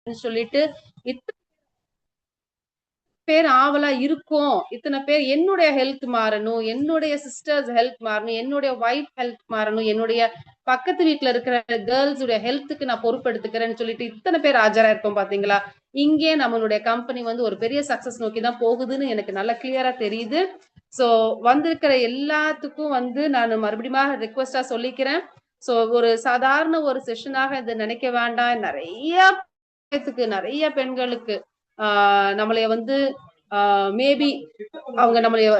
சொல்லிட்டு பேர் ஆவலா இருக்கும். இத்தனை பேர் என்னுடைய ஹெல்த் மாறணும், என்னுடைய சிஸ்டர்ஸ் ஹெல்த் மாறணும், என்னுடைய ஒய்ஃப் ஹெல்த் மாறணும், என்னுடைய பக்கத்து வீட்டுல இருக்கிற கேர்ள்ஸ் உடைய ஹெல்த்துக்கு நான் பொறுப்பெடுத்துக்கிறேன்னு சொல்லிட்டு இத்தனை பேர் ஆஜரா இருக்கும் பாத்தீங்களா. இங்கே நம்மளுடைய கம்பெனி வந்து ஒரு பெரிய சக்சஸ் நோக்கி தான் போகுதுன்னு எனக்கு நல்லா கிளியரா தெரியுது. சோ வந்திருக்கிற எல்லாத்துக்கும் வந்து நான் மறுபடியும் ரிக்வெஸ்டா சொல்லிக்கிறேன். சோ ஒரு சாதாரண ஒரு செஷனாக இதை நினைக்க வேண்டாம். நிறைய பெண்களுக்கு நம்மளைய வந்து மேபி அவங்க நம்மளைய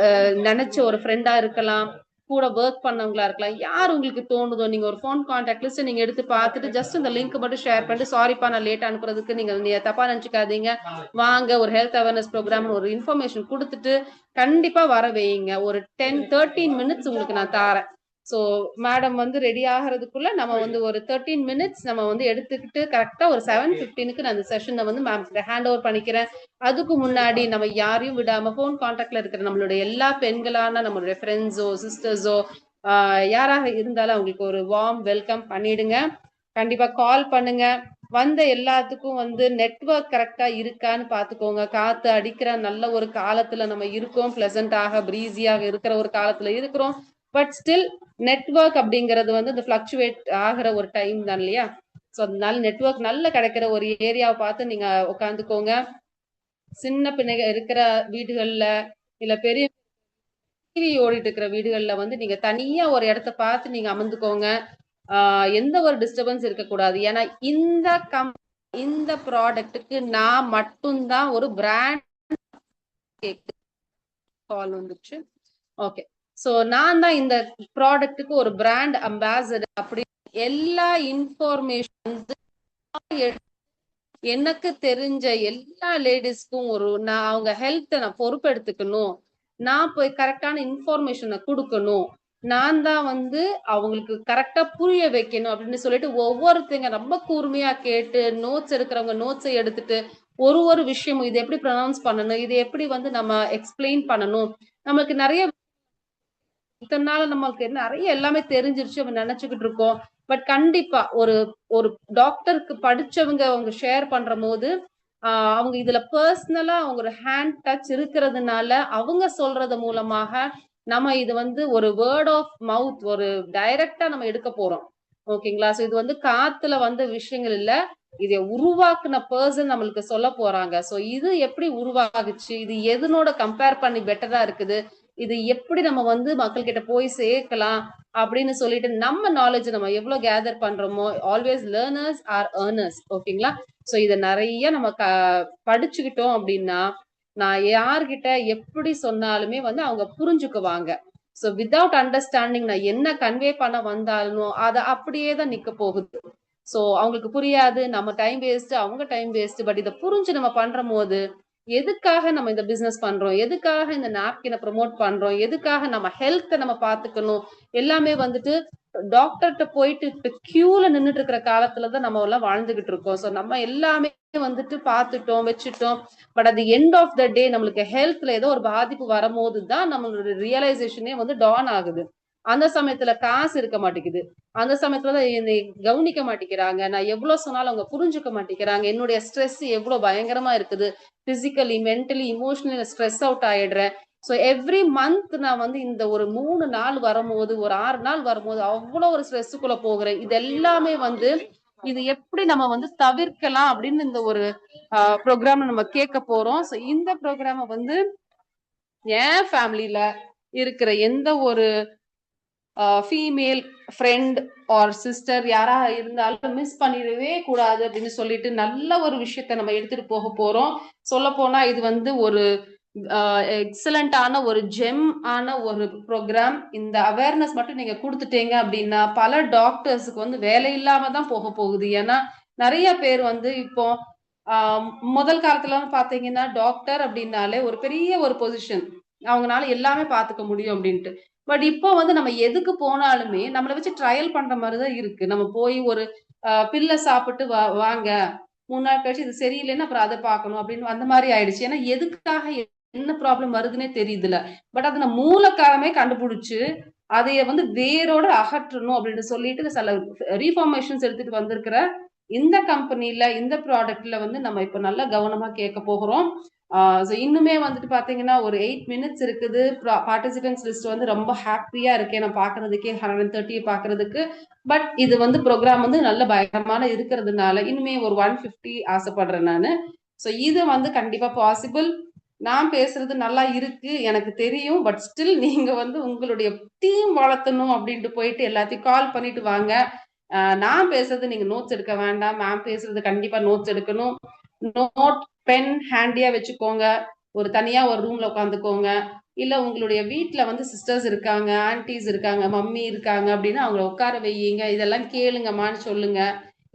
நினைச்ச ஒரு ஃப்ரெண்டா இருக்கலாம், கூட ஒர்க் பண்ணவங்களா இருக்கலாம். யார் உங்களுக்கு தோணுதோ நீங்க ஒரு ஃபோன் கான்டாக்ட் லிஸ்ட் நீங்க எடுத்து பார்த்துட்டு ஜஸ்ட் இந்த லிங்க் மட்டும் ஷேர் பண்ணிட்டு, சாரிப்பா நான் லேட் அனுப்புறதுக்கு நீங்க தப்பா நினைச்சுக்காதீங்க, வாங்க ஒரு ஹெல்த் அவேர்னஸ் ப்ரோக்ராம் ஒரு இன்ஃபர்மேஷன் கொடுத்துட்டு கண்டிப்பா வர வைங்க. ஒரு 10-13 மினிட்ஸ் உங்களுக்கு நான் தாரேன். ஸோ மேடம் வந்து ரெடி ஆகிறதுக்குள்ள நம்ம வந்து ஒரு 13 மினிட்ஸ் நம்ம வந்து எடுத்துக்கிட்டு கரெக்டா ஒரு 7:15க்கு நான் அந்த செஷனை வந்து மேம் ஹேண்ட் ஓவர் பண்ணிக்கிறேன். அதுக்கு முன்னாடி நம்ம யாரையும் விடாம போன் கான்டாக்ட்ல இருக்கிற நம்மளுடைய எல்லா பெண்களான நம்மளுடைய ஃப்ரெண்ட்ஸோ சிஸ்டர்ஸோ யாராக இருந்தாலும் அவங்களுக்கு ஒரு வார்ம் வெல்கம் பண்ணிடுங்க. கண்டிப்பா கால் பண்ணுங்க. வந்த எல்லாத்துக்கும் வந்து நெட்வொர்க் கரெக்டா இருக்கான்னு பாத்துக்கோங்க. காத்து அடிக்கிற நல்ல ஒரு காலத்துல நம்ம இருக்கோம், பிளசண்டாக பிரீசியாக இருக்கிற ஒரு காலத்துல இருக்கிறோம். பட் ஸ்டில் நெட்வொர்க் அப்படிங்கிறது வந்து இந்த பிளக்சுவேட் ஆகிற ஒரு டைம் தான் இல்லையா. ஸோ அதனால நெட்வொர்க் நல்ல கிடைக்கிற ஒரு ஏரியாவை பார்த்து நீங்க உட்காந்துக்கோங்க. சின்ன பிள்ளைங்க இருக்கிற வீடுகள்ல இல்ல பெரிய டிவி ஓடிட்டு இருக்கிற வீடுகள்ல வந்து நீங்க தனியா ஒரு இடத்த பார்த்து நீங்க அமர்ந்துக்கோங்க. எந்த ஒரு டிஸ்டர்பன்ஸ் இருக்கக்கூடாது. ஏன்னா இந்த ப்ராடக்ட்டுக்கு நான் மட்டும்தான் ஒரு பிராண்ட் கால் வந்துச்சு. ஓகே, சோ நான் தான் இந்த ப்ராடக்ட்டுக்கு ஒரு பிராண்ட் அம்பாசடர். அப்படி எல்லா இன்ஃபர்மேஷன் எனக்கு தெரிஞ்ச எல்லா லேடிஸ்க்கும் நான் அவங்க ஹெல்த்தை நான் பொறுப்பெடுத்துக்கணும், நான் போய் கரெக்டான இன்ஃபர்மேஷனை கொடுக்கணும், நான் தான் வந்து அவங்களுக்கு கரெக்டா புரிய வைக்கணும் அப்படின்னு சொல்லிட்டு ஒவ்வொருத்தங்க ரொம்ப கூர்மையா கேட்டு நோட்ஸ் எடுக்கிறவங்க நோட்ஸை எடுத்துட்டு ஒரு விஷயமும் இது எப்படி ப்ரொனவுன்ஸ் பண்ணணும், இது எப்படி வந்து நம்ம எக்ஸ்பிளைன் பண்ணணும். நமக்கு நிறைய இத்தனை நாள் நமக்கு நிறைய எல்லாமே தெரிஞ்சிருச்சு நம்ம நினைச்சுக்கிட்டு இருக்கோம். பட் கண்டிப்பா ஒரு ஒரு டாக்டருக்கு படிச்சவங்க அவங்க ஷேர் பண்ற போது அவங்க இதுல பர்சனலா அவங்க ஒரு ஹேண்ட் டச் இருக்கிறதுனால அவங்க சொல்றது மூலமாக நம்ம இது வந்து ஒரு வேர்ட் ஆஃப் மவுத் ஒரு டைரக்டா நம்ம எடுக்க போறோம். ஓகேங்களா. சோ இது வந்து காத்துல வந்த விஷயங்கள் இல்ல, இதை உருவாக்குன பர்சன் நம்மளுக்கு சொல்ல போறாங்க. சோ இது எப்படி உருவாகுச்சு, இது எதனோட கம்பேர் பண்ணி பெட்டரா இருக்குது, இது எப்படி நம்ம வந்து மக்கள் கிட்ட போய் சேர்க்கலாம் அப்படின்னு சொல்லிட்டு நம்ம நாலேஜ் நம்ம எவ்வளவு கேதர் பண்றோமோ, ஆல்வேஸ் லேர்னர்ஸ் ஆர் ஏர்னர்ஸ். ஓகேங்களா. சோ இத நிறைய நம்ம படிச்சுக்கிட்டோம் அப்படின்னா நான் யார்கிட்ட எப்படி சொன்னாலுமே வந்து அவங்க புரிஞ்சுக்குவாங்க. சோ வித்தவுட் அண்டர்ஸ்டாண்டிங் நான் என்ன கன்வே பண்ண வந்தாலும் அதை அப்படியே தான் நிக்க போகுது. சோ அவங்களுக்கு புரியாது, நம்ம டைம் வேஸ்ட், அவங்க டைம் வேஸ்ட். பட் இதை புரிஞ்சு நம்ம பண்ற போது எதுக்காக நம்ம இந்த பிசினஸ் பண்றோம், எதுக்காக இந்த நாப்கினை ப்ரமோட் பண்றோம், எதுக்காக நம்ம ஹெல்த்தை நம்ம பாத்துக்கணும், எல்லாமே வந்துட்டு டாக்டர்கிட்ட போயிட்டு கியூல நின்றுட்டு இருக்கிற காலத்துலதான் நம்ம எல்லாம் வாழ்ந்துகிட்டு இருக்கோம். சோ நம்ம எல்லாமே வந்துட்டு பாத்துட்டோம் வச்சுட்டோம். பட் அது எண்ட் ஆஃப் த டே நம்மளுக்கு ஹெல்த்ல ஏதோ ஒரு பாதிப்பு வரும்போது தான் நம்மளோட ரியலைசேஷனே வந்து டான் ஆகுது. அந்த சமயத்துல காசு இருக்க மாட்டேங்குது, அந்த சமயத்துலதான் என்னை கவனிக்க மாட்டேங்கிறாங்க, நான் எவ்வளவு சொன்னாலும் அவங்க புரிஞ்சுக்க மாட்டேங்கிறாங்க, என்னுடைய ஸ்ட்ரெஸ் எவ்வளவு பயங்கரமா இருக்குது, physically mentally emotionally stress out ஆயிடுறேன். ஸோ எவ்ரி மந்த் நான் வந்து இந்த ஒரு 3 நாள் வரும்போது ஒரு 6 நாள் வரும்போது அவ்வளவு ஒரு ஸ்ட்ரெஸ்ஸுக்குள்ள போகிறேன். இது எல்லாமே வந்து இது எப்படி நம்ம வந்து தவிர்க்கலாம் அப்படின்னு இந்த ஒரு ப்ரோக்ராம் நம்ம கேட்க போறோம். ஸோ இந்த ப்ரோக்ராம வந்து என் ஃபேமிலியில இருக்கிற எந்த ஒரு ஃபீமேல் ஃப்ரெண்ட் ஆர் சிஸ்டர் யாரா இருந்தாலும் மிஸ் பண்ணிடவே கூடாது அப்படின்னு சொல்லிட்டு நல்ல ஒரு விஷயத்த நம்ம எடுத்துட்டு போக போறோம். சொல்ல போனா இது வந்து ஒரு எக்ஸலண்டான ஒரு ஜெம் ஆன ஒரு ப்ரோக்ராம். இந்த அவேர்னஸ் மட்டும் நீங்க கொடுத்துட்டீங்க அப்படின்னா பல டாக்டர்ஸுக்கு வந்து வேலை இல்லாம தான் போக போகுது. ஏன்னா நிறைய பேர் வந்து இப்போ முதல் காலத்துல பாத்தீங்கன்னா டாக்டர் அப்படின்னாலே ஒரு பெரிய ஒரு பொசிஷன், அவங்களால எல்லாமே பாத்துக்க முடியும் அப்படின்ட்டு. பட் இப்போ வந்து நம்ம எதுக்கு போனாலுமே நம்மளை வச்சு ட்ரையல் பண்ற மாதிரிதான் இருக்கு. நம்ம போய் ஒரு பில்லை சாப்பிட்டு வாங்க 3 நாள் கழிச்சு இது சரியில்லைன்னா அப்புறம் அதை பார்க்கணும் அப்படின்னு அந்த மாதிரி ஆயிடுச்சு. ஏன்னா எதுக்காக என்ன ப்ராப்ளம் வருதுன்னே தெரியுதுல. பட் அதை நம்ம மூல காரணமே கண்டுபிடிச்சு அதைய வந்து வேரோட அகற்றணும் அப்படின்னு சொல்லிட்டு சில ரீஃபார்மேஷன்ஸ் எடுத்துட்டு வந்திருக்கிற இந்த கம்பெனில இந்த ப்ராடக்ட்ல வந்து நம்ம இப்ப நல்லா கவனமா கேட்க போகிறோம். இன்னுமே வந்துட்டு பாத்தீங்கன்னா ஒரு 8 மினிட்ஸ் இருக்குது. பார்ட்டிசிபென்ட்ஸ் லிஸ்ட் வந்து ரொம்ப ஹாப்பியா இருக்கேன் நான் பாக்குறதுக்கே 130 பாக்குறதுக்கு. பட் இது வந்து ப்ரோக்ராம் வந்து நல்ல பயங்கரமான இருக்கிறதுனால இன்னுமே ஒரு 150 ஆசைப்படுறேன் நானு. ஸோ இது வந்து கண்டிப்பா பாசிபிள். நான் பேசுறது நல்லா இருக்கு எனக்கு தெரியும். பட் ஸ்டில் நீங்க வந்து உங்களுடைய டீம் வளர்த்தணும் அப்படின்ட்டு போயிட்டு எல்லாத்தையும் கால் பண்ணிட்டு வாங்க. நான் பேசுறது நீங்க நோட்ஸ் எடுக்க வேண்டாம். மேம் பேசுறது கண்டிப்பா நோட்ஸ் எடுக்கணும். நோட் பென் ஹேண்டியா வச்சுக்கோங்க. ஒரு தனியா ஒரு ரூம்ல உட்காந்துக்கோங்க. இல்ல உங்களுடைய வீட்டுல வந்து சிஸ்டர்ஸ் இருக்காங்க, ஆன்டிஸ் இருக்காங்க, மம்மி இருக்காங்க அப்படின்னா அவங்கள உட்கார வையுங்க. இதெல்லாம் கேளுங்கம்மான்னு சொல்லுங்க.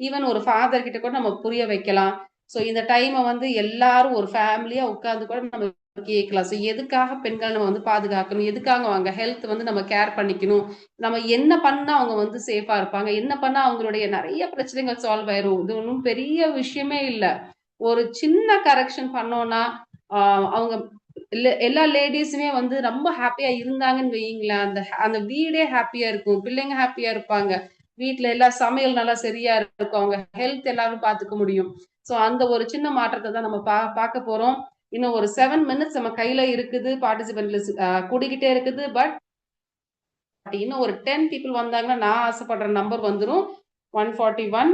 ஈவன் ஒரு ஃபாதர் கிட்ட கூட நம்ம புரிய வைக்கலாம். ஸோ இந்த டைமை வந்து எல்லாரும் ஒரு ஃபேமிலியா உட்கார்ந்து கூட நம்ம கேட்கலாம். ஸோ எதுக்காக பெண்கள் நம்ம வந்து பாதுகாக்கணும், எதுக்காக அவங்க ஹெல்த் வந்து நம்ம கேர் பண்ணிக்கணும், நம்ம என்ன பண்ணா அவங்க வந்து சேஃபா இருப்பாங்க, என்ன பண்ணா அவங்களுடைய நிறைய பிரச்சனைகள் சால்வ் ஆயிரும். இது ஒன்றும் பெரிய விஷயமே இல்லை. ஒரு சின்ன கரெக்ஷன் பண்ணோம்னா அவங்க எல்லா லேடிஸுமே வந்து ரொம்ப ஹாப்பியா இருந்தாங்கன்னு வைங்களேன், அந்த அந்த வீடே ஹாப்பியா இருக்கும், பிள்ளைங்க ஹாப்பியா இருப்பாங்க, வீட்டுல எல்லா சமையல் நல்லா சரியா இருக்கும், அவங்க ஹெல்த் எல்லாரும் பாத்துக்க முடியும். சோ அந்த ஒரு சின்ன மாற்றத்தை தான் நம்ம பார்க்க போறோம். இன்னும் ஒரு 7 மினிட்ஸ் நம்ம கையில இருக்குது. பார்ட்டிசிபென்ட் லிஸ்ட் கூடிக்கிட்டே இருக்குது. பட் இன்னும் ஒரு 10 பீப்புள் வந்தாங்கன்னா நான் ஆசைப்படுற நம்பர் வந்துடும் 141.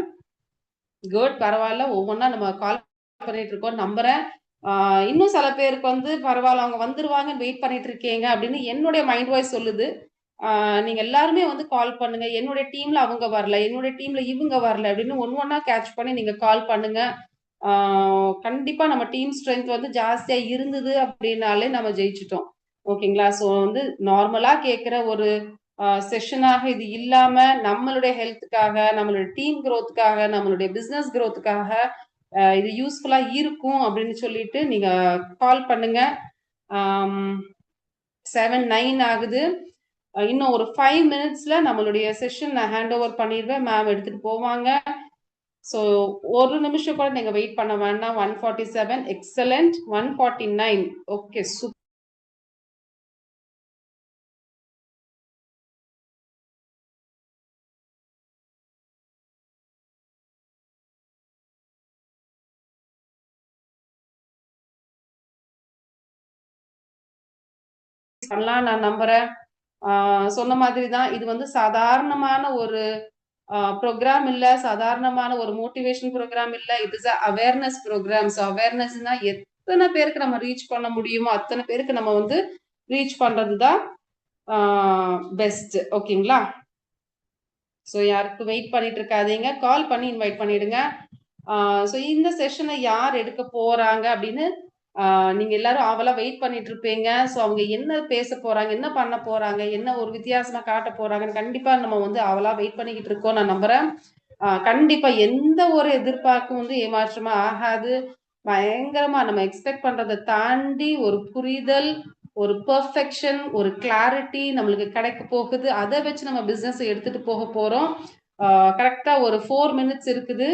குட், பரவாயில்ல. ஒவ்வொன்னா நம்ம கால் பண்ணிட்டு இருக்கோம் நம்புறேன். இன்னும் சில பேருக்கு வந்து பரவாயில்ல அவங்க வந்துருவாங்க வெயிட் பண்ணிட்டு இருக்கீங்க அப்படின்னு என்னுடைய மைண்ட் வாய்ஸ் சொல்லுது. நீங்க எல்லாருமே வந்து கால் பண்ணுங்க. என்னுடைய டீம்ல அவங்க வரல, என்னுடைய டீம்ல இவங்க வரல அப்படின்னு ஒன்னா கேட்ச் பண்ணி நீங்க கால் பண்ணுங்க. கண்டிப்பா நம்ம டீம் ஸ்ட்ரென்த் வந்து ஜாஸ்தியா இருந்தது அப்படின்னாலே நம்ம ஜெயிச்சிட்டோம். ஓகேங்களா? ஸோ வந்து நார்மலா கேட்கிற ஒரு செஷனாக இது இல்லாம நம்மளுடைய ஹெல்த்துக்காக, நம்மளுடைய டீம் க்ரோத்துக்காக, நம்மளுடைய பிசினஸ் க்ரோத்துக்காக இது யூஸ்ஃபுல்லா இருக்கும் அப்படின்னு சொல்லிட்டு நீங்க கால் பண்ணுங்க. 7:09 ஆகுது. இன்னும் ஒரு 5 மினிட்ஸ்ல நம்மளுடைய செஷன் நான் ஹேண்ட் ஓவர் பண்ணிடுவேன். மேம் எடுத்துட்டு போவாங்க. ஸோ ஒரு நிமிஷம் கூட நீங்க வெயிட் பண்ண வேண்டாம். 147 எக்ஸலண்ட். 149 okay super. பண்ணலாம் நான் நம்புறேன். சொன்ன மாதிரி தான் இது வந்து சாதாரணமான ஒரு ப்ரோக்ராம் இல்ல, சாதாரணமான ஒரு மோட்டிவேஷன் ப்ரோக்ராம் இல்ல. It is awareness program. So அவேர்னஸ்னா எத்தனை பேருக்கு நம்ம ரீச் பண்ண முடியுமோ அத்தனை பேருக்கு நம்ம வந்து ரீச் பண்றது தான் பெஸ்ட். ஓகேங்களா? ஸோ யாருக்கு வெயிட் பண்ணிட்டு இருக்காதீங்க, கால் பண்ணி இன்வைட் பண்ணிடுங்க. ஸோ இந்த செஷனை யார் எடுக்க போறாங்க அப்படின்னு நீங்க எல்லாரும் ஆவலா வெயிட் பண்ணிட்டு இருப்பீங்க. ஸோ அவங்க என்ன பேச போறாங்க, என்ன பண்ண போறாங்க, என்ன ஒரு வித்தியாசமா காட்ட போறாங்கன்னு கண்டிப்பா நம்ம வந்து ஆவலா வெயிட் பண்ணிக்கிட்டு இருக்கோம். நான் நம்புறேன். கண்டிப்பா எந்த ஒரு எதிர்பார்ப்பும் வந்து ஏமாற்றமா ஆகாது. பயங்கரமா நம்ம எக்ஸ்பெக்ட் பண்றதை தாண்டி ஒரு புரிதல், ஒரு பெர்ஃபெக்ஷன், ஒரு கிளாரிட்டி நம்மளுக்கு கிடைக்க போகுது. அதை வச்சு நம்ம பிசினஸ் எடுத்துட்டு போக போறோம். கரெக்டா ஒரு 4 மினிட்ஸ் இருக்குது.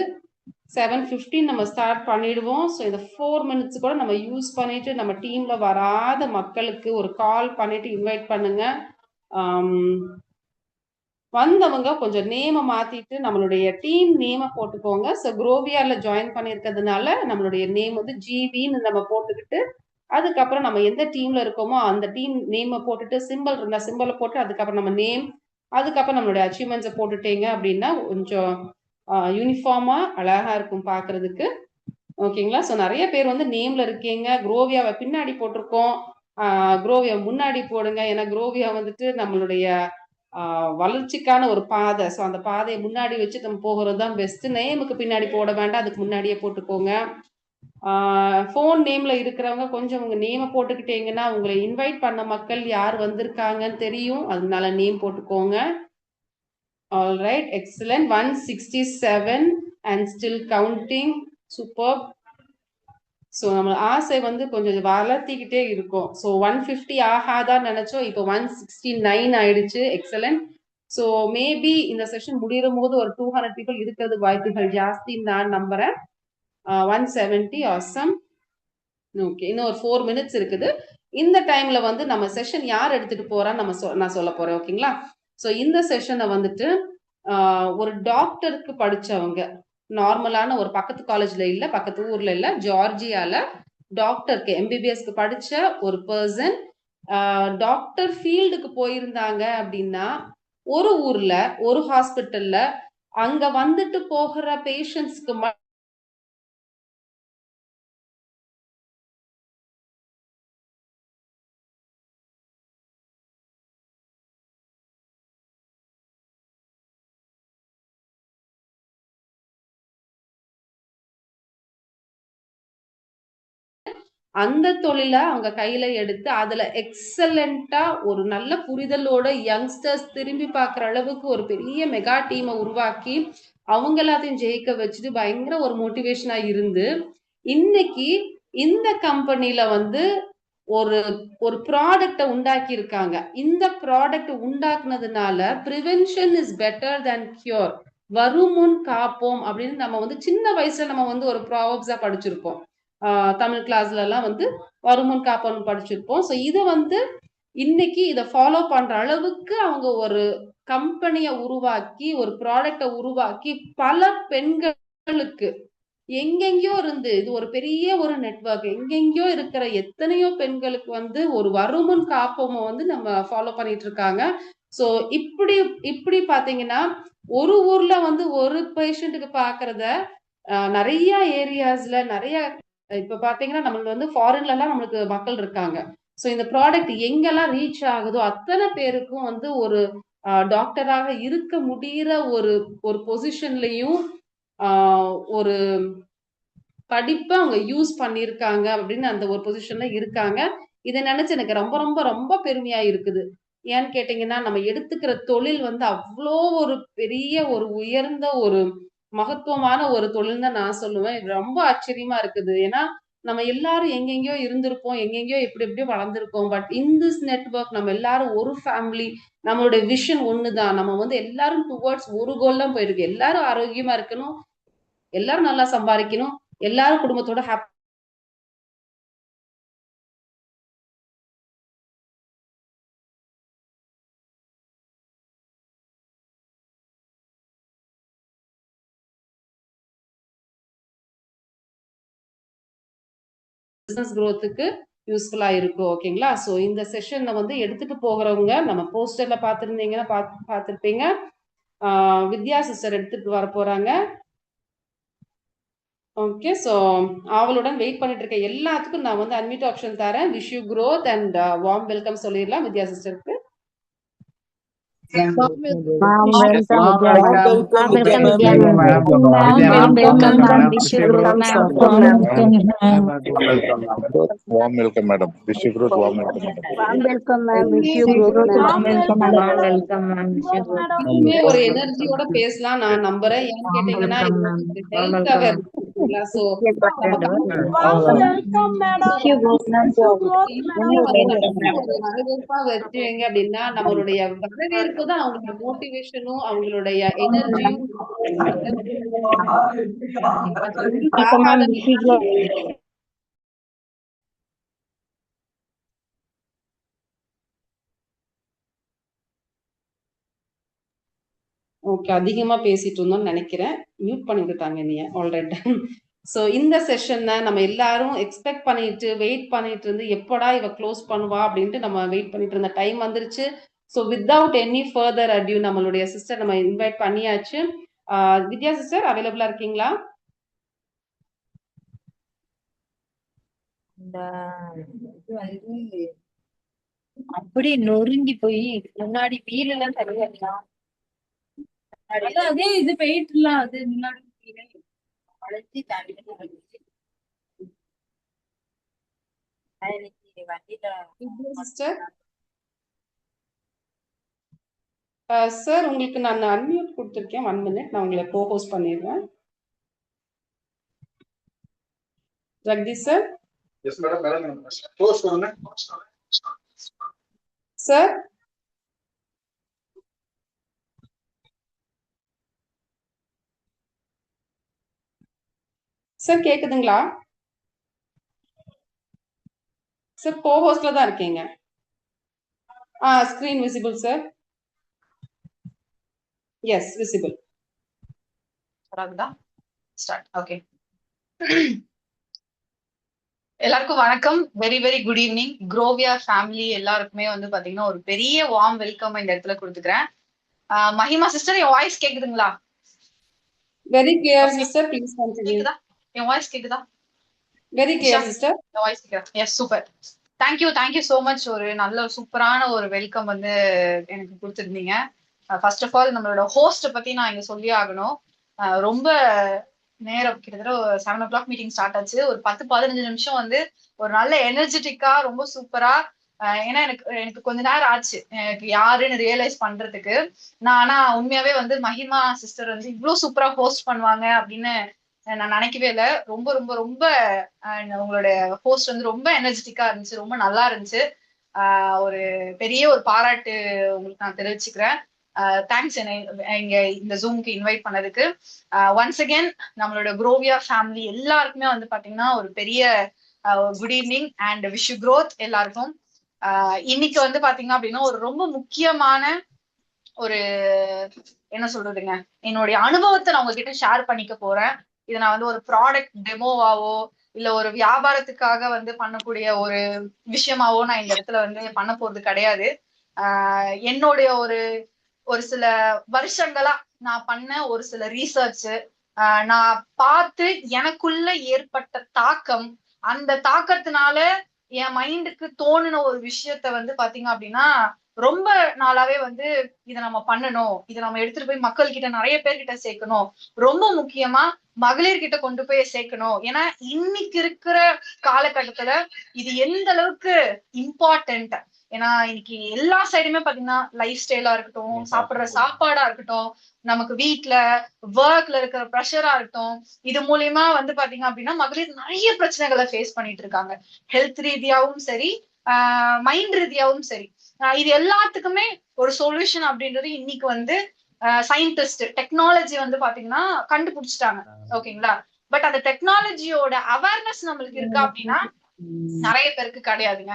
7:15 நம்ம ஸ்டார்ட் பண்ணிடுவோம். ஸோ இந்த 4 மினிட்ஸ் கூட நம்ம யூஸ் பண்ணிட்டு நம்ம டீம்ல வராத மக்களுக்கு ஒரு கால் பண்ணிட்டு இன்வைட் பண்ணுங்க. வந்தவங்க கொஞ்சம் நேம மாத்திட்டு நம்மளுடைய டீம் நேம போட்டுக்கோங்க. ஸோ குரோவியார்ல ஜாயின் பண்ணியிருக்கிறதுனால நம்மளுடைய நேம் வந்து ஜிவின்னு நம்ம போட்டுக்கிட்டு அதுக்கப்புறம் நம்ம எந்த டீம்ல இருக்கோமோ அந்த டீம் நேம போட்டுட்டு சிம்பிள் இருந்தா சிம்பிளை போட்டு அதுக்கப்புறம் நம்ம நேம் அதுக்கப்புறம் நம்மளுடைய அச்சீவ்மெண்ட்ஸை போட்டுட்டீங்க அப்படின்னா கொஞ்சம் யூனிஃபார்மா அழகா இருக்கும் பாக்குறதுக்கு. ஓகேங்களா? ஸோ நிறைய பேர் வந்து நேம்ல இருக்கீங்க. குரோவியாவை பின்னாடி போட்டிருக்கோம். குரோவியா முன்னாடி போடுங்க. ஏன்னா குரோவியா வந்துட்டு நம்மளுடைய வளர்ச்சிக்கான ஒரு பாதை. ஸோ அந்த பாதையை முன்னாடி வச்சு நம்ம போகிறது தான் பெஸ்ட். நேமுக்கு பின்னாடி போட வேண்டாம், அதுக்கு முன்னாடியே போட்டுக்கோங்க. ஃபோன் நேம்ல இருக்கிறவங்க கொஞ்சம் உங்க நேம போட்டுக்கிட்டீங்கன்னா உங்களை இன்வைட் பண்ண மக்கள் யார் வந்திருக்காங்கன்னு தெரியும். அதனால நேம் போட்டுக்கோங்க. All right, excellent. 167 and still counting. Super. So நம்ம ஆசை வந்து கொஞ்சம் வளர்த்திக்கிட்டே இருக்கும். ஸோ 150 ஆகாதான்னு நினைச்சோம், இப்போ 169 ஆயிடுச்சு. எக்ஸலண்ட். ஸோ மேபி இந்த செஷன் முடியும் போது ஒரு 200 பீப்புள் இருக்கிறது வாய்ப்புகள் ஜாஸ்தின்னு நான் நம்புறேன். 170 ஆசம். ஓகே, இன்னும் ஒரு 4 மினிட்ஸ் இருக்குது. இந்த டைம்ல வந்து நம்ம செஷன் யார் எடுத்துட்டு போறான்னு நான் சொல்ல போறேன். ஓகேங்களா? ஸோ இந்த செஷனை வந்துட்டு ஒரு டாக்டருக்கு படிச்சவங்க, நார்மலான ஒரு பக்கத்து காலேஜ்ல இல்ல, பக்கத்து ஊர்ல இல்ல, ஜார்ஜியால டாக்டருக்கு எம்பிபிஎஸ்க்கு படிச்ச ஒரு பர்சன் டாக்டர் ஃபீல்டுக்கு போயிருந்தாங்க அப்படின்னா ஒரு ஊர்ல ஒரு ஹாஸ்பிட்டல்ல அங்க வந்துட்டு போகிற பேஷண்ட்ஸ்க்கு அந்த தொழில அவங்க கையில எடுத்து அதுல எக்ஸலண்டா ஒரு நல்ல புரிதலோட யங்ஸ்டர்ஸ் திரும்பி பார்க்குற அளவுக்கு ஒரு பெரிய மெகா டீமை உருவாக்கி அவங்க எல்லாத்தையும் ஜெயிக்க வச்சுட்டு பயங்கர ஒரு மோட்டிவேஷனா இருந்து இன்னைக்கு இந்த கம்பெனில வந்து ஒரு ஒரு ப்ராடக்ட உண்டாக்கி இருக்காங்க. இந்த ப்ராடக்ட் உண்டாக்குனதுனால prevention is better than cure. வருமுன் காப்போம் அப்படின்னு நம்ம வந்து சின்ன வயசுல நம்ம வந்து ஒரு ப்ராவர்ப்ஸா படிச்சிருப்போம். தமிழ் கிளாஸ்ல எல்லாம் வந்து வருமுன் காப்போம்னு படிச்சிருப்போம். ஸோ இதை வந்து இன்னைக்கு இதை ஃபாலோ பண்ற அளவுக்கு அவங்க ஒரு கம்பெனியை உருவாக்கி ஒரு ப்ராடக்டை உருவாக்கி பல பெண்களுக்கு எங்கெங்கயோ இருந்து இது ஒரு பெரிய ஒரு நெட்வொர்க் எங்கெங்கயோ இருக்கிற எத்தனையோ பெண்களுக்கு வந்து ஒரு வருமுன் காப்போம வந்து நம்ம ஃபாலோ பண்ணிட்டு இருக்காங்க. சோ இப்படி இப்படி பாத்தீங்கன்னா ஒரு ஊர்ல வந்து ஒரு பேஷண்ட்டுக்கு பாக்குறத நிறைய ஏரியாஸ்ல நிறைய இப்ப பாத்தீங்கன்னா நம்மளுக்கு வந்து ஃபாரின்ல எல்லாம் நம்மளுக்கு மக்கள் இருக்காங்க. சோ இந்த ப்ராடக்ட் எங்கெல்லாம் ரீச் ஆகுதோ அத்தனை பேருக்கும் வந்து ஒரு டாக்டராக இருக்க முடிகிற ஒரு ஒரு பொசிஷன்லயும் ஒரு படிப்பை அவங்க யூஸ் பண்ணியிருக்காங்க அப்படின்னு அந்த ஒரு பொசிஷன்ல இருக்காங்க. இதை நினைச்சு எனக்கு ரொம்ப ரொம்ப ரொம்ப பெருமையா இருக்குது. ஏன்னு கேட்டீங்கன்னா நம்ம எடுத்துக்கிற தொழில் வந்து அவ்வளோ ஒரு பெரிய ஒரு உயர்ந்த ஒரு மகத்துவமான ஒரு தொழில் தான் நான் சொல்லுவேன். இது ரொம்ப ஆச்சரியமா இருக்குது. ஏன்னா நம்ம எல்லாரும் எங்கெங்கயோ இருந்திருப்போம், எங்கெங்கயோ எப்படி எப்படியோ வளர்ந்துருக்கோம். பட் இன் திஸ் நெட்வொர்க் நம்ம எல்லாரும் ஒரு ஃபேமிலி, நம்மளுடைய விஷன் ஒண்ணுதான். நம்ம வந்து எல்லாரும் டுவர்ட்ஸ் ஒரு கோல் தான் போயிருக்கு. எல்லாரும் ஆரோக்கியமா இருக்கணும், எல்லாரும் நல்லா சம்பாதிக்கணும், எல்லாரும் குடும்பத்தோட ஹாப்பி பிசினஸ் growthக்கு யூஸ்ஃபுல்லா இருக்கும். ஓகேங்களா? சோ இந்த செஷனை வந்து எடுத்துட்டு போகிறவங்க நம்ம போஸ்டர்ல பார்த்திருந்தீங்கன்னா பார்த்திருப்பீங்க. வித்யா சிஸ்டர் எடுத்துட்டு வர போறாங்க. ஓகே, சோ அவளுடன் வெயிட் பண்ணிட்டு இருக்க எல்லாத்துக்கும் நான் வந்து அன்மியூட் ஆப்ஷன் தரேன். Wish you growth and warm welcome சொல்லிடலாம் வித்யா சிஸ்டருக்கு. ஒரு எனர்ஜியோட பேசலாம் நான் நம்புறேன். ஏன்னு கேட்டீங்கன்னா வரவேற்பா வச்சுவீங்க அப்படின்னா நம்மளுடைய வரவேற்பு தான் அவங்களோட மோட்டிவேஷனும் அவங்களுடைய எனர்ஜியும் ஓகே, அதிகமா பேசிட்டு இருந்தோம்னு நினைக்கிறேன். மியூட் பண்ணிவிட்டாங்க நீ. ஆல்ரைட். ஸோ இந்த செஷனை நம்ம எல்லாரும் எக்ஸ்பெக்ட் பண்ணிட்டு வெயிட் பண்ணிட்டு இருந்து எப்படா இவ க்ளோஸ் பண்ணுவா அப்படின்ட்டு நம்ம வெயிட் பண்ணிட்டு இருந்த டைம் வந்துருச்சு. ஸோ வித்தவுட் எனி ஃபர்தர் அட்யூ நம்மளுடைய சிஸ்டர் நம்ம இன்வைட் பண்ணியாச்சு. வித்யா சிஸ்டர் அவைலபிளா இருக்கீங்களா? அப்படி நொறுங்கி போய் முன்னாடி வீலெல்லாம் தருவாங்களா அதே இது போயிட்டுலாம் அது முன்னாடி வளைச்சி தாண்டி சார் உங்களுக்கு நான் அன்மியூட் கொடுத்துருக்கேன். 1 minute நான் உங்களை கோஹோஸ்ட் பண்ணிடுறேன். Jagadish sir. Yes madam. Madam close பண்ணுங்க சார். சார் கேக்குதுங்களா? சார் கோஹோஸ்ட்ல தான் இருக்கீங்க. Screen visible sir. Yes visible. Start. Okay, எல்லாருக்கும் வணக்கம். Very very good evening. Grovia family எல்லாருக்குமே வந்து பாத்தீங்கன்னா ஒரு பெரிய வார்ம் வெல்கம் இந்த இடத்துல கொடுத்துக்கிறேன். மஹிமா சிஸ்டர், என் வாய்ஸ் கேக்குதுங்களா? Very clear sister, please continue. கேக்குதா? என் வாய்ஸ் கேக்குதா? Very clear sister. என் வாய்ஸ் கேக்குதா? Yes, super. Thank you so much. ஒரு நல்ல சூப்பரான ஒரு வெல்கம் வந்து எனக்கு கொடுத்துருந்தீங்க. ஃபர்ஸ்ட் ஆஃப் ஆல் நம்மளோட ஹோஸ்ட பத்தி நான் இங்க சொல்லி ஆகணும். ரொம்ப நேரம், கிட்டத்தட்ட 7 o'clock மீட்டிங் ஸ்டார்ட் ஆச்சு. ஒரு 10-15 நிமிஷம் வந்து ஒரு நல்ல எனர்ஜெட்டிக்கா, ரொம்ப சூப்பரா. ஏன்னா எனக்கு கொஞ்ச நேரம் ஆச்சு எனக்கு யாருன்னு ரியலைஸ் பண்றதுக்கு. ஆனா உண்மையாவே வந்து மஹிமா சிஸ்டர் வந்து இவ்வளவு சூப்பரா ஹோஸ்ட் பண்ணுவாங்க அப்படின்னு நான் நினைக்கவே இல்லை. ரொம்ப ரொம்ப ரொம்ப உங்களோட ஹோஸ்ட் வந்து ரொம்ப எனர்ஜெட்டிக்கா இருந்துச்சு, ரொம்ப நல்லா இருந்துச்சு. ஒரு பெரிய ஒரு பாராட்டு உங்களுக்கு நான் தெரிவிச்சுக்கிறேன். தேங்க்ஸ் இங்க இந்த ஜூம்க்கு இன்வைட் பண்ணதுக்கு. ஒன்ஸ் அகேன் நம்மளோட குரோவியா ஃபேமிலி எல்லாருக்குமே வந்து பாத்தீங்கன்னா ஒரு பெரிய good evening and wish you growth எல்லாருக்கும். இன்னைக்கு வந்து பாத்தீங்க அப்படின்னா ஒரு ரொம்ப முக்கியமான ஒரு என்ன சொல்றதுங்க, என்னுடைய அனுபவத்தை நான் உங்ககிட்ட ஷேர் பண்ணிக்க போறேன். இதை நான் வந்து ஒரு ப்ராடக்ட் டெமோவாவோ இல்ல ஒரு வியாபாரத்துக்காக வந்து பண்ணக்கூடிய ஒரு விஷயமாவோ நான் இந்த இடத்துல வந்து பண்ண போறது கிடையாது. என்னுடைய ஒரு சில வருஷங்களா நான் பண்ண ஒரு சில ரீசர்ச், நான் பார்த்து எனக்குள்ள ஏற்பட்ட தாக்கம், அந்த தாக்கத்தினால என் மைண்டுக்கு தோணுன ஒரு விஷயத்த வந்து பாத்தீங்க அப்படின்னா ரொம்ப நாளாவே வந்து இதை நம்ம பண்ணணும், இதை நம்ம எடுத்துட்டு போய் மக்கள் கிட்ட, நிறைய பேர்கிட்ட சேர்க்கணும், ரொம்ப முக்கியமா மகளிர் கிட்ட கொண்டு போய் சேர்க்கணும். ஏன்னா இன்னைக்கு இருக்கிற காலகட்டத்துல இது எந்த அளவுக்கு இம்பார்ட்டன்ட். ஏன்னா இன்னைக்கு எல்லா சைடுமே பாத்தீங்கன்னா லைஃப் ஸ்டைலா இருக்கட்டும், சாப்பிடுற சாப்பாடா இருக்கட்டும், நமக்கு வீட்டுல ஒர்க்ல இருக்கிற ப்ரெஷரா இருக்கட்டும், இது மூலியமா வந்து பாத்தீங்க அப்படின்னா மகளிர் நிறைய பிரச்சனைகளை ஃபேஸ் பண்ணிட்டு இருக்காங்க. ஹெல்த் ரீதியாவும் சரி, மைண்ட் ரீதியாவும் சரி. இது எல்லாத்துக்குமே ஒரு சொல்யூஷன் அப்படின்றது இன்னைக்கு வந்து சயின்டிஸ்ட், டெக்னாலஜி வந்து பாத்தீங்கன்னா கண்டுபிடிச்சிட்டாங்க. ஓகேங்களா? பட் அந்த டெக்னாலஜியோட அவேர்னஸ் நம்மளுக்கு இருக்கா அப்படின்னா நிறைய பேருக்கு கிடையாதுங்க.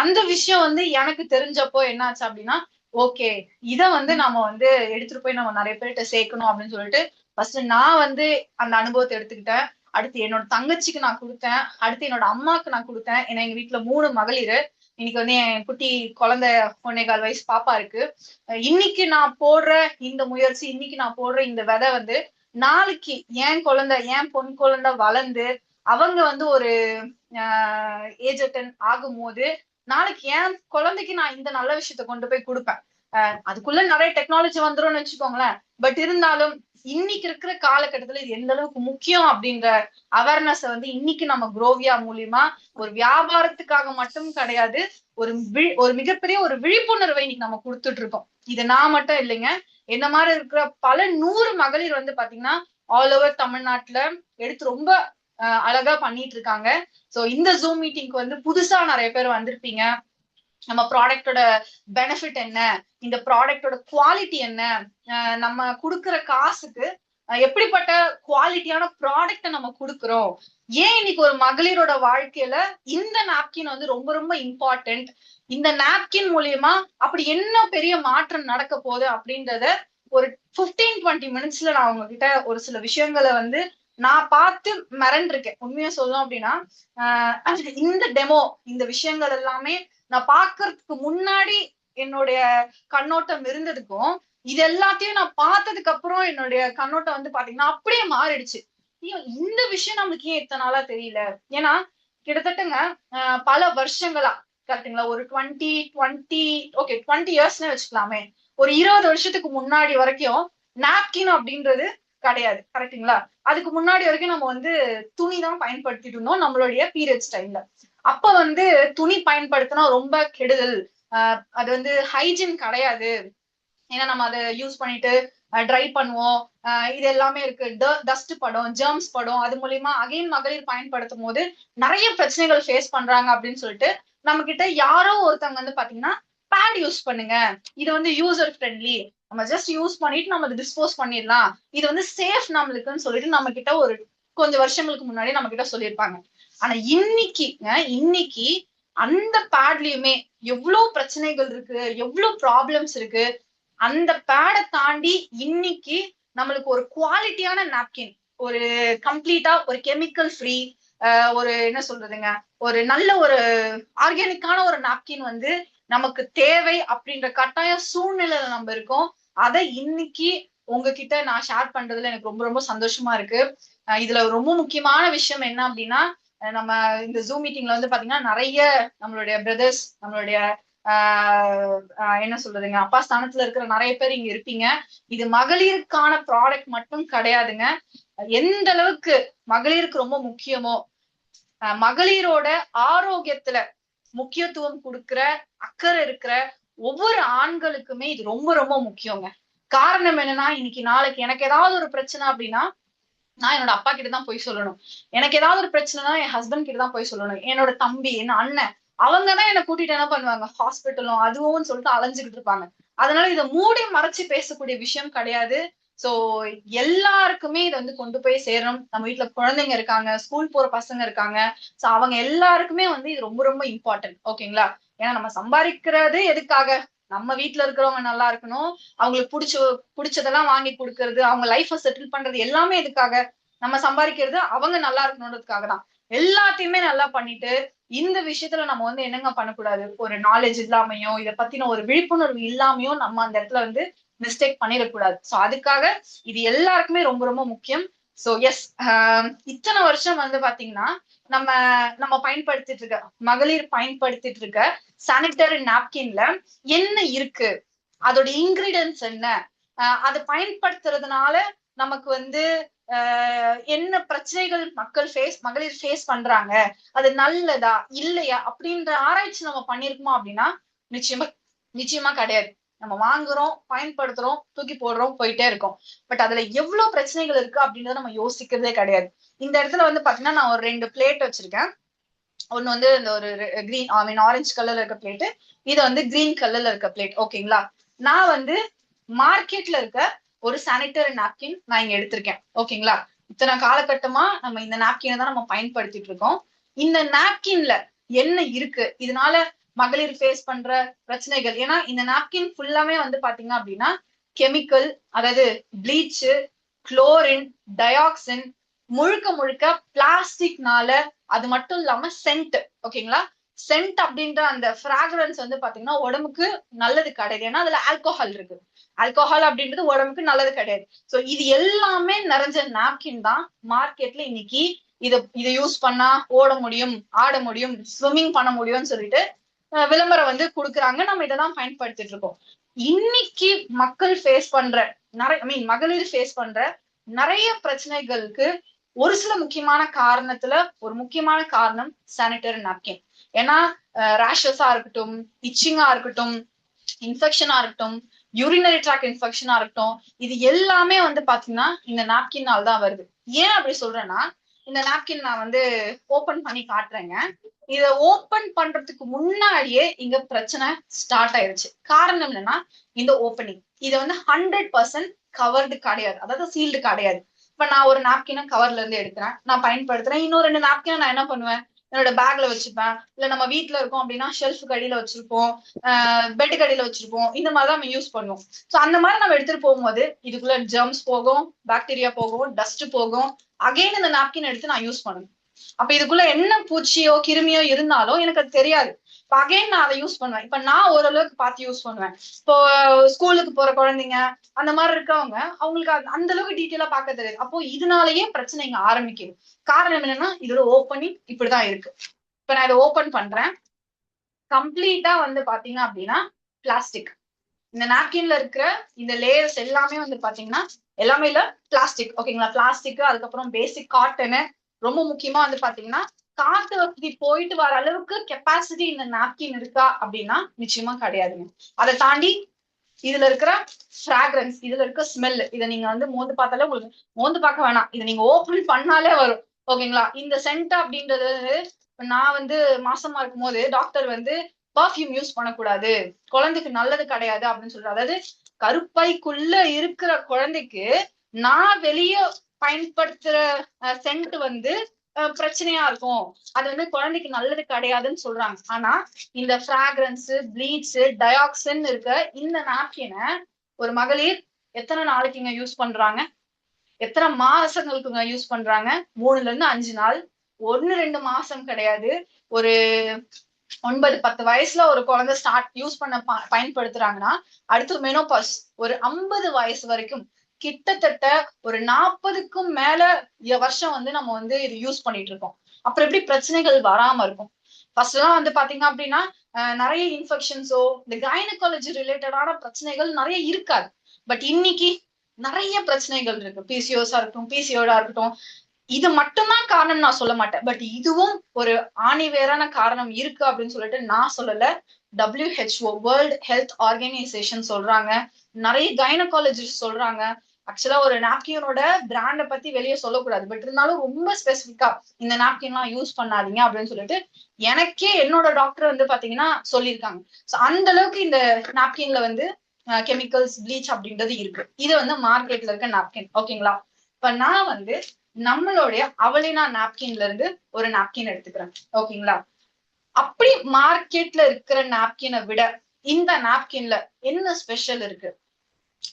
அந்த விஷயம் வந்து எனக்கு தெரிஞ்சப்போ என்னாச்சு அப்படின்னா, ஓகே, இத வந்து நம்ம வந்து எடுத்துட்டு போய் நம்ம நிறைய பேர்கிட்ட சேர்க்கணும் அப்படின்னு சொல்லிட்டு ஃபர்ஸ்ட் நான் வந்து அந்த அனுபவத்தை எடுத்துக்கிட்டேன். அடுத்து என்னோட தங்கச்சிக்கு நான் கொடுத்தேன், அடுத்து என்னோட அம்மாக்கு நான் கொடுத்தேன். ஏன்னா எங்க வீட்டுல 3 மகளிர். இன்னைக்கு வந்து என் குட்டி குழந்தை 1.25 வயசு பாப்பா இருக்கு. இன்னைக்கு நான் போடுற இந்த முயற்சி, இன்னைக்கு நான் போடுற இந்த விதை வந்து நாளைக்கு என் குழந்தை, என் பொன் குழந்தை வளர்ந்து அவங்க வந்து ஒரு ஏஜ் அட்டன் ஆகும்போது நாளைக்கு என் குழந்தைக்கு நான் இந்த நல்ல விஷயத்த கொண்டு போய் கொடுப்பேன். அதுக்குள்ள நிறைய டெக்னாலஜி வந்துரும்னு வச்சுக்கோங்களேன். பட் இருந்தாலும் இன்னைக்கு இருக்கிற காலகட்டத்துல இது எந்த அளவுக்கு முக்கியம் அப்படின்ற அவேர்னஸ் வந்து இன்னைக்கு நம்ம குரோவியா மூலியமா ஒரு வியாபாரத்துக்காக மட்டும் கிடையாது, ஒரு மிகப்பெரிய ஒரு விழிப்புணர்வை இன்னைக்கு நம்ம கொடுத்துட்டு இருக்கோம். இது நான் மட்டும் இல்லைங்க, என்ன மாதிரி இருக்கிற பல 100 மகளிர் வந்து பாத்தீங்கன்னா ஆல் ஓவர் தமிழ்நாட்டுல எடுத்து ரொம்ப அழகா பண்ணிட்டு இருக்காங்க. சோ இந்த ஜூம் மீட்டிங்க்கு வந்து புதுசா நிறைய பேர் வந்திருப்பீங்க. நம்ம ப்ராடக்டோட பெனிஃபிட் என்ன, இந்த ப்ராடக்டோட குவாலிட்டி என்ன, நம்ம கொடுக்குற காசுக்கு எப்படிப்பட்ட குவாலிட்டியான ப்ராடக்ட நம்ம கொடுக்குறோம், ஏன் இன்னைக்கு ஒரு மகளிரோட வாழ்க்கையில இந்த நாப்கின் வந்து ரொம்ப ரொம்ப இம்பார்ட்டன்ட், இந்த நாப்கின் மூலியமா அப்படி என்ன பெரிய மாற்றம் நடக்க போகுது அப்படின்றத ஒரு 15-20 மினிட்ஸ்ல நான் உங்ககிட்ட ஒரு சில விஷயங்களை வந்து நான் பார்த்து மிரண்டிருக்கேன். உண்மையா சொல்லணும் அப்படின்னா இந்த டெமோ, இந்த விஷயங்கள் எல்லாமே நான் பாக்குறதுக்கு முன்னாடி என்னுடைய கண்ணோட்டம் இருந்ததுக்கும் இது எல்லாத்தையும் நான் பார்த்ததுக்கு அப்புறம் என்னுடைய கண்ணோட்டம் வந்து பாத்தீங்கன்னா அப்படியே மாறிடுச்சு. இந்த விஷயம் நம்மளுக்கு ஏன் இத்தனை நாளா தெரியல? ஏன்னா கிட்டத்தட்டங்க பல வருஷங்களா, கரெக்டுங்களா, ஒரு 20 இயர்ஸ்னு வச்சுக்கலாமே, ஒரு 20 வருஷத்துக்கு முன்னாடி வரைக்கும் நாப்கின் அப்படின்றது கிடையாது. கரெக்டுங்களா? அதுக்கு முன்னாடி வரைக்கும் நம்ம வந்து துணி தான் பயன்படுத்திட்டு இருந்தோம் நம்மளுடைய பீரியட்ஸ் டைம்ல. அப்ப வந்து துணி பயன்படுத்தினா ரொம்ப கெடுதல், அது வந்து ஹைஜீன் கிடையாது. ஏன்னா நம்ம அதை யூஸ் பண்ணிட்டு ட்ரை பண்ணுவோம், இது எல்லாமே இருக்கு, டஸ்ட் படும், ஜெர்ம்ஸ் படும், அது மூலியமா அகைன் மகளிர் பயன்படுத்தும் போது நிறைய பிரச்சனைகள் ஃபேஸ் பண்றாங்க அப்படின்னு சொல்லிட்டு நம்ம கிட்ட யாரோ ஒருத்தவங்க வந்து பாத்தீங்கன்னா பேட் யூஸ் பண்ணுங்க, இது வந்து யூசர் ஃப்ரெண்ட்லி, நம்ம ஜஸ்ட் யூஸ் பண்ணிட்டு நம்ம அதை டிஸ்போஸ் பண்ணிடலாம், இது வந்து சேஃப் நம்மளுக்குன்னு சொல்லிட்டு நம்ம கிட்ட ஒரு கொஞ்சம் வருஷங்களுக்கு முன்னாடி நம்ம கிட்ட சொல்லியிருப்பாங்க. ஆனா இன்னைக்கு அந்த பேட்லயுமே எவ்வளவு பிரச்சனைகள் இருக்கு, எவ்வளவு ப்ராப்ளம்ஸ் இருக்கு. அந்த பேடை தாண்டி இன்னைக்கு நம்மளுக்கு ஒரு குவாலிட்டியான நாப்கின், ஒரு கம்ப்ளீட்டா ஒரு கெமிக்கல் ஃப்ரீ ஒரு என்ன சொல்றதுங்க, ஒரு நல்ல ஒரு ஆர்கானிக்கான ஒரு நாப்கின் வந்து நமக்கு தேவை அப்படின்ற கட்டாய சூழ்நிலையில நம்ம இருக்கோம். அதை இன்னைக்கு உங்ககிட்ட நான் ஷேர் பண்றதுல எனக்கு ரொம்ப ரொம்ப சந்தோஷமா இருக்கு. இதுல ரொம்ப முக்கியமான விஷயம் என்ன அப்படின்னா, நம்ம இந்த ஜூம் மீட்டிங்ல வந்து பாத்தீங்கன்னா நிறைய நம்மளுடைய பிரதர்ஸ், நம்மளுடைய என்ன சொல்றதுங்க, அப்பா ஸ்தானத்துல இருக்கிற நிறைய பேர் இங்க இருப்பீங்க. இது மகளிருக்கான ப்ராடக்ட் மட்டும் கிடையாதுங்க. எந்த அளவுக்கு மகளிருக்கு ரொம்ப முக்கியமோ, மகளிரோட ஆரோக்கியத்துல முக்கியத்துவம் கொடுக்கிற அக்கறை இருக்கிற ஒவ்வொரு ஆண்களுக்குமே இது ரொம்ப ரொம்ப முக்கியங்க. காரணம் என்னன்னா, இன்னைக்கு நாளைக்கு எனக்கு ஏதாவது ஒரு பிரச்சனை அப்படின்னா நான் என்னோட அப்பா கிட்ட தான் போய் சொல்லணும். எனக்கு ஏதாவது ஒரு பிரச்சனைனா என் ஹஸ்பண்ட் கிட்ட தான் போய் சொல்லணும். என்னோட தம்பி, என் அண்ணன், அவங்கதான் என்ன கூட்டிட்டு என்ன பண்ணுவாங்க, ஹாஸ்பிட்டலும் அதுவும் சொல்லிட்டு அலைஞ்சுக்கிட்டு இருப்பாங்க. அதனால இதை மூடி மறைச்சு பேசக்கூடிய விஷயம் கிடையாது. சோ எல்லாருக்குமே இதை வந்து கொண்டு போய் சேரணும். நம்ம வீட்டுல குழந்தைங்க இருக்காங்க, ஸ்கூல் போற பசங்க இருக்காங்க. சோ அவங்க எல்லாருக்குமே வந்து இது ரொம்ப ரொம்ப இம்பார்ட்டன்ட். ஓகேங்களா? ஏன்னா நம்ம சம்பாதிக்கிறது எதுக்காக? நம்ம வீட்டுல இருக்கிறவங்க நல்லா இருக்கணும், அவங்களுக்கு பிடிச்சதெல்லாம் வாங்கி கொடுக்கறது, அவங்க லைஃப செட்டில் பண்றது எல்லாமே எதுக்காக? நம்ம சம்பாதிக்கிறது அவங்க நல்லா இருக்கணுன்றதுக்காக தான். எல்லாத்தையுமே நல்லா பண்ணிட்டு இந்த விஷயத்துல நம்ம வந்து என்னங்க பண்ணக்கூடாது, ஒரு நாலேஜ் இல்லாமையோ இதை பத்தின ஒரு விழிப்புணர்வு இல்லாமையோ நம்ம அந்த இடத்துல வந்து மிஸ்டேக் பண்ணிடக்கூடாது. சோ அதுக்காக இது எல்லாருக்குமே ரொம்ப ரொம்ப முக்கியம். சோ எஸ், இத்தனை வருஷம் வந்து பாத்தீங்கன்னா நம்ம நம்ம பயன்படுத்திட்டு இருக்க, மகளிர் பயன்படுத்திட்டு இருக்க சானிட்டரி நாப்கின்ல என்ன இருக்கு, அதோட இன்கிரீடியன்ஸ் என்ன, அதை பயன்படுத்துறதுனால நமக்கு வந்து என்ன பிரச்சனைகள் மகளிர் ஃபேஸ் பண்றாங்க, அது நல்லதா இல்லையா அப்படின்ற ஆராய்ச்சி நம்ம பண்ணிருக்கோமா அப்படின்னா நிச்சயமா நிச்சயமா கிடையாது. நம்ம வாங்குறோம், பயன்படுத்துறோம், தூக்கி போடுறோம், போயிட்டே இருக்கோம். பட் அதுல எவ்வளவு பிரச்சனைகள் இருக்கு அப்படின்றத நம்ம யோசிக்கிறதே கிடையாது. இந்த இடத்துல வந்து பாத்தீங்கன்னா நான் ஒரு 2 பிளேட் வச்சிருக்கேன். ஒண்ணு வந்து இந்த ஒரு கிரீன் ஆரஞ்சு கலர்ல இருக்க பிளேட், இது வந்து கிரீன் கலர்ல இருக்க பிளேட். ஓகேங்களா? நான் வந்து மார்க்கெட்ல இருக்க ஒரு சானிட்டரி நாப்கின் நான் இங்க எடுத்திருக்கேன். ஓகேங்களா? இத்தனை காலகட்டமா நம்ம இந்த நாப்கினை தான் நம்ம பயன்படுத்திட்டு இருக்கோம். இந்த நாப்கின்ல என்ன இருக்கு, இதனால மகளிர் ஃபேஸ் பண்ற பிரச்சனைகள், ஏன்னா இந்த நாப்கின் ஃபுல்லாமே வந்து பாத்தீங்க அப்படின்னா கெமிக்கல், அதாவது ப்ளீச், குளோரின், டயாக்சின், முழுக்க முழுக்க பிளாஸ்டிக்னால, அது மட்டும் இல்லாம சென்ட். ஓகேங்களா? சென்ட் அப்படின்ற அந்த ஃப்ராக்ரன்ஸ் வந்து பாத்தீங்கன்னா உடம்புக்கு நல்லது கிடையாது. ஏன்னா அதுல ஆல்கோஹால் இருக்கு. ஆல்கோஹால் அப்படின்றது உடம்புக்கு நல்லது கிடையாது. சோ இது எல்லாமே நிறைஞ்ச நாப்கின் தான் மார்க்கெட்ல இன்னைக்கு இதை யூஸ் பண்ணா ஓட முடியும், ஆட முடியும், ஸ்விம்மிங் பண்ண முடியும்னு சொல்லிட்டு விளம்பரம் வந்து கொடுக்குறாங்க. நம்ம இதெல்லாம் பயன்படுத்திட்டு இருக்கோம். இன்னைக்கு மக்கள் ஃபேஸ் பண்ற மகளிர் ஃபேஸ் பண்ற நிறைய பிரச்சனைகளுக்கு ஒரு சில முக்கியமான காரணத்துல ஒரு முக்கியமான காரணம் சானிட்டரி நாப்கின். ஏன்னா ரேஷஸா இருக்கட்டும், இச்சிங்கா இருக்கட்டும், இன்ஃபெக்ஷனா இருக்கட்டும், யூரினரி ட்ராக் இன்ஃபெக்ஷனா இருக்கட்டும், இது எல்லாமே வந்து பாத்தீங்கன்னா இந்த நாப்கின்னால தான் வருது. ஏன் அப்படி சொல்றேன்னா, இந்த நாப்கின் நான் வந்து ஓபன் பண்ணி காட்டுறேங்க. இத ஓபன் பண்றதுக்கு முன்னாடியே இங்க பிரச்சனை ஸ்டார்ட் ஆயிருச்சு. காரணம் என்னன்னா இந்த ஓப்பனிங் இத வந்து 100% கவர்டு கிடையாது, அதாவது சீல்டு கிடையாது. இப்ப நான் ஒரு நாப்கினை கவர்ல இருந்து எடுக்கிறேன், நான் பயன்படுத்துறேன். இன்னும் 2 நாப்கினை நான் என்ன பண்ணுவேன், என்னோட பேக்ல வச்சுப்பேன். இல்ல நம்ம வீட்டுல இருக்கோம் அப்படின்னா ஷெல்ஃபுக்கு அடியில வச்சிருப்போம், பெட்டுக்கு அடியில வச்சிருப்போம். இந்த மாதிரிதான் நம்ம யூஸ் பண்ணுவோம். சோ அந்த மாதிரி நம்ம எடுத்துட்டு போகும்போது இதுக்குள்ள ஜெர்ம்ஸ் போகும், பாக்டீரியா போகும், டஸ்ட் போகும். அகைன் இந்த நாப்கின் எடுத்து நான் யூஸ் பண்ணுவேன். அப்ப இதுக்குள்ள என்ன பூச்சியோ கிருமியோ இருந்தாலும் எனக்கு அது தெரியாது. இப்ப அகைன் நான் அதை யூஸ் பண்ணுவேன். இப்ப நான் ஓரளவுக்கு பார்த்து யூஸ் பண்ணுவேன். இப்போ ஸ்கூலுக்கு போற குழந்தைங்க அந்த மாதிரி இருக்கவங்க, அவங்களுக்கு அந்த அளவுக்கு டீட்டெயிலா பார்க்க தெரியாது. அப்போ இதனாலயே பிரச்சனை இங்க ஆரம்பிக்குது. காரணம் என்னன்னா இதோட ஓப்பனிங் இப்படிதான் இருக்கு. இப்ப நான் இதை ஓபன் பண்றேன். கம்ப்ளீட்டா வந்து பாத்தீங்க அப்படின்னா பிளாஸ்டிக். இந்த நாப்கின்ல இருக்கிற இந்த லேயர்ஸ் எல்லாமே வந்து பாத்தீங்கன்னா எல்லாமே இல்ல பிளாஸ்டிக். ஓகேங்களா? பிளாஸ்டிக், அதுக்கப்புறம் பேசிக் காட்டனு, ரொம்ப முக்கியமா வந்து பாத்தீங்கன்னா காத்து வசதி போயிட்டு வர அளவுக்கு கெப்பாசிட்டி இந்த நாப்கின் இருக்கா அப்படின்னா நிச்சயமா கிடையாதுங்க. அதை தாண்டி இதுல இருக்கிற ஃப்ராக்ரன்ஸ், இதுல இருக்க ஸ்மெல், இதை நீங்க வந்து மோந்து பார்த்தாலே உங்களுக்கு மோந்து பார்க்க வேணாம், இதை நீங்க ஓபன் பண்ணாலே வரும். ஓகேங்களா? இந்த சென்ட் அப்படின்றது நான் வந்து மாசமா இருக்கும் போது டாக்டர் வந்து பர்ஃப்யூம் யூஸ் பண்ணக்கூடாது, குழந்தைக்கு நல்லது கிடையாது அப்படின்னு சொல்றாரு. அதாவது கருப்பைக்குள்ள இருக்கிற குழந்தைக்கு நான் வெளியே பயன்படுத்துற சென்ட் வந்து பிரச்சனையா இருக்கும், அது வந்து குழந்தைக்கு நல்லது கிடையாதுன்னு சொல்றாங்க. ஆனா இந்த ஃப்ராக்ரன்ஸ், ப்ளீச், டயாக்சின் இருக்க இந்த நாப்கினை ஒரு மகளிர் எத்தனை நாளைக்குங்க யூஸ் பண்றாங்க? எத்தனை மாசங்களுக்கு யூஸ் பண்றாங்க? 3ல இருந்து 5 நாள். 1-2 மாசம் கிடையாது. ஒரு 9-10 வயசுல ஒரு குழந்தை யூஸ் பண்ண பயன்படுத்துறாங்கன்னா அடுத்து மெனோபாஸ் ஒரு 50 வயசு வரைக்கும் கிட்டத்தட்ட ஒரு 40க்கும் மேல வருஷம் வந்து நம்ம வந்து இது யூஸ் பண்ணிட்டு இருக்கோம். அப்புறம் எப்படி பிரச்சனைகள் வராம இருக்கும்? ஃபர்ஸ்ட் எல்லாம் வந்து பாத்தீங்க அப்படின்னா நிறைய இன்ஃபெக்ஷன்ஸோ இந்த கைனகாலஜி ரிலேட்டடான பிரச்சனைகள் நிறைய இருக்காது. பட் இன்னைக்கு நிறைய பிரச்சனைகள் இருக்கு. பிசிஓஸா இருக்கட்டும், பிசிஓடா இருக்கட்டும். இது மட்டும்தான் காரணம் நான் சொல்ல மாட்டேன். பட் இதுவும் ஒரு ஆணிவேரான காரணம் இருக்கு அப்படின்னு சொல்லிட்டு நான் சொல்லல. WHO வேர்ல்ட் ஹெல்த் ஆர்கனைசேஷன் சொல்றாங்க. நிறைய கைனகாலஜிஸ்ட் சொல்றாங்க. ஆக்சுவலா ஒரு நாப்கினோட பிராண்ட பத்தி வெளியே சொல்லக்கூடாது. பட் இருந்தாலும் ரொம்ப ஸ்பெசிபிக்கா இந்த நாப்கின் எல்லாம் யூஸ் பண்ணாதீங்க அப்படின்னு சொல்லிட்டு எனக்கே என்னோட டாக்டர் வந்து பாத்தீங்கன்னா சொல்லியிருக்காங்க. சோ அந்த அளவுக்கு இந்த நாப்கின்ல வந்து கெமிக்கல்ஸ், ப்ளீச் அப்படின்றது இருக்கு. இது வந்து மார்க்கெட்ல இருக்க நாப்கின். ஓகேங்களா? இப்ப நான் வந்து நம்மளுடைய அவலினா நாப்கின்ல இருந்து ஒரு நாப்கின் எடுத்துக்கிறேன். ஓகேங்களா? அப்படி மார்க்கெட்ல இருக்கிற நாப்கினை விட இந்த நாப்கின்ல என்ன ஸ்பெஷல் இருக்கு?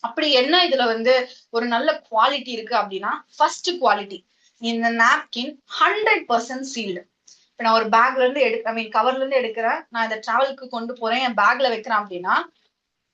அப்படி என்ன இதுல வந்து ஒரு நல்ல குவாலிட்டி இருக்கு அப்படின்னா, ஃபர்ஸ்ட் குவாலிட்டி, இந்த நாப்கின் 100% சீல்டு. இப்ப நான் ஒரு பேக்ல இருந்து கவர்ல இருந்து எடுக்கிறேன், நான் இந்த டிராவலுக்கு கொண்டு போறேன், என் பேக்ல வைக்கிறேன் அப்படின்னா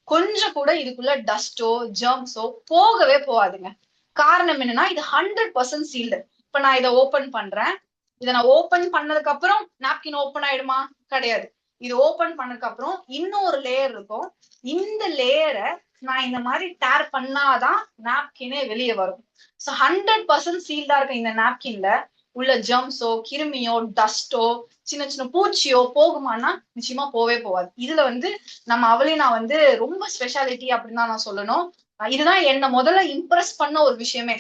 கொஞ்சம் கூட இதுக்குள்ள டஸ்டோ ஜெர்ம்ஸோ போகவே போகாதுங்க. காரணம் என்னன்னா இது 100% சீல்டு. இப்ப நான் இதை ஓபன் பண்றேன். இதை நான் ஓபன் பண்ணதுக்கு அப்புறம் நாப்கின் ஓபன் ஆயிடுமா? கிடையாது. இது ஓபன் பண்ணதுக்கு அப்புறம் இன்னொரு லேயர் இருக்கும். இந்த லேயரை நான் இந்த மாதிரி டேர் பண்ணாதான் நாப்கினே வெளியே வரும். ஸோ 100% சீல்டா இருக்க இந்த நாப்கின்ல உள்ள ஜெர்ம்ஸோ கிருமியோ டஸ்டோ சின்ன சின்ன பூச்சியோ போகுமானா நிச்சயமா போவே போகாது. இதுல வந்து நம்ம அவலினா வந்து ரொம்ப ஸ்பெஷாலிட்டி அப்படின்னு தான் நான் சொல்லணும். இதுதான் என்ன முதல்ல இம்ப்ரெஸ் பண்ண ஒரு விஷயமே.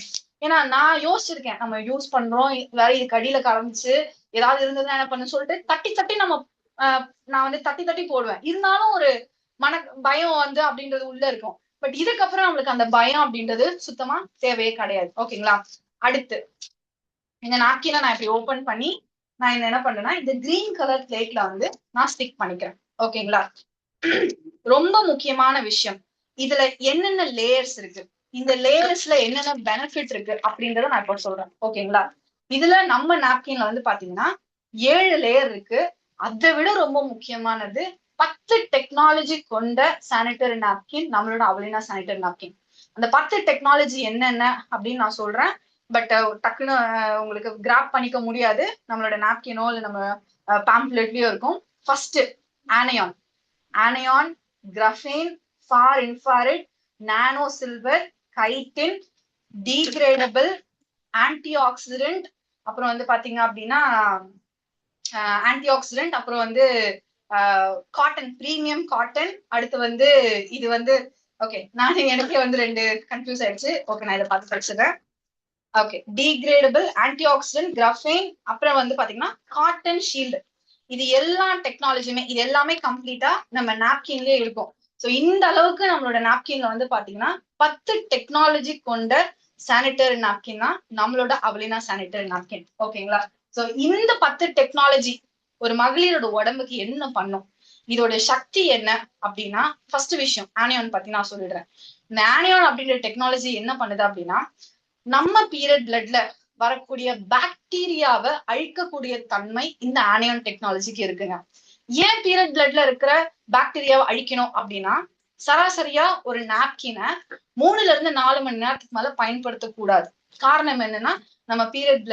ஏன்னா நான் யோசிச்சிருக்கேன், நம்ம யூஸ் பண்றோம், வேற இது கடியில கலந்துச்சு ஏதாவது இருந்ததுன்னா என்ன பண்ணு சொல்லிட்டு தட்டி தட்டி நம்ம நான் வந்து தட்டி தட்டி போடுவேன். இருந்தாலும் ஒரு பயம் வந்து அப்படின்றது உள்ள இருக்கும். பட் இதுக்கப்புறம் நம்மளுக்கு அந்த பயம் அப்படின்றது சுத்தமா தேவையே கிடையாது. ஓகேங்களா? அடுத்து இந்த நாப்கினை நான் இப்படி ஓபன் பண்ணி நான் என்ன பண்றேன்னா இந்த கிரீன் கலர் பிளேட்ல வந்து நான் ஸ்டிக் பண்ணிக்கிறேன். ஓகேங்களா? ரொம்ப முக்கியமான விஷயம், இதுல என்னென்ன லேயர்ஸ் இருக்கு, இந்த லேயர்ஸ்ல என்னென்ன பெனிஃபிட் இருக்கு அப்படின்றத நான் இப்ப சொல்றேன். ஓகேங்களா? இதுல நம்ம நாப்கின்ல வந்து பாத்தீங்கன்னா 7 லேயர் இருக்கு. அதை விட ரொம்ப முக்கியமானது 10 டெக்னாலஜி கொண்ட சானிட்டரி நாப்கின் நம்மளோட அவலினா சானிட்டரி நாப்கின். அந்த 10 டெக்னாலஜி என்னென்ன அப்படின்னு நான் சொல்றேன். பட் டக்குன்னு உங்களுக்கு கிராப் பண்ணிக்க முடியாது. நம்மளோட நாப்கினோ இல்ல நம்ம பேம்ப்ளெட்லயோ இருக்கும். First anion, anion, graphene, far infrared, nano silver, chitin, degradable, anti oxidant, அப்புறம் வந்து பாத்தீங்க அப்படின்னா ஆன்டி ஆக்சிடென்ட், அப்புறம் வந்து காட்டன், பிரீமியம் காட்டன். அடுத்து வந்து இது வந்து ஓகே நான் எனக்கே வந்து 2 கன்ஃபியூஸ் ஆயிடுச்சு. ஓகே நான் இதை பார்த்து படிச்சிடுறேன். ஓகே, டீக்ரேடபிள், ஆன்டி ஆக்சிடென்ட், கிராஃபேன், அப்புறம் வந்து பாத்தீங்கன்னா காட்டன் ஷீல்டு. இது எல்லா டெக்னாலஜியுமே இது எல்லாமே கம்ப்ளீட்டா நம்ம நாப்கின்லயே இருக்கும். ஸோ இந்த அளவுக்கு நம்மளோட நாப்கின்ல வந்து பாத்தீங்கன்னா 10 டெக்னாலஜி கொண்ட சானிட்டரி நாப்கின் தான் நம்மளோட அவலினா சானிட்டரி நாப்கின். ஓகேங்களா? ஸோ இந்த 10 டெக்னாலஜி ஒரு மகளிரோட உடம்புக்கு என்ன பண்ணும், இதோட சக்தி என்ன அப்படின்னா, ஃபர்ஸ்ட் விஷயம் ஆனியான் பத்தி நான் சொல்லிடுறேன். இந்த ஆனியான் அப்படின்ற டெக்னாலஜி என்ன பண்ணுது அப்படின்னா, நம்ம பீரியட் பிளட்ல வரக்கூடிய பாக்டீரியாவை அழிக்கக்கூடிய தன்மை இந்த ஆனியான் டெக்னாலஜிக்கு இருக்குங்க. ஏன் பீரியட் பிளட்ல இருக்கிற பாக்டீரியாவை அழிக்கணும் அப்படின்னா, சராசரியா ஒரு நாப்கினை 3ல இருந்து 4 மணி நேரத்துக்கு மேல பயன்படுத்தக்கூடாது. காரணம் என்னன்னா, நம்ம பீரியட்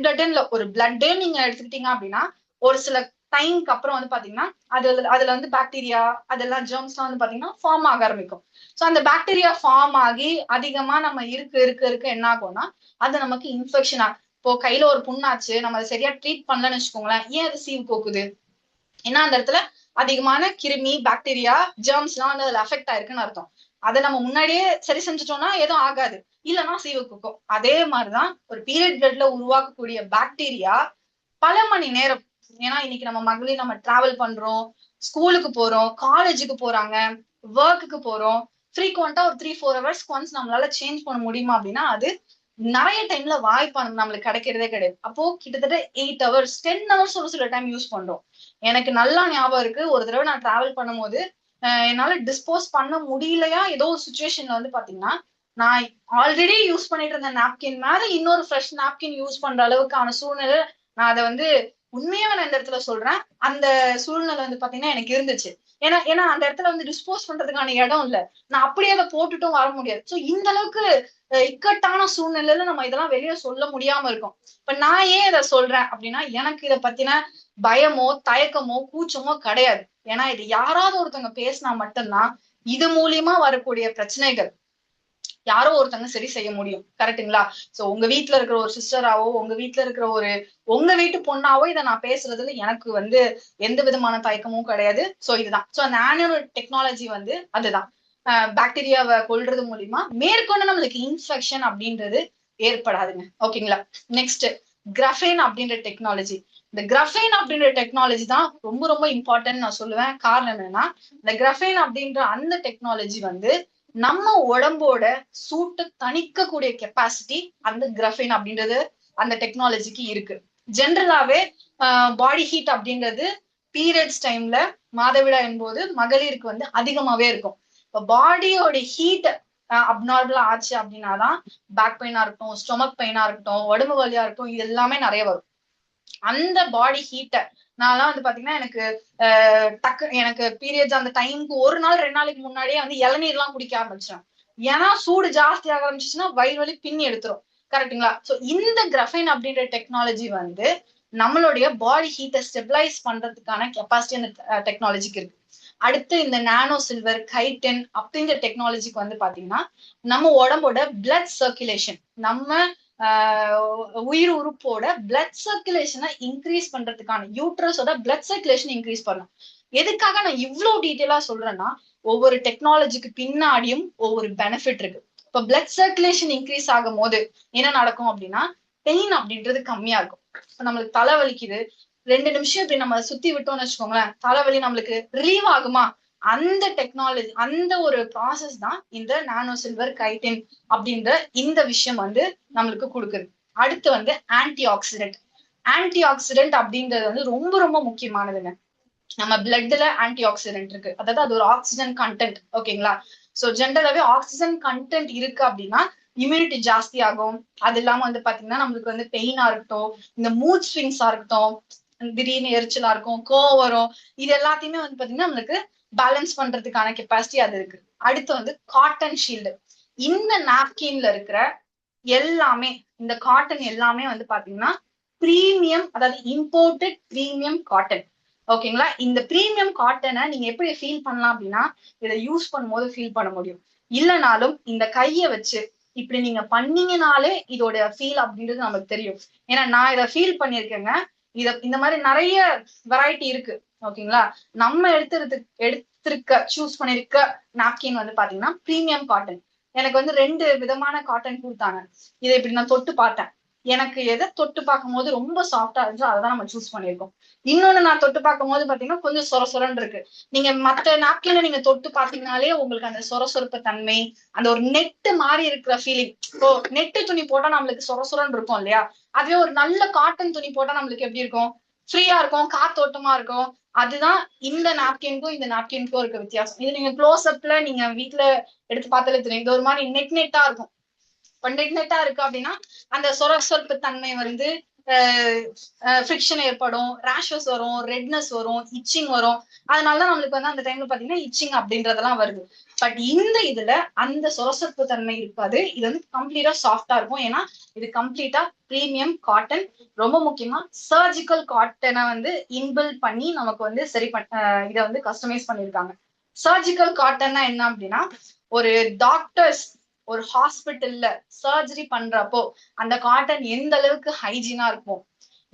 பிளட்ல ஒரு பிளட்டே நீங்க எடுத்துக்கிட்டீங்க அப்படின்னா ஒரு சில டைம்க்கு அப்புறம் வந்து பாத்தீங்கன்னா அதுல வந்து பாக்டீரியா அதெல்லாம் ஜெர்ம்ஸ்லாம் வந்து பாத்தீங்கன்னா ஃபார்ம் ஆக ஆரம்பிக்கும். ஸோ அந்த பாக்டீரியா ஃபார்ம் ஆகி அதிகமா நம்ம இருக்க என்ன ஆகும்னா அது நமக்கு இன்ஃபெக்ஷன் ஆகும். இப்போ கையில ஒரு புண்ணாச்சு, நம்ம அதை சரியா ட்ரீட் பண்ணலன்னு வச்சுக்கோங்களேன், ஏன் அது சீவு கோக்குது? ஏன்னா அந்த இடத்துல அதிகமான கிருமி, பாக்டீரியா, ஜெர்ம்ஸ் எல்லாம் வந்து அதுல அஃபெக்ட் ஆயிருக்குன்னு அர்த்தம். அதை நம்ம முன்னாடியே சரி செஞ்சுட்டோம்னா எதுவும் ஆகாது, இல்லைன்னா சீவு கோக்கும். அதே மாதிரிதான் ஒரு பீரியட் பிளட்ல உருவாக்கக்கூடிய பாக்டீரியா பல மணி நேரம், ஏன்னா இன்னைக்கு நம்ம மகளிர் நம்ம டிராவல் பண்றோம், ஸ்கூலுக்கு போறோம், காலேஜுக்கு போறாங்க, ஒர்க்குக்கு போறோம், ஃப்ரீக்வெண்டா ஒரு 3-4 ஹவர்ஸ் ஒன்ஸ் நம்மளால சேஞ்ச் பண்ண முடியுமா அப்படின்னா அது நிறைய டைம்ல வாய்ப்பு நம்மளுக்கு கிடைக்கிறதே கிடையாது. அப்போ கிட்டத்தட்ட 8 ஹவர்ஸ் 10 ஹவர்ஸ் ஒரு சில டைம் யூஸ் பண்றோம். எனக்கு நல்லா ஞாபகம் இருக்கு, ஒரு தடவை நான் டிராவல் பண்ணும் போது என்னால டிஸ்போஸ் பண்ண முடியலையா ஏதோ ஒரு சுச்சுவேஷன்ல வந்து பாத்தீங்கன்னா நான் ஆல்ரெடி யூஸ் பண்ணிட்டு இருந்த நாப்கின் மேல இன்னொரு ஃப்ரெஷ் நாப்கின் யூஸ் பண்ற அளவுக்கான சூழ்நிலை நான் அதை வந்து உண்மையா நான் இந்த இடத்துல சொல்றேன். அந்த சூழ்நிலை வந்து பாத்தீங்கன்னா எனக்கு இருந்துச்சு. ஏன்னா அந்த இடத்துல வந்து டிஸ்போஸ் பண்றதுக்கான இடம் இல்ல. நான் அப்படியே அதை போட்டுட்டும் வர முடியாது. சோ இந்த அளவுக்கு இக்கட்டான சூழ்நிலையில நம்ம இதெல்லாம் வெளியே சொல்ல முடியாம இருக்கோம். இப்ப நான் ஏன் இதை சொல்றேன் அப்படின்னா, எனக்கு இதை பத்தின பயமோ தயக்கமோ கூச்சமோ கிடையாது. ஏன்னா இது யாராவது ஒருத்தவங்க பேசினா மட்டும்தான் இது மூலியமா வரக்கூடிய பிரச்சனைகள் யாரோ ஒருத்தங்க சரி செய்ய முடியும். கரெக்டுங்களா? சோ உங்க வீட்டுல இருக்கிற ஒரு சிஸ்டராவோ, உங்க வீட்டுல இருக்கிற உங்க வீட்டு பொண்ணாவோ இதை நான் பேசுறதுல எனக்கு வந்து எந்த விதமான தயக்கமும் கிடையாது. சோ இதுதான். சோ அந்த நானோ டெக்னாலஜி வந்து அதுதான் பாக்டீரியாவை கொல்றது மூலியமா மேற்கொண்டு நம்மளுக்கு இன்ஃபெக்ஷன் அப்படின்றது ஏற்படாதுங்க. ஓகேங்களா? நெக்ஸ்ட் கிராஃபேன் அப்படின்ற டெக்னாலஜி. இந்த கிராஃபேன் அப்படின்ற டெக்னாலஜி தான் ரொம்ப ரொம்ப இம்பார்ட்டன்ட் நான் சொல்லுவேன். காரணம் என்னன்னா, இந்த கிராஃபேன் அப்படின்ற அந்த டெக்னாலஜி வந்து நம்ம உடம்போட சூட்டை தணிக்கக்கூடிய கெப்பாசிட்டி அந்த கிராஃபேன் அப்படின்றது அந்த டெக்னாலஜிக்கு இருக்கு. ஜென்ரலாவே பாடி ஹீட் அப்படின்றது பீரியட்ஸ் டைம்ல மாதவிடாயின் போது மகளிருக்கு வந்து அதிகமாவே இருக்கும். இப்ப பாடியோட ஹீட் அப்நார்மலா ஆச்சு அப்படின்னாதான் பேக் பெயினா இருக்கட்டும், ஸ்டொமக் பெயினா இருக்கட்டும், உடம்பு வலியா இருக்கட்டும், இது எல்லாமே நிறைய வரும். அந்த பாடி ஹீட்டை நான்லாம் வந்து பாத்தீங்கன்னா எனக்கு பீரியட்ஸ் அந்த டைமுக்கு ஒரு நாள் 2 நாளைக்கு முன்னாடியே வந்து இளநீர் எல்லாம் குடிக்க ஆரம்பிச்சேன். ஏன்னா சூடு ஜாஸ்தி ஆக ஆரம்பிச்சுன்னா வயிறு வலி பின்னி எடுத்துரும். கரெக்டுங்களா? சோ இந்த கிராஃபைன் அப்படின்ற டெக்னாலஜி வந்து நம்மளுடைய பாடி ஹீட்டை ஸ்டெபிலைஸ் பண்றதுக்கான கெப்பாசிட்டி அந்த டெக்னாலஜிக்கு இருக்கு. அடுத்து இந்த நானோ சில்வர் கைட்டன் அப்படின்ற டெக்னாலஜிக்கு வந்து பாத்தீங்கன்னா நம்ம உடம்போட பிளட் சர்க்குலேஷன், நம்ம உயிர் உறுப்போட பிளட் சர்க்குலேஷனை இன்க்ரீஸ் பண்றதுக்கான யூட்ரஸோட பிளட் சர்க்குலேஷன் இன்க்ரீஸ் பண்ணும். எதுக்காக நான் இவ்வளவு டீட்டெயிலா சொல்றேன்னா, ஒவ்வொரு டெக்னாலஜிக்கு பின்னாடியும் ஒவ்வொரு பெனிஃபிட் இருக்கு. இப்ப பிளட் சர்க்குலேஷன் இன்க்ரீஸ் ஆகும் போது என்ன நடக்கும் அப்படின்னா, பெயின் அப்படின்றது கம்மியா இருக்கும். இப்ப நம்மளுக்கு தலை வலிக்குது, 2 நிமிஷம் இப்படி நம்ம சுத்தி விட்டோம்னு வச்சுக்கோங்களேன், தலைவலி நம்மளுக்கு ரிலீவ் ஆகுமா? அந்த டெக்னாலஜி, அந்த ஒரு ப்ராசஸ் தான் இந்த நானோ சில்வர் கைட்டின் அப்படின்ற இந்த விஷயம் வந்து நம்மளுக்கு கொடுக்குது. அடுத்து வந்து ஆன்டி ஆக்சிடென்ட். ஆன்டி ஆக்சிடென்ட் அப்படின்றது வந்து ரொம்ப ரொம்ப முக்கியமானதுங்க. நம்ம பிளட்ல ஆன்டி ஆக்சிடென்ட் இருக்கு, அதாவது அது ஒரு ஆக்சிஜன் கண்டென்ட். ஓகேங்களா? சோ ஜென்ரலாவே ஆக்சிஜன் கண்டென்ட் இருக்கு அப்படின்னா இம்யூனிட்டி ஜாஸ்தி ஆகும். அது இல்லாம வந்து பாத்தீங்கன்னா நம்மளுக்கு வந்து பெயினா இருக்கட்டும், இந்த மூட் ஸ்விங்ஸா இருக்கட்டும், திடீர்னு எரிச்சலா இருக்கும், கோவம் வரும், இது எல்லாத்தையுமே வந்து பாத்தீங்கன்னா நம்மளுக்கு பேலன்ஸ் பண்றதுக்கான கெப்பாசிட்டி அது இருக்கு. அடுத்து வந்து காட்டன் ஷீல்டு. இந்த நாப்கின்ல இருக்கிற எல்லாமே, இந்த காட்டன் எல்லாமே வந்து பாத்தீங்கன்னா பிரீமியம், அதாவது இம்போர்ட்டட் பிரீமியம் காட்டன். ஓகேங்களா? இந்த பிரீமியம் காட்டனை நீங்க எப்படி ஃபீல் பண்ணலாம் அப்படின்னா, இதை யூஸ் பண்ணும்போது ஃபீல் பண்ண முடியும். இல்லைனாலும் இந்த கையை வச்சு இப்படி நீங்க பண்ணீங்கனாலே இதோட ஃபீல் அப்படின்றது நமக்கு தெரியும். ஏன்னா நான் இதை ஃபீல் பண்ணியிருக்கேங்க. இந்த மாதிரி நிறைய வெரைட்டி இருக்கு. ஓகேங்களா? நம்ம எடுத்திருக்க சூஸ் பண்ணிருக்க நாப்கின் வந்து பாத்தீங்கன்னா பிரீமியம் காட்டன். எனக்கு வந்து 2 விதமான காட்டன் கொடுத்தாங்க. இதை இப்படி நான் தொட்டு பார்த்தேன். எனக்கு எதை தொட்டு பார்க்கும் போது ரொம்ப சாஃப்டா இருந்துச்சோ அதான் நம்ம சூஸ் பண்ணிருக்கோம். இன்னொன்னு நான் தொட்டு பார்க்கும் போது பாத்தீங்கன்னா கொஞ்சம் சொரசொரன்னு இருக்கு. நீங்க மத்த நாப்கினை நீங்க தொட்டு பாத்தீங்கன்னாலே உங்களுக்கு அந்த சொரசொரப்பு தன்மை, அந்த ஒரு நெட்டு மாதிரி இருக்கிற ஃபீலிங். இப்போ நெட்டு துணி போட்டா நம்மளுக்கு சொரசொரன்னு இருக்கும் இல்லையா? அதுவே ஒரு நல்ல காட்டன் துணி போட்டா நம்மளுக்கு எப்படி இருக்கும்? ஃப்ரீயா இருக்கும், காத்தோட்டமா இருக்கும். அதுதான் இந்த நாப்கின்க்கும் இந்த நாப்கின்க்கும் இருக்க வித்தியாசம். இது நீங்க க்ளோஸ் அப்ல நீங்க வீட்டுல எடுத்து பார்த்தாலே தெரியும். இது ஒரு மாதிரி நெட்டா இருக்கும். நெட்டா இருக்கு அப்படின்னா அந்த சொரசொரப்பு தன்மை வந்து ஃபிரிக்ஷன் ஏற்படும், ரேஷஸ் வரும், ரெட்னஸ் வரும், இச்சிங் வரும். அதனாலதான் நம்மளுக்கு வந்து அந்த டைம்ல பாத்தீங்கன்னா இச்சிங் அப்படின்றதெல்லாம் வருது. பட் இந்த இதுல அந்த சொரசொரப்பு தன்மை இருக்காது. இது வந்து கம்ப்ளீட்டா சாஃப்டா இருக்கும். ஏன்னா இது கம்ப்ளீட்டா பிரீமியம் காட்டன். ரொம்ப முக்கியமா சர்ஜிக்கல் காட்டனை வந்து இன்பில்ட் பண்ணி நமக்கு வந்து இதை வந்து கஸ்டமைஸ் பண்ணிருக்காங்க. சர்ஜிக்கல் காட்டன்னா என்ன அப்படின்னா, ஒரு டாக்டர்ஸ் ஒரு ஹாஸ்பிட்டல்ல சர்ஜரி பண்றப்போ அந்த காட்டன் எந்த அளவுக்கு ஹைஜீனா இருக்குமோ,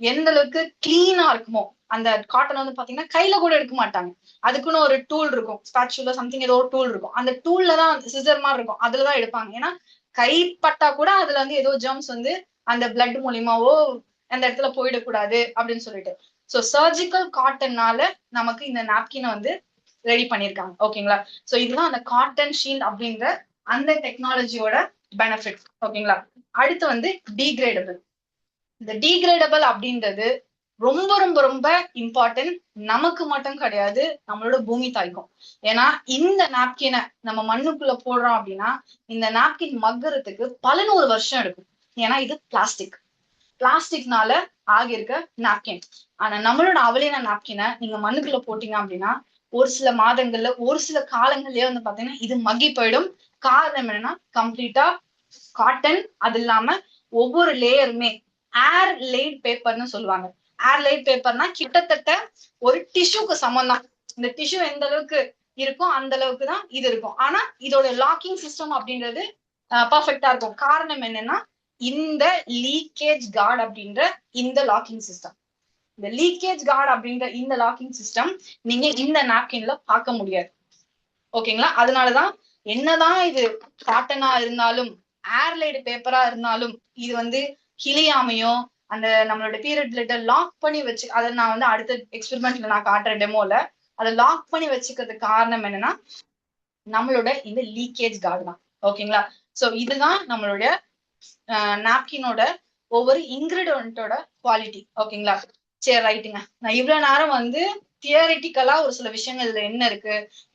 எந்த அளவுக்கு கிளீனா இருக்குமோ, அந்த காட்டன் வந்து பாத்தீங்கன்னா கையில கூட எடுக்க மாட்டாங்க. அதுக்குன்னு ஒரு டூல் இருக்கும், ஸ்பாச்சுலா சம்திங் ஏதோ ஒரு டூல் இருக்கும். அந்த டூல்ல தான் சிசர் மாதிரி இருக்கும், அதுலதான் எடுப்பாங்க. ஏன்னா கைப்பட்டா கூட அதுல வந்து ஏதோ ஜெர்ம்ஸ் வந்து அந்த பிளட் மூலியமாவோ அந்த இடத்துல போயிடக்கூடாது அப்படின்னு சொல்லிட்டு. சோ சர்ஜிக்கல் காட்டன்னால நமக்கு இந்த நாப்கினை வந்து ரெடி பண்ணிருக்காங்க. ஓகேங்களா? சோ இதுதான் அந்த காட்டன் ஷீல்ட் அப்படின்ற அந்த டெக்னாலஜியோட பெனிஃபிட். ஓகேங்களா? அடுத்து வந்து டீக்ரேடபிள். இந்த டீக்ரேடபிள் அப்படின்றது ரொம்ப ரொம்ப ரொம்ப இம்பார்ட்டன்ட். நமக்கு மட்டும் கிடையாது, நம்மளோட பூமி தாய்க்கும். ஏன்னா இந்த நாப்கினை நம்ம மண்ணுக்குள்ள போடுறோம் அப்படின்னா இந்த நாப்கின் மக்குறதுக்கு பல 100 வருஷம் எடுக்கும். ஏன்னா இது பிளாஸ்டிக்னால ஆகியிருக்க நாப்கின். ஆனா நம்மளோட அவலின நாப்கினை நீங்க மண்ணுக்குள்ள போட்டீங்க அப்படின்னா ஒரு சில மாதங்கள்ல ஒரு சில காலங்கள்லயே வந்து பாத்தீங்கன்னா இது மக்கி போயிடும். காரணம் என்னன்னா கம்ப்ளீட்டா காட்டன், அது இல்லாம ஒவ்வொரு லேயருமே ஏர் லைட் பேப்பர்னு சொல்லுவாங்க. ஏர் லைட் பேப்பர்னா கிட்டத்தட்ட ஒரு டிஷ்யூக்கு சமம் தான். இந்த டிஷ்யூ எந்த அளவுக்கு இருக்கும் அந்த அளவுக்கு தான் இது இருக்கும். ஆனா இதோட லாக்கிங் சிஸ்டம் அப்படின்றது பர்ஃபெக்டா இருக்கும். காரணம் என்னன்னா இந்த லீக்கேஜ் கார்டு அப்படின்ற இந்த லாக்கிங் சிஸ்டம். இந்த லீக்கேஜ் கார்டு அப்படின்ற இந்த லாக்கிங் சிஸ்டம் நீங்க இந்த நாப்கின்ல பார்க்க முடியாது. ஓகேங்களா? அதனாலதான் என்னதான் இது காட்டனா இருந்தாலும் ஏர்லைடு பேப்பரா இருந்தாலும் இது வந்து கிளியாமையோ அந்த நம்மளோட பீரியட் பிளட்டை லாக் பண்ணி வச்சு, அதை நான் வந்து அடுத்த எக்ஸ்பெரிமெண்ட்ல நான் காட்டுற டெமோல அதை லாக் பண்ணி வச்சுக்கிறதுக்கு காரணம் என்னன்னா நம்மளோட இந்த லீக்கேஜ் கார்டு தான். ஓகேங்களா? சோ இதுதான் நம்மளுடைய நாப்கினோட ஒவ்வொரு இன்கிரிடியன்ட்டோட குவாலிட்டி. ஓகேங்களா? சரி, ரைட்டுங்க. நான் இவ்வளவு நேரம் வந்து தியரிட்டிக்கலா ஒரு சில விஷயங்கள் இதுல என்ன இருக்கு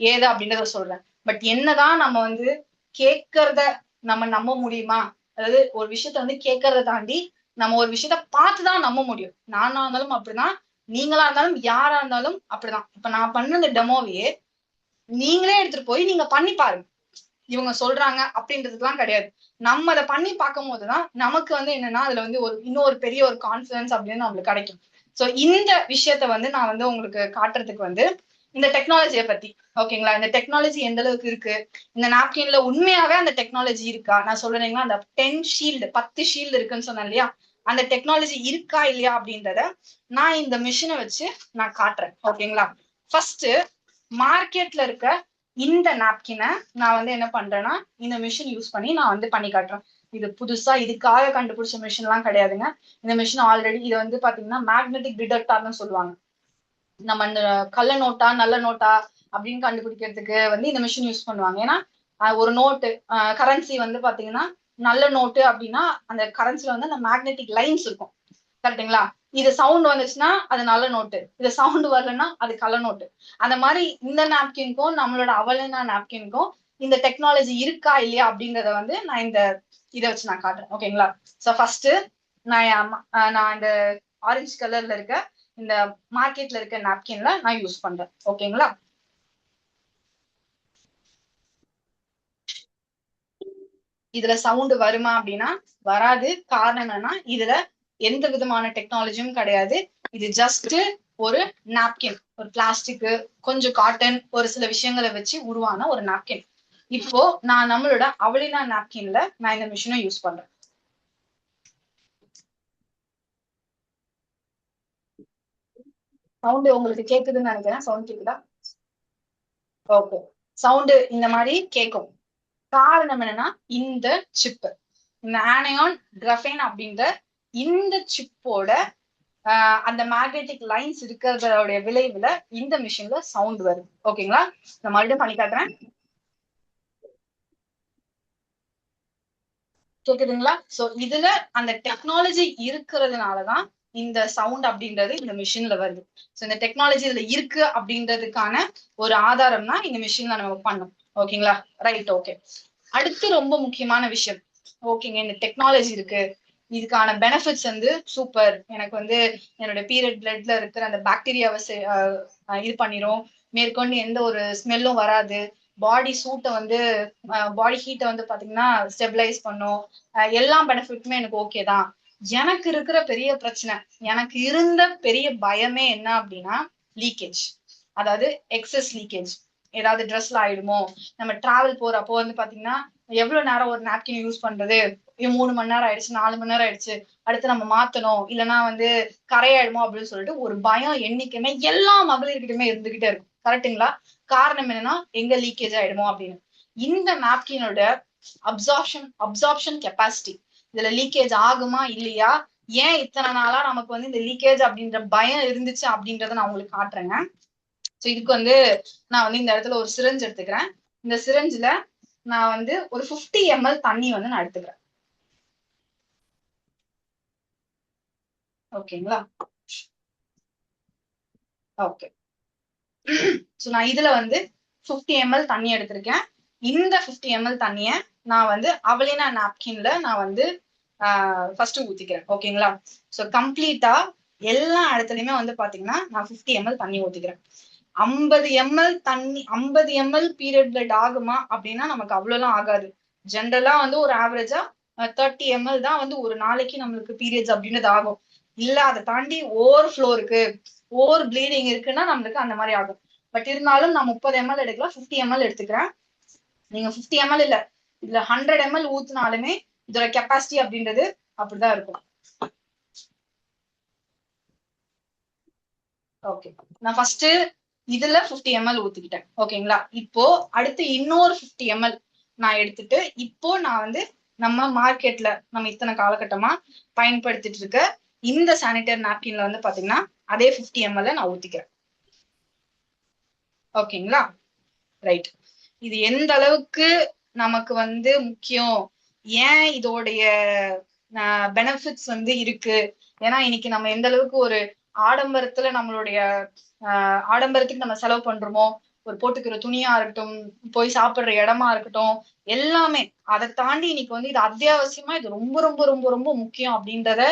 ஏதா அப்படின்றத சொல்றேன். பட் என்னதான் நம்ம வந்து கேட்கறத நம்ம நம்ப முடியுமா? அதாவது ஒரு விஷயத்த வந்து கேட்கறத தாண்டி நம்ம ஒரு விஷயத்த பார்த்துதான் நம்ப முடியும். நானா இருந்தாலும் அப்படிதான், நீங்களா இருந்தாலும் யாரா இருந்தாலும் அப்படிதான். இப்ப நான் பண்ண இந்த டெமோவையே நீங்களே எடுத்துட்டு போய் நீங்க பண்ணி பாருங்க. இவங்க சொல்றாங்க அப்படின்றதுக்கெல்லாம் கிடையாது. நம்ம அதை பண்ணி பார்க்கும் போதுதான் நமக்கு வந்து என்னன்னா அதுல வந்து இன்னொரு பெரிய ஒரு கான்பிடன்ஸ் அப்படின்னு நம்மளுக்கு கிடைக்கும். சோ இந்த விஷயத்த வந்து நான் வந்து உங்களுக்கு காட்டுறதுக்கு வந்து இந்த டெக்னாலஜியை பத்தி, ஓகேங்களா, இந்த டெக்னாலஜி எந்த அளவுக்கு இருக்கு, இந்த நாப்கின்ல உண்மையாவே அந்த டெக்னாலஜி இருக்கா, நான் சொல்றேங்களா அந்த 10 ஷீல்டு இருக்குன்னு சொன்னேன் இல்லையா, அந்த டெக்னாலஜி இருக்கா இல்லையா அப்படின்றத நான் இந்த மிஷினை வச்சு நான் காட்டுறேன். ஓகேங்களா? ஃபர்ஸ்ட் மார்க்கெட்ல இருக்க இந்த நாப்கினை நான் வந்து என்ன பண்றேன்னா இந்த மிஷின் யூஸ் பண்ணி நான் வந்து பண்ணி காட்டுறேன். இது புதுசா இதுக்காக கண்டுபிடிச்ச மிஷின் எல்லாம் கிடையாதுங்க. இந்த மிஷின் ஆல்ரெடி இது வந்து பாத்தீங்கன்னா மேக்னெட்டிக் டிடெக்டார்னு சொல்லுவாங்க. நம்ம இந்த கள்ள நோட்டா நல்ல நோட்டா அப்படின்னு கண்டுபிடிக்கிறதுக்கு வந்து இந்த மிஷின் யூஸ் பண்ணுவாங்க. ஏன்னா ஒரு நோட்டு கரன்சி வந்து பாத்தீங்கன்னா நல்ல நோட்டு அப்படின்னா அந்த கரன்சில வந்து அந்த மேக்னெட்டிக் லைன்ஸ் இருக்கும். கரெக்டுங்களா? இது சவுண்ட் வந்துச்சுன்னா அது நல்ல நோட்டு, இது சவுண்ட் வரலன்னா அது கள்ள நோட்டு. அந்த மாதிரி இந்த நாப்கின்க்கும் நம்மளோட அவலினா நாப்கின்க்கும் இந்த டெக்னாலஜி இருக்கா இல்லையா அப்படின்றத வந்து நான் இந்த இதை வச்சு நான் காட்டுறேன். ஓகேங்களா? சோ ஃபர்ஸ்ட் நான் இந்த ஆரஞ்சு கலர்ல இருக்க இந்த மார்க்கெட்ல இருக்க நாப்கின்ல நான் யூஸ் பண்றேன். ஓகேங்களா? இதுல சவுண்ட் வருமா அப்படின்னா வராது. காரணம் என்னன்னா இதுல எந்த விதமான டெக்னாலஜியும் கிடையாது. இது ஜஸ்ட் ஒரு நாப்கின், ஒரு பிளாஸ்டிக், கொஞ்சம் காட்டன், ஒரு சில விஷயங்களை வச்சு உருவான ஒரு நாப்கின். இப்போ நான் நம்மளோட அவலினா நாப்கின்ல நான் இந்த மிஷினை யூஸ் பண்றேன். சவுண்ட் உங்களுக்கு கேக்குதுன்னு நினைக்கிறேன். சவுண்ட் கேக்குதா? ஓகே. சவுண்ட் இந்த மாதிரி கேட்கும். காரணம் என்னன்னா இந்த சிப், இந்த ஆனியான் கிராஃபேன் அப்படின்ற இந்த சிப்போட அந்த மேக்னெட்டிக் லைன்ஸ் இருக்கிறதோட விளைவுல இந்த மிஷின்ல சவுண்ட் வருது. ஓகேங்களா? நான் மறுபடியும் பண்ணி காட்டுறேன். கேக்குதுங்களா? சோ இதுல அந்த டெக்னாலஜி இருக்கிறதுனாலதான் இந்த சவுண்ட் அப்படின்றது இந்த மிஷின்ல வருது. சோ இந்த டெக்னாலஜி இதுல இருக்கு அப்படின்றதுக்கான ஒரு ஆதாரம் தான் இந்த மிஷின்ல நம்ம பண்ணோம். ஓகேங்களா? ரைட். ஓகே. அடுத்து ரொம்ப முக்கியமான விஷயம். ஓகேங்க, இந்த டெக்னாலஜி இருக்கு, இதுக்கான பெனிஃபிட்ஸ் வந்து சூப்பர், எனக்கு வந்து என்னோட பீரியட் பிளட்ல இருக்கிற அந்த பாக்டீரியாவை இது பண்ணிரும், மேற்கொண்டு எந்த ஒரு ஸ்மெல்லும் வராது, பாடி சூட்டை வந்து பாடி ஹீட்டை வந்து பாத்தீங்கன்னா ஸ்டெபிலைஸ் பண்ணும், எல்லா பெனிஃபிட்டுமே எனக்கு ஓகே தான். எனக்கு இருக்கிற பெரிய பிரச்சனை, எனக்கு இருந்த பெரிய பயமே என்ன அப்படின்னா லீக்கேஜ், அதாவது எக்ஸஸ் லீக்கேஜ். ஏதாவது ட்ரெஸ்ல ஆயிடுமோ, நம்ம டிராவல் போறப்போ வந்து பாத்தீங்கன்னா எவ்வளவு நேரம் ஒரு நாப்கின் யூஸ் பண்றது, 3 மணி நேரம் ஆயிடுச்சு, 4 மணி நேரம் ஆயிடுச்சு, அடுத்து நம்ம மாத்தணும், இல்லைன்னா வந்து கரையாயிடுமோ அப்படின்னு சொல்லிட்டு ஒரு பயம் என்னைக்குமே எல்லா மகளிர்கிட்டயுமே இருந்துகிட்டே இருக்கும். கரெக்டுங்களா? காரணம் என்னன்னா எங்க லீக்கேஜ் ஆயிடுமோ அப்படின்னு. இந்த நாப்கினோட அப்சார்ப்ஷன் கெப்பாசிட்டி, இதுல லீக்கேஜ் ஆகுமா இல்லையா, ஏன் இத்தனை நாளா நமக்கு வந்து இந்த லீக்கேஜ் அப்படின்ற பயம் இருந்துச்சு அப்படின்றத நான் உங்களுக்கு காட்டுறேங்க. சோ இதுக்கு வந்து நான் வந்து இந்த இடத்துல ஒரு சிரஞ்ச் எடுத்துக்கிறேன். இந்த சிரஞ்சில நான் வந்து ஒரு 50 ml தண்ணி வந்து நான் எடுத்துக்கிறேன். ஓகேங்களா? ஓகே. சோ நான் இதுல வந்து 50 ml தண்ணி எடுத்திருக்கேன். இந்த 50 ml தண்ணிய நான் வந்து அவலினா நாப்கின்ல நான் வந்து ஃபர்ஸ்ட் ஊத்திக்கிறேன். ஓகேங்களா? சோ கம்ப்ளீட்டா எல்லா இடத்துலயுமே வந்து பாத்தீங்கன்னா நான் 50 ml தண்ணி ஊத்திக்கிறேன். 50 ml தண்ணி 50 ml பீரியட் பிளட் ஆகுமா அப்படின்னா நமக்கு அவ்வளவுலாம் ஆகாது. ஜென்ரலா வந்து ஒரு ஆவரேஜா 30 ml தான் வந்து ஒரு நாளைக்கு நம்மளுக்கு பீரியட்ஸ் அப்படின்றது ஆகும். இல்ல அதை தாண்டி ஓவர் ஃப்ளோ இருக்கு, ஓவர் ப்ளீடிங் இருக்குன்னா நம்மளுக்கு அந்த மாதிரி ஆகும். பட் இருந்தாலும் நான் 30 ml எடுக்கலாம், 50 ml எடுத்துக்கிறேன். நீங்க 50 ml இல்ல, இதுல 100 ml ஊத்துனாலுமே இதோட கெப்பாசிட்டி அப்படின்றது அப்படிதான் இருக்கும். ஓகே, நான் ஃபர்ஸ்ட் இதுல 50 ml ஊத்திக்கிட்டேன். ஓகேங்களா? இப்போ அடுத்து இன்னொரு 50 ml நான் எடுத்துட்டு இப்போ நான் வந்து நம்ம மார்க்கெட்ல நம்ம இத்தனை காலகட்டமா பயன்படுத்திட்டு இருக்க இந்த சானிடரி நாப்கின்ல வந்து பாத்தீங்கன்னா அதே 50 ml நான் ஊத்திக்கிறேன். ஓகேங்களா? ரைட். இது எந்த அளவுக்கு நமக்கு வந்து முக்கியம், ஏன் இதோடைய பெனிஃபிட்ஸ் வந்து இருக்கு, ஏன்னா இன்னைக்கு நம்ம எந்த அளவுக்கு ஒரு ஆடம்பரத்துல நம்மளுடைய ஆடம்பரத்துக்கு நம்ம செலவு பண்றோமோ, ஒரு போட்டுக்கிற துணியா இருக்கட்டும், போய் சாப்பிடுற இடமா இருக்கட்டும், எல்லாமே அதை தாண்டி இன்னைக்கு வந்து இது அத்தியாவசியமா, இது ரொம்ப ரொம்ப ரொம்ப ரொம்ப முக்கியம் அப்படின்றத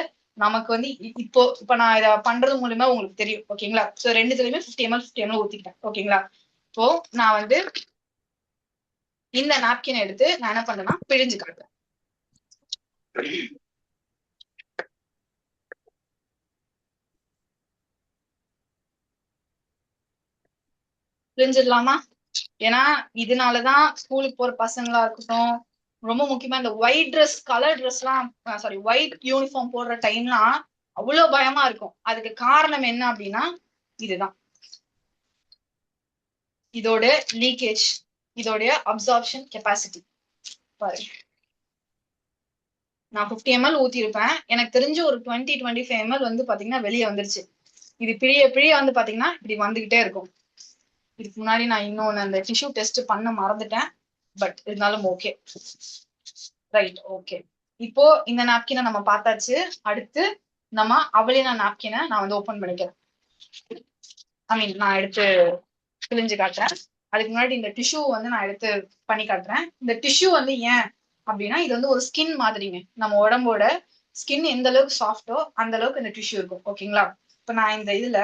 நமக்கு வந்து இப்போ நான் இதை பண்றது மூலியமா உங்களுக்கு தெரியும். ஓகேங்களா? சோ ரெண்டுத்துலயுமே 50 ml 50 ml ஊத்திக்கிட்டேன். ஓகேங்களா? இப்போ நான் வந்து இந்த நாப்கின் எடுத்து நான் என்ன பண்றேன்னா பிழிஞ்சு காட்டுறேன். பிழிஞ்சிடலாமா? ஏன்னா இதனாலதான் ஸ்கூலுக்கு போற பசங்களா இருக்கட்டும், ரொம்ப முக்கியமா இந்த ஒயிட் ட்ரெஸ், கலர் ட்ரெஸ் எல்லாம், சாரி ஒயிட் யூனிஃபார்ம் போடுற டைம்லாம் அவ்வளவு பயமா இருக்கும். அதுக்கு காரணம் என்ன அப்படின்னா இதுதான், இதோட லீக்கேஜ், இதோடைய அப்சார்ப்ஷன் கெப்பாசிட்டி பாருங்க. நான் 50 ml ஊத்திருப்பேன், எனக்கு தெரிஞ்சு ஒரு 20-25 ml வந்து பாத்தீங்கன்னா வெளியே வந்துருச்சு. இது பிழிய பிழிய வந்து பாத்தீங்கன்னா இப்படி வந்துகிட்டே இருக்கும். இதுக்கு முன்னாடி நான் இன்னொன்னு அந்த டிஷ்யூ டெஸ்ட் பண்ண மறந்துட்டேன், பட் இருந்தாலும் ஓகே. Right, okay. இப்போ இந்த நாப்கினை நம்ம பார்த்தாச்சு. அடுத்து நம்ம அவலினா நாப்கினை நான் வந்து ஓபன் பண்ணிக்கிறேன். நான் எடுத்து பிழிஞ்சு காட்டுறேன். அதுக்கு முன்னாடி இந்த டிஷ்யூ வந்து நான் எடுத்து பண்ணி காட்டுறேன். இந்த டிஷ்யூ வந்து ஏன் அப்படின்னா இது வந்து ஒரு ஸ்கின் மாதிரிங்க. நம்ம உடம்போட ஸ்கின் எந்த அளவுக்கு சாஃப்டோ அந்த அளவுக்கு இந்த டிஷ்யூ இருக்கும். ஓகேங்களா? இப்ப நான் இந்த இதுல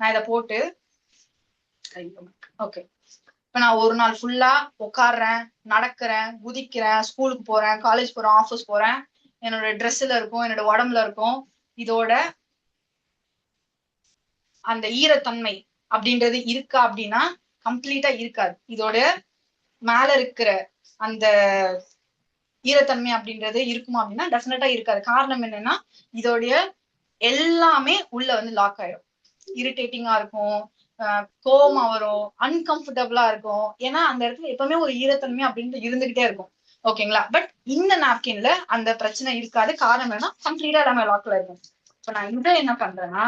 நான் இதை போட்டு ஓகே, இப்ப நான் ஒரு நாள் ஃபுல்லா உட்காடுறேன், நடக்கிறேன், குதிக்கிறேன், ஸ்கூலுக்கு போறேன், காலேஜ் போறேன், ஆஃபீஸ் போறேன், என்னோட ட்ரெஸ்ல இருக்கும், என்னோட உடம்புல இருக்கும். இதோட அந்த ஈரத்தன்மை அப்படின்றது இருக்கா அப்படின்னா கம்ப்ளீட்டா இருக்காது. இதோட மேல இருக்கிற அந்த ஈரத்தன்மை அப்படின்றது இருக்குமா அப்படின்னா டெஃபினட்டா இருக்காது. காரணம் என்னன்னா இதோடைய எல்லாமே உள்ள வந்து லாக் ஆயிடும். இரிட்டேட்டிங்கா இருக்கும், கோவமா வரும், அன்கம்ஃபர்டபுளா இருக்கும். ஏன்னா அந்த இடத்துல எப்பவுமே ஒரு ஈரத்தன்மை அப்படின்ட்டு இருந்துகிட்டே இருக்கும். ஓகேங்களா? பட் இந்த நாப்கின்ல அந்த பிரச்சனை இருக்காது. காரணம் என்னன்னா கம்ப்ளீட்டா எல்லாமே லாக்ல இருக்கும். இப்ப நான் இதை என்ன பண்றேன்னா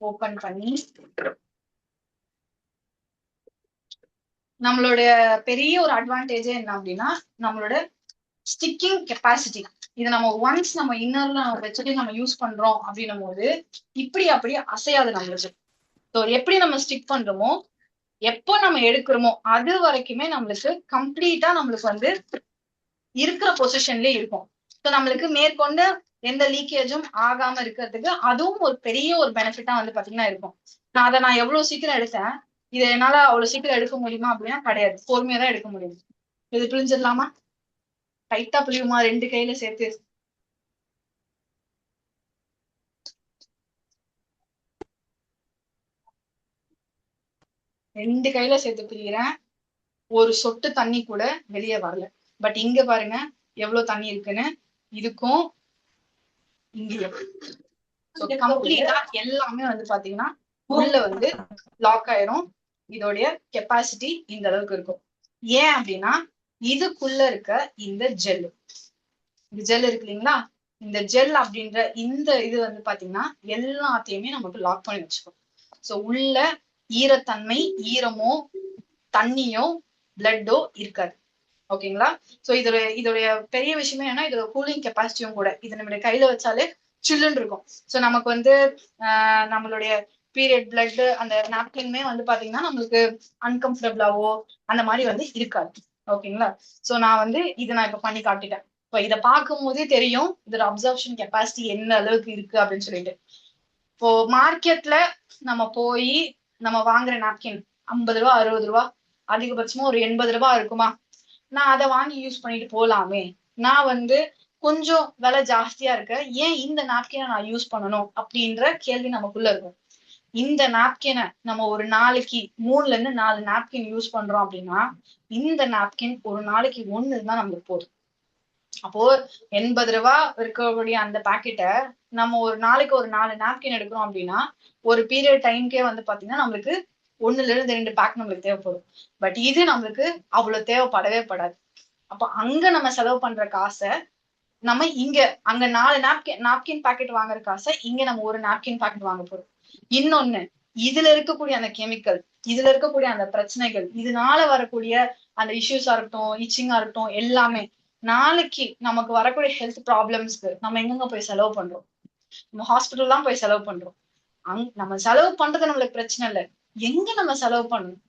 ஓபன் பண்ணி, நம்மளோட பெரிய ஒரு அட்வான்டேஜே என்ன அப்படின்னா நம்மளோட ஸ்டிக்கிங் கெப்பாசிட்டி. இதை நம்ம ஒன்ஸ் நம்ம இன்னர்ல வச்சுட்டு நம்ம யூஸ் பண்றோம் அப்படின்னும் போது இப்படி அப்படியே அசையாது நம்மளுக்கு. ஸோ எப்படி நம்ம ஸ்டிக் பண்றோமோ, எப்போ நம்ம எடுக்கிறோமோ அது வரைக்குமே நம்மளுக்கு கம்ப்ளீட்டா நம்மளுக்கு வந்து இருக்கிற பொசிஷன்லயே இருக்கும். ஸோ நம்மளுக்கு மேற்கொண்டு எந்த லீக்கேஜும் ஆகாம இருக்கிறதுக்கு அதுவும் ஒரு பெரிய ஒரு பெனிஃபிட்டா வந்து பாத்தீங்கன்னா இருக்கும். அதை நான் எவ்வளவு சீக்கிரம் எடுத்தேன், இதை என்னால அவ்வளவு சீக்கிரம் எடுக்க முடியுமா அப்படின்னா கிடையாது, பொறுமையா தான் எடுக்க முடியும். இது பிழிஞ்சிடலாமா? டைட்டா பிழியுமா? ரெண்டு கையில சேர்த்து ரெண்டு கையில சேர்த்து பிழிகிறேன். ஒரு சொட்டு தண்ணி கூட வெளியே வரல. பட் இங்க பாருங்க எவ்வளவு தண்ணி இருக்குன்னு. இதுக்கும் இங்கேயும் கம்ப்ளீட்டா எல்லாமே வந்து பாத்தீங்கன்னா உள்ள வந்து லாக் ஆயிரும். இதோடைய கெப்பாசிட்டி இந்த அளவுக்கு இருக்கும். ஏன் அப்படின்னா இதுக்குள்ள இருக்க இந்த ஜெல், இந்த ஜெல் இருக்கு இல்லைங்களா, இந்த ஜெல் அப்படின்ற இந்த இது வந்து பாத்தீங்கன்னா எல்லாத்தையுமே நமக்கு லாக் பண்ணி வச்சுக்கும். சோ உள்ள ஈரத்தன்மை, ஈரமோ தண்ணியோ பிளட்டோ இருக்காது. ஓகேங்களா? சோ இதோடைய பெரிய விஷயமே என்ன, இதோட கூலிங் கெப்பாசிட்டியும் கூட. இது நம்மளுடைய கையில வச்சாலே சில்லுன்னு இருக்கும். சோ நமக்கு வந்து நம்மளுடைய பீரியட் பிளட் அந்த நாப்கின்மே வந்து பாத்தீங்கன்னா நம்மளுக்கு அன்கம்ஃபர்டபுளாவோ அந்த மாதிரி வந்து இருக்காது. ஓகேங்களா? சோ நான் வந்து இதை நான் இப்ப பண்ணி காட்டிட்டேன். இப்ப இதை பார்க்கும் போதே தெரியும் இதோட அப்சர்ப்ஷன் கெப்பாசிட்டி என்ன அளவுக்கு இருக்கு அப்படின்னு சொல்லிட்டு. இப்போ மார்க்கெட்ல நம்ம போய் நம்ம வாங்குற நாப்கின் 50 ரூபா 60 ரூபா அதிகபட்சமா ஒரு 80 ரூபாய் இருக்குமா? நான் அதை வாங்கி யூஸ் பண்ணிட்டு போலாமே. நான் வந்து கொஞ்சம் விலை ஜாஸ்தியா இருக்க ஏன் இந்த நாப்கினை நான் யூஸ் பண்ணணும் அப்படின்ற கேள்வி நமக்குள்ள இருக்கும். இந்த நாப்கினை நம்ம ஒரு நாளைக்கு 3ல இருந்து 4 நாப்கின் யூஸ் பண்றோம் அப்படின்னா இந்த நாப்கின் ஒரு நாளைக்கு 1 இருந்தா நம்மளுக்கு போதும். அப்போ 80 ரூபாய் இருக்கக்கூடிய அந்த பாக்கெட்டை நம்ம ஒரு நாளைக்கு ஒரு 4 நாப்கின் எடுக்கிறோம் அப்படின்னா ஒரு பீரியட் டைம்க்கே வந்து பாத்தீங்கன்னா நம்மளுக்கு 1ல இருந்து 2 பேக் நம்மளுக்கு தேவைப்படும். பட் இது நம்மளுக்கு அவ்வளவு தேவைப்படவே படாது. அப்ப அங்க நம்ம செலவு பண்ற காசை நம்ம இங்க அங்க 4 நாப்கின் பாக்கெட் வாங்குற காசை இங்க நம்ம ஒரு நாப்கின் பாக்கெட் வாங்க போறோம். இன்னொன்னு, இதுல இருக்கக்கூடிய அந்த கெமிக்கல், இதுல இருக்கக்கூடிய அந்த பிரச்சனைகள், இதனால வரக்கூடிய அந்த இஷ்யூஸா இருக்கட்டும், இச்சிங்கா இருக்கட்டும், எல்லாமே நாளைக்கு நமக்கு வரக்கூடிய ஹெல்த் ப்ராப்ளம்ஸ்க்கு நம்ம எங்கெங்க போய் செலவு பண்றோம்? நம்ம ஹாஸ்பிட்டல் தான் போய் செலவு பண்றோம். நம்ம செலவு பண்றது நம்மளுக்கு பிரச்சனை இல்லை, எங்க நம்ம செலவு பண்ணணும்.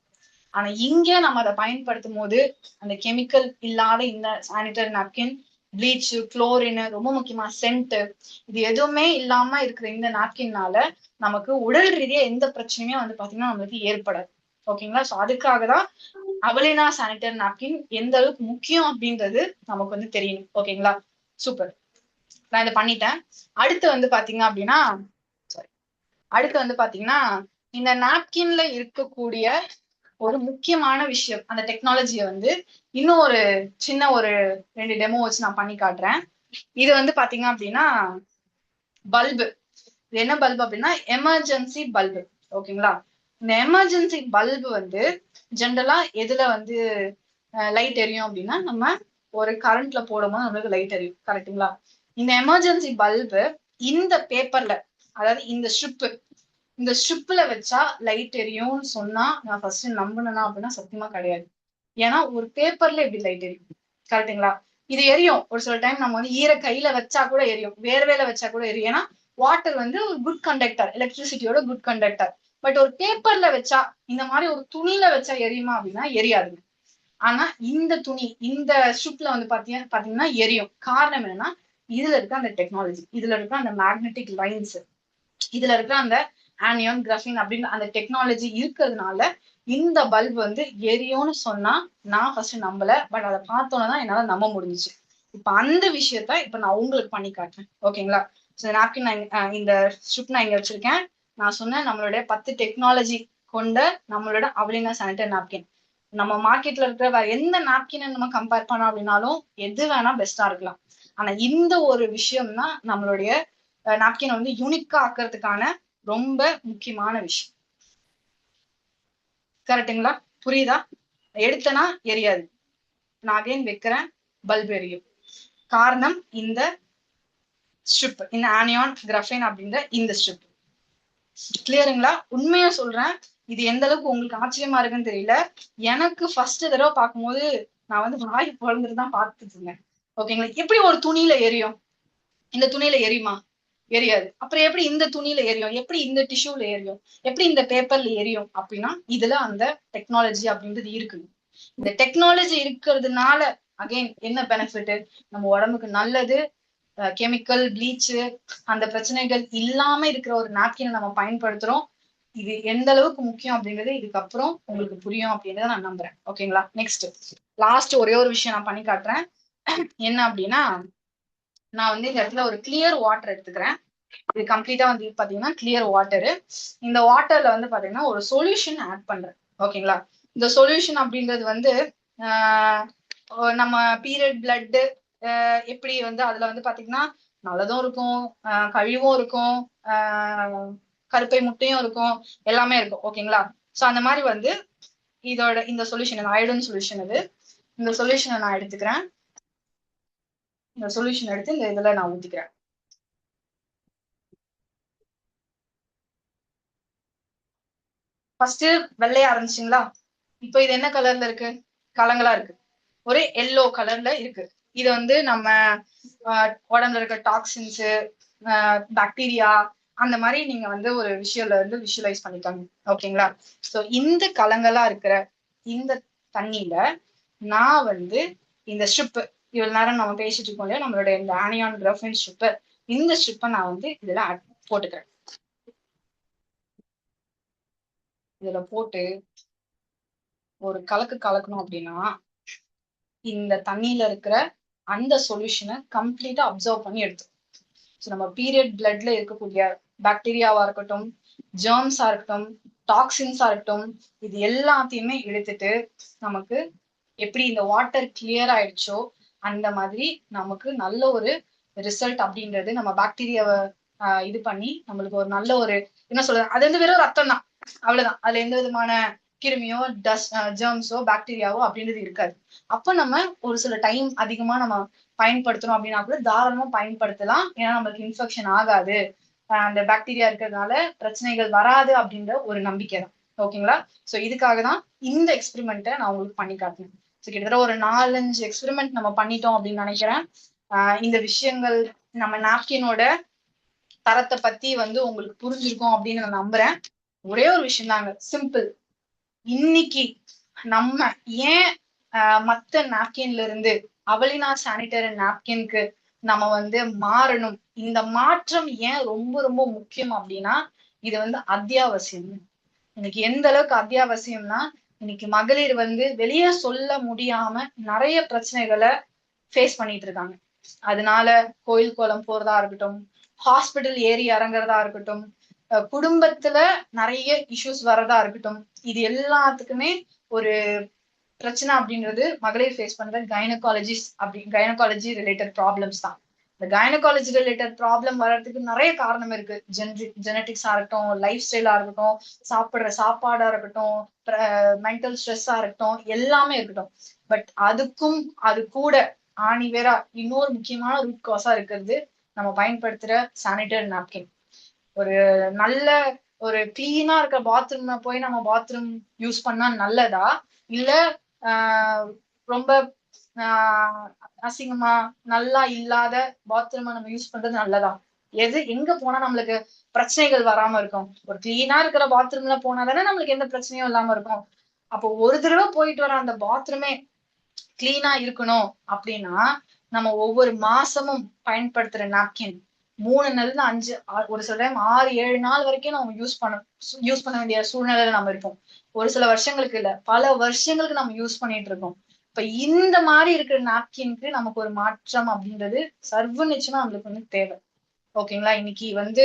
ஆனா இங்க நம்ம அதை பயன்படுத்தும் போது அந்த கெமிக்கல் இல்லாத இந்த சானிட்டரி நாப்கின், ப்ளீச், குளோரின், ரொம்ப முக்கியமா சென்ட், இது எதுவுமே இல்லாம இருக்கிற இந்த நாப்கின்னால நமக்கு உடல் ரீதியா எந்த பிரச்சனையுமே வந்து பாத்தீங்கன்னா நம்மளுக்கு ஏற்படாது. ஓகேங்களா? சோ அதுக்காகதான் அவலினா சானிட்டரி நாப்கின் எந்த அளவுக்கு முக்கியம் அப்படின்றது நமக்கு வந்து தெரியணும். ஓகேங்களா? சூப்பர். நான் இதை பண்ணிட்டேன். அடுத்து வந்து பாத்தீங்க அப்படின்னா அடுத்து வந்து பாத்தீங்கன்னா இந்த நாப்கின்ல இருக்கக்கூடிய ஒரு முக்கியமான விஷயம், அந்த டெக்னாலஜியை வந்து இன்னும் ஒரு சின்ன ஒரு 2 டெமோ வச்சு நான் பண்ணி காட்டுறேன். இது வந்து பாத்தீங்க அப்படின்னா பல்பு. இது என்ன பல்பு அப்படின்னா எமர்ஜென்சி பல்பு. ஓகேங்களா? இந்த எமர்ஜென்சி பல்பு வந்து ஜென்ரலா எதுல வந்து லைட் எரியும் அப்படின்னா நம்ம ஒரு கரண்ட்ல போடும்போது நம்மளுக்கு லைட் எரியும். கரெக்டுங்களா? இந்த எமர்ஜென்சி பல்பு இந்த பேப்பர்ல, அதாவது இந்த ஸ்ட்ரிப்ல வச்சா லைட் எரியும்னு சொன்னா நான் ஃபர்ஸ்ட் நம்பினா அப்படின்னா சத்தியமா கிடையாது. ஏன்னா ஒரு பேப்பர்ல எப்படி லைட் எரியும்? கரெக்டுங்களா? இது எரியும் ஒரு சில டைம், நம்ம வந்து ஈர கையில வச்சா கூட எரியும், வேர்வையில வச்சா கூட எரியும். ஏன்னா வாட்டர் வந்து ஒரு குட் கண்டக்டர், எலக்ட்ரிசிட்டியோட குட் கண்டக்டர். பட் ஒரு பேப்பர்ல வச்சா, இந்த மாதிரி ஒரு துணியில வச்சா எரியுமா அப்படின்னா எரியாதுங்க. ஆனா இந்த துணி, இந்த ஸ்ட்ரிப்ல வந்து பாத்தீங்கன்னா எரியும். காரணம் என்னன்னா இதுல இருக்க அந்த டெக்னாலஜி, இதுல இருக்க அந்த மேக்னெட்டிக் லைன்ஸ், இதுல இருக்க அந்த ஆனியான் கிராஃபின் அப்படின்னு அந்த டெக்னாலஜி இருக்கிறதுனால இந்த பல்ப் வந்து எரியும்னு சொன்னா நான் ஃபர்ஸ்ட் நம்பல. பட் அதை பார்த்தோன்னதான் என்னால நம்ப முடிஞ்சிச்சு. இப்ப அந்த விஷயத்த இப்ப நான் உங்களுக்கு பண்ணி காட்டுறேன். ஓகேங்களா? நாப்கின் நான் இந்த ஸ்ட்ரிப் நான் இங்க வச்சிருக்கேன். நான் சொன்னேன் நம்மளுடைய 10 டெக்னாலஜி கொண்ட நம்மளோட அவலினா சானிட்டரி நாப்கின். நம்ம மார்க்கெட்ல இருக்கிற வேற எந்த நாப்கினை நம்ம கம்பேர் பண்ணோம் அப்படின்னாலும் எது வேணா பெஸ்டா இருக்கலாம். ஆனா இந்த ஒரு விஷயம் தான் நம்மளுடைய நாப்கின் வந்து யூனிக்கா ஆக்குறதுக்கான ரொம்ப முக்கியமான விஷயம். கரெக்டுங்களா? புரியுதா? எடுத்தனா எரியாது, நான் அகைன் வைக்கிறேன், பல்ப் எரியும். காரணம் இந்த ஸ்ட்ரிப், இந்த ஆனியான் கிராஃபைன் அப்படின்ற இந்த ஸ்ட்ரிப். கிளியருங்களா? உண்மையா சொல்றேன், இது எந்த அளவுக்கு உங்களுக்கு ஆச்சரியமா இருக்குன்னு தெரியல. எனக்கு ஃபர்ஸ்ட் தடவை பார்க்கும்போது நான் வந்து வாய் பொழந்துட்டு தான் பார்த்துட்டு இருந்தேன். ஓகேங்களா? எப்படி ஒரு துணியில எரியும்? இந்த துணியில எரியுமா? எரியாது. அப்புறம் எப்படி இந்த துணியில எரியும்? எப்படி இந்த டிஷ்யூல எரியும்? எப்படி இந்த பேப்பர்ல எரியும்? அப்படின்னா இதுல அந்த டெக்னாலஜி அப்படின்றது இருக்குது. இந்த டெக்னாலஜி இருக்கிறதுனால அகைன் என்ன பெனிஃபிட்? நம்ம உடம்புக்கு நல்லது. கெமிக்கல், ப்ளீச், அந்த பிரச்சனைகள் இல்லாம இருக்கிற ஒரு நாப்கினை நம்ம பயன்படுத்துறோம். இது எந்த அளவுக்கு முக்கியம் அப்படின்றது இதுக்கப்புறம் உங்களுக்கு புரியும் அப்படின்றத நான் நம்புறேன். ஓகேங்களா? நெக்ஸ்ட் லாஸ்ட் ஒரே ஒரு விஷயம் நான் பண்ணி காட்டுறேன். என்ன அப்படின்னா நான் வந்து இந்த இடத்துல ஒரு கிளியர் வாட்டர் எடுத்துக்கிறேன். இது கம்ப்ளீட்டா வந்து பாத்தீங்கன்னா கிளியர் வாட்டரு. இந்த வாட்டர்ல வந்து பாத்தீங்கன்னா ஒரு சொல்யூஷன் ஆட் பண்றேன். ஓகேங்களா? இந்த சொல்யூஷன் அப்படின்றது வந்து நம்ம பீரியட் பிளட் எப்படி வந்து அதுல வந்து பாத்தீங்கன்னா நல்லதும் இருக்கும், கழிவும் இருக்கும், கருப்பை முட்டையும் இருக்கும், எல்லாமே இருக்கும். ஓகேங்களா? சோ அந்த மாதிரி வந்து இதோட இந்த சொல்யூஷன் அயோடின் சொல்யூஷன், இந்த சொல்யூஷனை நான் எடுத்துக்கிறேன். இந்த சொல்யூஷன் எடுத்து இந்த இதுல நான் ஊத்திக்கிறேன். ஃபர்ஸ்ட் வெள்ளையா ஆரம்பிச்சிங்களா? இப்போ இது என்ன கலர்ல இருக்கு? கலங்களா இருக்கு, ஒரு எல்லோ கலர்ல இருக்கு. இது வந்து நம்ம உடம்புல இருக்க டாக்ஸின்ஸ், பாக்டீரியா, அந்த மாதிரி நீங்க வந்து ஒரு விஷுவலைஸ் பண்ணிக்கோங்க. ஓகேங்களா? சோ இந்த கலங்களா இருக்கிற இந்த தண்ணியில நான் வந்து இந்த ஸ்ட்ரிப் இவ்வளவு நேரம் நம்ம பேசிட்டு இருக்கோம் இல்லையா, நம்மளுடைய இந்த ஆனியான் கிராஃபின் ஸ்ட்ரிப், இந்த ஸ்ட்ரிப்பை நான் வந்து இதுல போட்டுக்கிறேன். இதுல போட்டு ஒரு கலக்கணும் அப்படின்னா இந்த தண்ணியில இருக்கிற அந்த சொல்யூஷனை கம்ப்ளீட்டா அப்சர்வ் பண்ணி எடுத்து, நம்ம பீரியட் பிளட்ல இருக்கக்கூடிய பாக்டீரியாவா இருக்கட்டும், ஜெர்ம்ஸா இருக்கட்டும், டாக்ஸின்ஸா இருக்கட்டும், இது எல்லாத்தையுமே எடுத்துட்டு நமக்கு எப்படி இந்த வாட்டர் கிளியர் ஆயிடுச்சோ அந்த மாதிரி நமக்கு நல்ல ஒரு ரிசல்ட் அப்படின்றது, நம்ம பாக்டீரியாவை இது பண்ணி நம்மளுக்கு ஒரு நல்ல ஒரு என்ன சொல்றது, அது வந்து வெறும் ரத்தம் தான், அவ்வளவுதான். அதுல எந்த விதமான கிருமியோ ஜெர்ம்ஸோ பாக்டீரியாவோ அப்படின்றது இருக்காது. அப்ப நம்ம ஒரு சில டைம் அதிகமா நம்ம பயன்படுத்தணும் அப்படின்னா கூட தாராளமா பயன்படுத்தலாம். ஏன்னா நம்மளுக்கு இன்ஃபெக்ஷன் ஆகாது, அந்த பாக்டீரியா இருக்கிறதுனால பிரச்சனைகள் வராது அப்படின்ற ஒரு நம்பிக்கை தான். ஓகேங்களா? சோ இதுக்காக தான் இந்த எக்ஸ்பெரிமெண்ட்டை நான் உங்களுக்கு பண்ணி காட்டினேன். ஸோ கிட்டத்தட்ட ஒரு 4-5 எக்ஸ்பெரிமெண்ட் நம்ம பண்ணிட்டோம் அப்படின்னு நினைக்கிறேன். இந்த விஷயங்கள் நம்ம நாப்கினோட தரத்தை பத்தி வந்து உங்களுக்கு புரிஞ்சிருக்கும் அப்படின்னு நான் நம்புறேன். ஒரே ஒரு விஷயம் தாங்க, சிம்பிள். இன்னைக்கு நம்ம ஏன் மத்த நாப்கின்ல இருந்து அவலினா சானிட்டரி நாப்கின்க்கு நம்ம வந்து மாறணும், இந்த மாற்றம் ஏன் ரொம்ப ரொம்ப முக்கியம் அப்படின்னா இது வந்து அத்தியாவசியம். இன்னைக்கு எந்த அளவுக்கு அத்தியாவசியம்னா, இன்னைக்கு மகளிர் வந்து வெளியே சொல்ல முடியாம நிறைய பிரச்சனைகளை ஃபேஸ் பண்ணிட்டு இருக்காங்க. அதனால கோயில் கோலம் போறதா இருக்கட்டும், ஹாஸ்பிட்டல் ஏறி இறங்குறதா இருக்கட்டும், குடும்பத்துல நிறைய இஷ்யூஸ் வர்றதா இருக்கட்டும், இது எல்லாத்துக்குமே ஒரு பிரச்சனை அப்படின்றது மகளிர் ஃபேஸ் பண்ற கைனகாலஜி ரிலேட்டட் ப்ராப்ளம்ஸ் தான். இந்த கைனகாலஜி ரிலேட்டட் ப்ராப்ளம் வர்றதுக்கு நிறைய காரணம் இருக்கு. ஜெனட்டிக்ஸா இருக்கட்டும், லைஃப் ஸ்டைலா இருக்கட்டும், சாப்பிடுற சாப்பாடா இருக்கட்டும், மென்டல் ஸ்ட்ரெஸ்ஸா இருக்கட்டும், எல்லாமே இருக்கட்டும். பட் அதுக்கும் அது கூட ஆணிவேரா இன்னொரு முக்கியமான ரூட் காஸா இருக்கிறது நம்ம பயன்படுத்துற சானிட்டரி நாப்கின். ஒரு நல்ல ஒரு கிளீனா இருக்க பாத்ரூம்ல போய் நம்ம பாத்ரூம் யூஸ் பண்ணா நல்லதா, இல்ல ரொம்ப அசிங்கமா நல்லா இல்லாத பாத்ரூமை நம்ம யூஸ் பண்றது நல்லதா? எங்க போனா நம்மளுக்கு பிரச்சனைகள் வராம இருக்கும்? ஒரு கிளீனா இருக்கிற பாத்ரூம்ல போனா தானே நம்மளுக்கு எந்த பிரச்சனையும் இல்லாம இருக்கும். அப்போ ஒரு தடவை போயிட்டு வர அந்த பாத்ரூமே கிளீனா இருக்கணும் அப்படின்னா நம்ம ஒவ்வொரு மாசமும் பயன்படுத்துற நாப்கின் 3 ஒரு சில டைம் 6-7 நாள் வரைக்கும் நம்ம யூஸ் பண்ண வேண்டிய சூழ்நிலையில நம்ம இருப்போம். ஒரு சில வருஷங்களுக்கு இல்ல, பல வருஷங்களுக்கு நம்ம யூஸ் பண்ணிட்டு இருக்கோம். இப்ப இந்த மாதிரி இருக்கிற நாப்கின்க்கு நமக்கு ஒரு மாற்றம் அப்படின்றது சர்வ நிச்சயமா நம்மளுக்கு வந்து தேவை. ஓகேங்களா? இன்னைக்கு வந்து